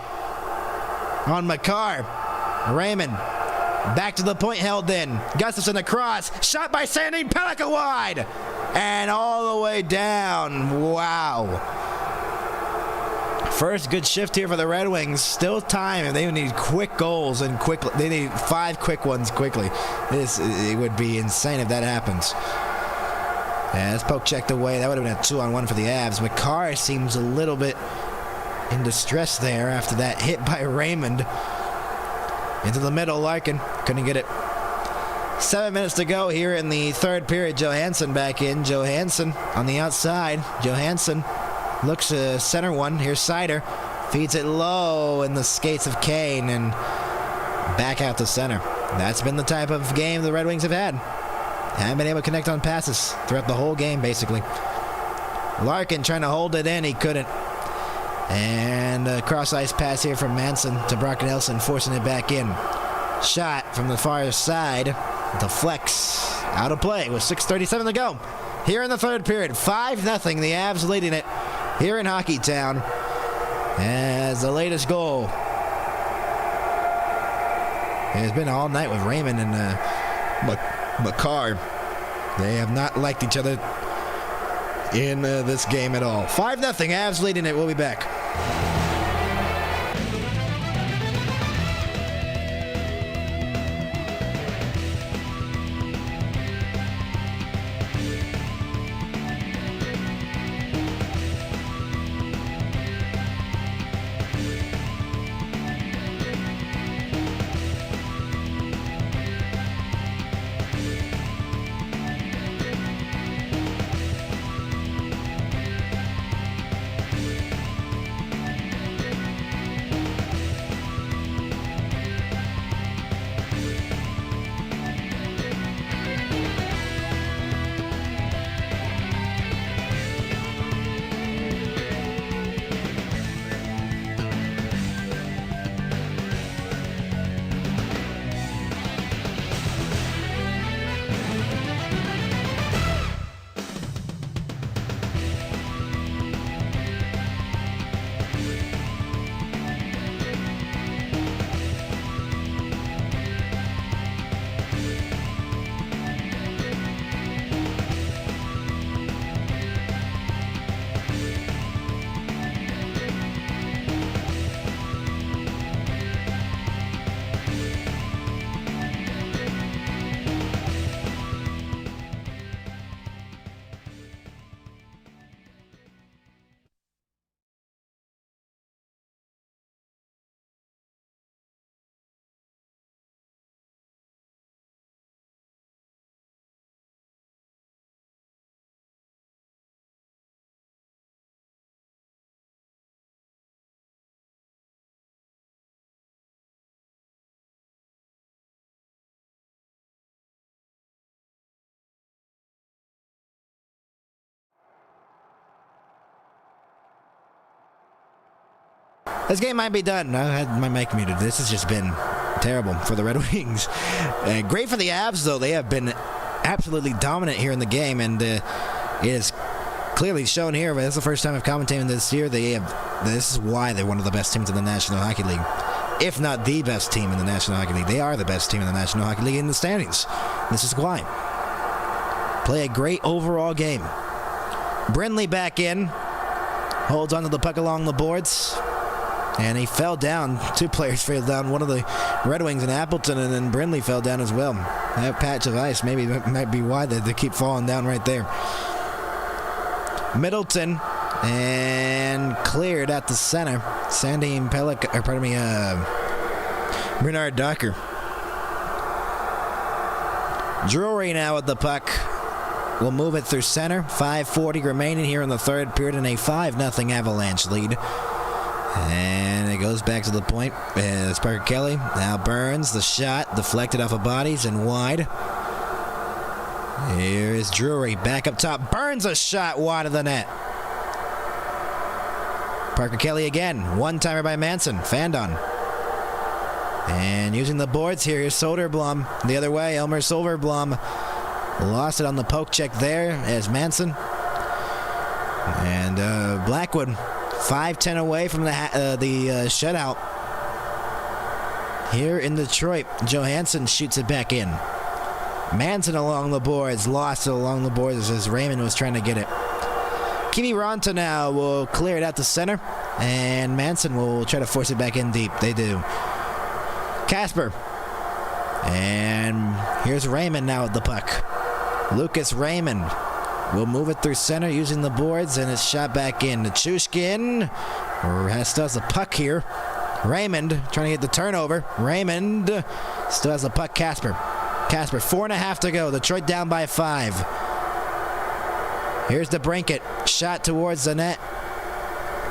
on Makar. Raymond. Back to the point, held in. Gustafson across. Shot by Sandin Pellica wide. And all the way down. Wow. First good shift here for the Red Wings. Still time, and they need quick goals and quickly. They need 5 quick ones quickly. It would be insane if that happens. Yeah, that's poke checked away. That would have been a 2-on-1 for the Avs. McCarr seems a little bit in distress there after that hit by Raymond. Into the middle, Larkin. Couldn't get it. 7 minutes to go here in the third period. Johansson back in. Johansson on the outside. Johansson looks center one. Here's Seider. Feeds it low in the skates of Kane and back out to center. That's been the type of game the Red Wings have had. Haven't been able to connect on passes throughout the whole game, basically. Larkin trying to hold it in. He couldn't. And a cross-ice pass here from Manson to Brock Nelson, forcing it back in. Shot from the far side. Deflects. Out of play with 6:37 to go. Here in the third period, 5-0. The Avs leading it here in Hockeytown as the latest goal. It's been all night with Raymond and McCarr. They have not liked each other in this game at all. 5-0. Avs leading it. We'll be back. This game might be done. I had my mic muted. This has just been terrible for the Red Wings. Great for the Avs, though. They have been absolutely dominant here in the game, and it is clearly shown here. But this is the first time I've commentated this year. This is why they're one of the best teams in the National Hockey League, if not the best team in the National Hockey League. They are the best team in the National Hockey League in the standings. This is why. Play a great overall game. Brindley back in. Holds onto the puck along the boards. And he fell down. 2 players fell down. One of the Red Wings in Appleton, and then Brindley fell down as well. That patch of ice maybe might be why they keep falling down right there. Middleton and cleared at the center. Sandin Pellica, or pardon me, Bernard Docker. Drury now with the puck. We'll move it through center. 5:40 remaining here in the third period in a 5-0 Avalanche lead. And it goes back to the point. It's Parker Kelly. Now Burns, the shot, deflected off of bodies and wide. Here is Drury back up top. Burns a shot wide of the net. Parker Kelly again. One-timer by Manson. Fandon. And using the boards here, here's Soderblom. The other way, Elmer Silverblom. Lost it on the poke check there as Manson. And Blackwood 5-10 away from the shutout here in Detroit. Johansson shoots it back in. Manson along the boards, lost it along the boards as Raymond was trying to get it. Kiviranta now will clear it out to center, and Manson will try to force it back in deep. They do. Casper. And here's Raymond now with the puck. Lucas Raymond will move it through center using the boards, and it's shot back in. Nichushkin still has the puck here. Raymond trying to get the turnover. Raymond still has the puck. Casper, 4.5 to go. Detroit down by 5. Here's the Brinket. Shot towards the net.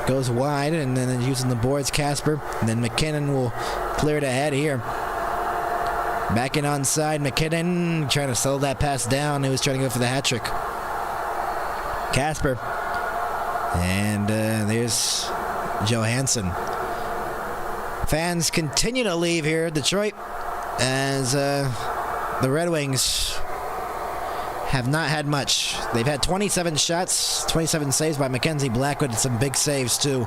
Goes wide, and then using the boards, Casper. And then McKinnon will clear it ahead here. Back in onside, McKinnon trying to slow that pass down. He was trying to go for the hat trick. Casper. And there's Johansson. Fans continue to leave here at Detroit as the Red Wings have not had much. They've had 27 shots, 27 saves by Mackenzie Blackwood, some big saves too,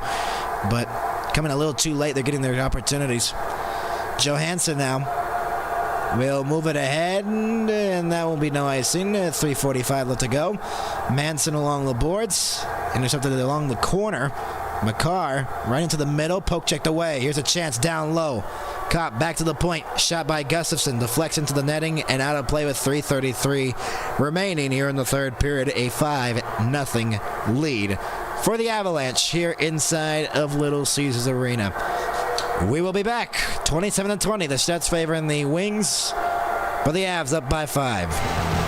but coming a little too late. They're getting their opportunities. Johansson now will move it ahead, and that will be no icing. 3:45 left to go. Manson along the boards, intercepted it along the corner. McCarr right into the middle, poke checked away. Here's a chance down low. Caught back to the point, shot by Gustafson, deflects into the netting and out of play with 3:33 remaining here in the third period. A 5-0 lead for the Avalanche here inside of Little Caesars Arena. We will be back. 27-20. The Stats favoring the Wings, but the Avs up by 5.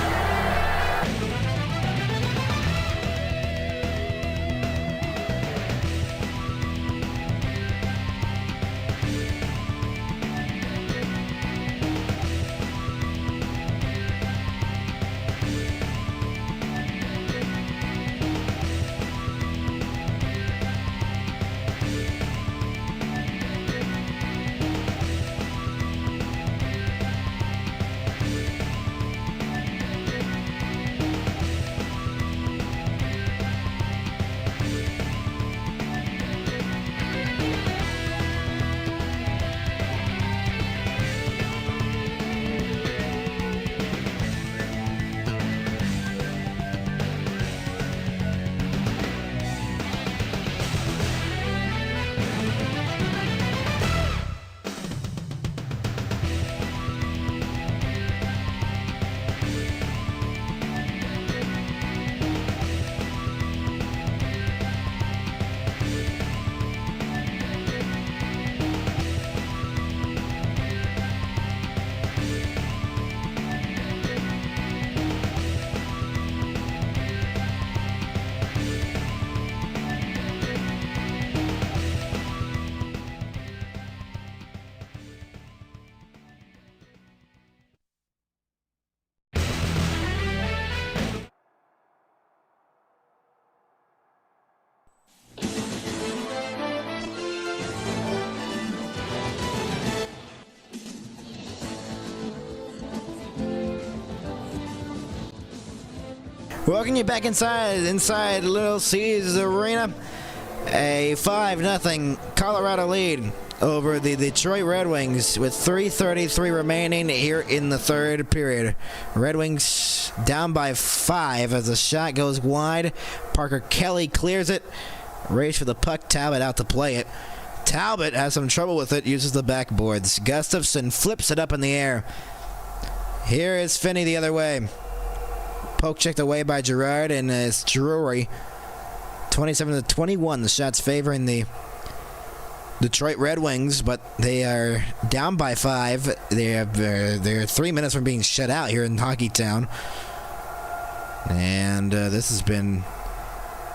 Welcome you back inside Little Caesars Arena. A 5-0 Colorado lead over the Detroit Red Wings with 3:33 remaining here in the third period. Red Wings down by 5 as the shot goes wide. Parker Kelly clears it. Race for the puck. Talbot out to play it. Talbot has some trouble with it, uses the backboards. Gustafson flips it up in the air. Here is Finney the other way. Poke checked away by Gerard, and it's Drury. 27-21. The shots favoring the Detroit Red Wings, but they are down by 5. They're 3 minutes from being shut out here in Hockey Town. And this has been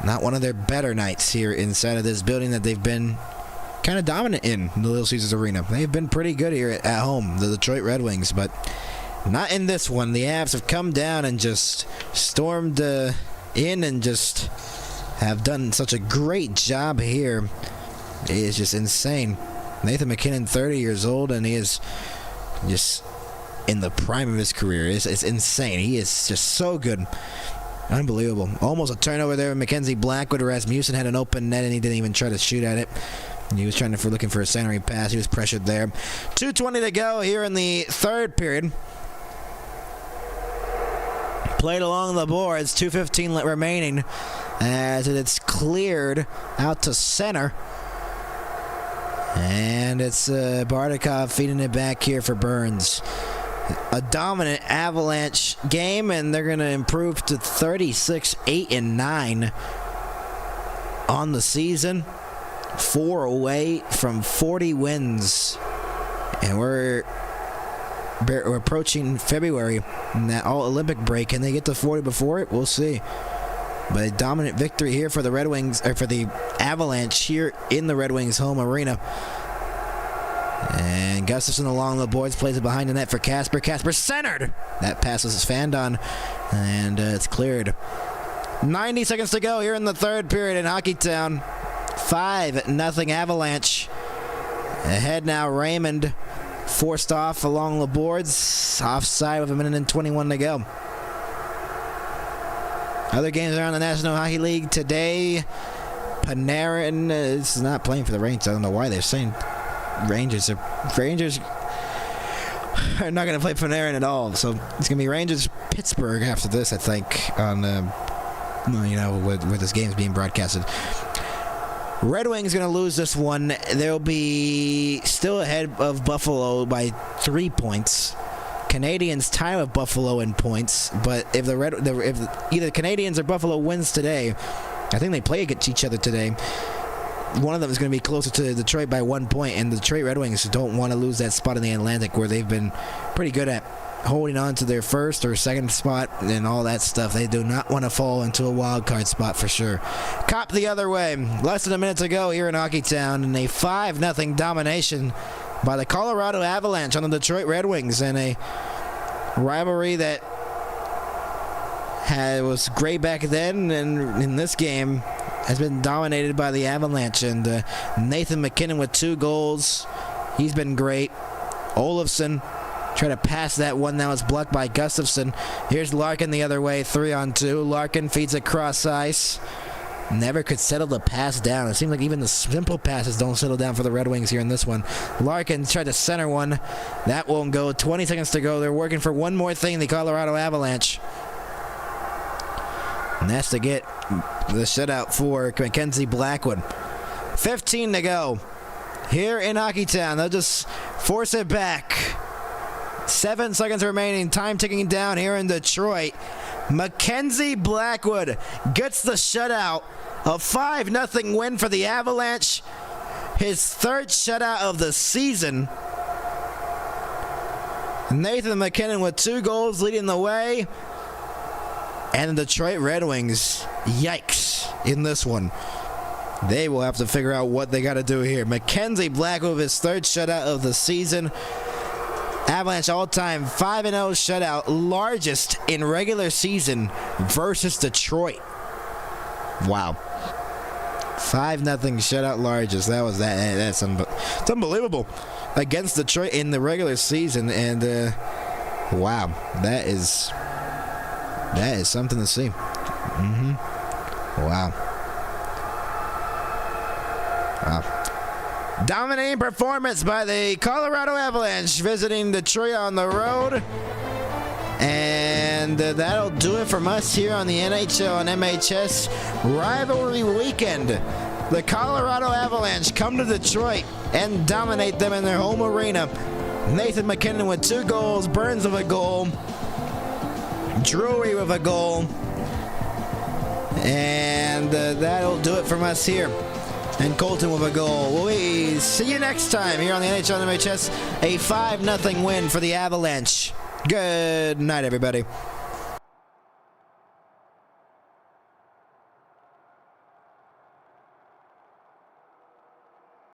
not one of their better nights here inside of this building that they've been kind of dominant in the Little Caesars Arena. They've been pretty good here at home, the Detroit Red Wings, but not in this one. The Avs have come down and just stormed in and just have done such a great job here. It is just insane. Nathan McKinnon, 30 years old, and he is just in the prime of his career. It's insane. He is just so good. Unbelievable. Almost a turnover there with Mackenzie Blackwood. Rasmussen had an open net, and he didn't even try to shoot at it. He was looking for a centering pass. He was pressured there. 2:20 to go here in the third period. Played along the boards. 2:15 remaining as it's cleared out to center. And it's Bardakov feeding it back here for Burns. A dominant Avalanche game, and they're going to improve to 36-8-9 on the season. 4 away from 40 wins. And we're approaching February in that all-Olympic break. Can they get to 40 before it? We'll see. But a dominant victory here for the Red Wings, or for the Avalanche here in the Red Wings home arena. And Gustafsson along the boards, plays it behind the net for Kasper. Kasper centered. That pass was fanned on, and it's cleared. 90 seconds to go here in the third period in Hockeytown. 5-0 Avalanche. Ahead now, Raymond forced off along the boards. Offside with 1:21 to go. Other games around the National Hockey League today. Panarin is not playing for the Rangers. I don't know why they're saying Rangers are not going to play Panarin at all. So it's going to be Rangers-Pittsburgh after this, I think, on where this game's being broadcasted. Red Wings going to lose this one. They'll be still ahead of Buffalo by 3 points. Canadians tie with Buffalo in points, but if either Canadians or Buffalo wins today, I think they play against each other today. One of them is going to be closer to Detroit by 1 point, and the Detroit Red Wings don't want to lose that spot in the Atlantic where they've been pretty good at holding on to their first or second spot and all that stuff. They do not want to fall into a wild card spot for sure. Cop the other way. Less than a minute to go here in Hockeytown, and a 5-0 domination by the Colorado Avalanche on the Detroit Red Wings, and a rivalry that was great back then, and in this game has been dominated by the Avalanche. And Nathan MacKinnon with 2 goals. He's been great. Olofsson tried to pass that one. Now it's blocked by Gustafsson. Here's Larkin the other way, 3-on-2. Larkin feeds across ice. Never could settle the pass down. It seems like even the simple passes don't settle down for the Red Wings here in this one. Larkin tried to center one. That won't go. 20 seconds to go. They're working for one more thing, the Colorado Avalanche. And that's to get the shutout for Mackenzie Blackwood. 15 to go here in Hockeytown. They'll just force it back. 7 seconds remaining. Time ticking down here in Detroit. Mackenzie Blackwood gets the shutout. A 5-0 win for the Avalanche. His 3rd shutout of the season. Nathan MacKinnon with 2 goals leading the way. And the Detroit Red Wings, yikes, in this one. They will have to figure out what they got to do here. Mackenzie Blackwood with his 3rd shutout of the season. Avalanche all-time 5-0 shutout, largest in regular season versus Detroit. Wow. 5-0 shutout largest. That's it's unbelievable against Detroit in the regular season. And wow, that is something to see. Wow. Dominating performance by the Colorado Avalanche visiting Detroit on the road. And that'll do it from us here on the NHL and MHS rivalry weekend. The Colorado Avalanche come to Detroit and dominate them in their home arena. Nathan MacKinnon with 2 goals, Burns with a goal, Drury with a goal. And that'll do it from us here. And Colton with a goal. We see you next time here on the NHL and MHS. A 5-0 win for the Avalanche. Good night, everybody.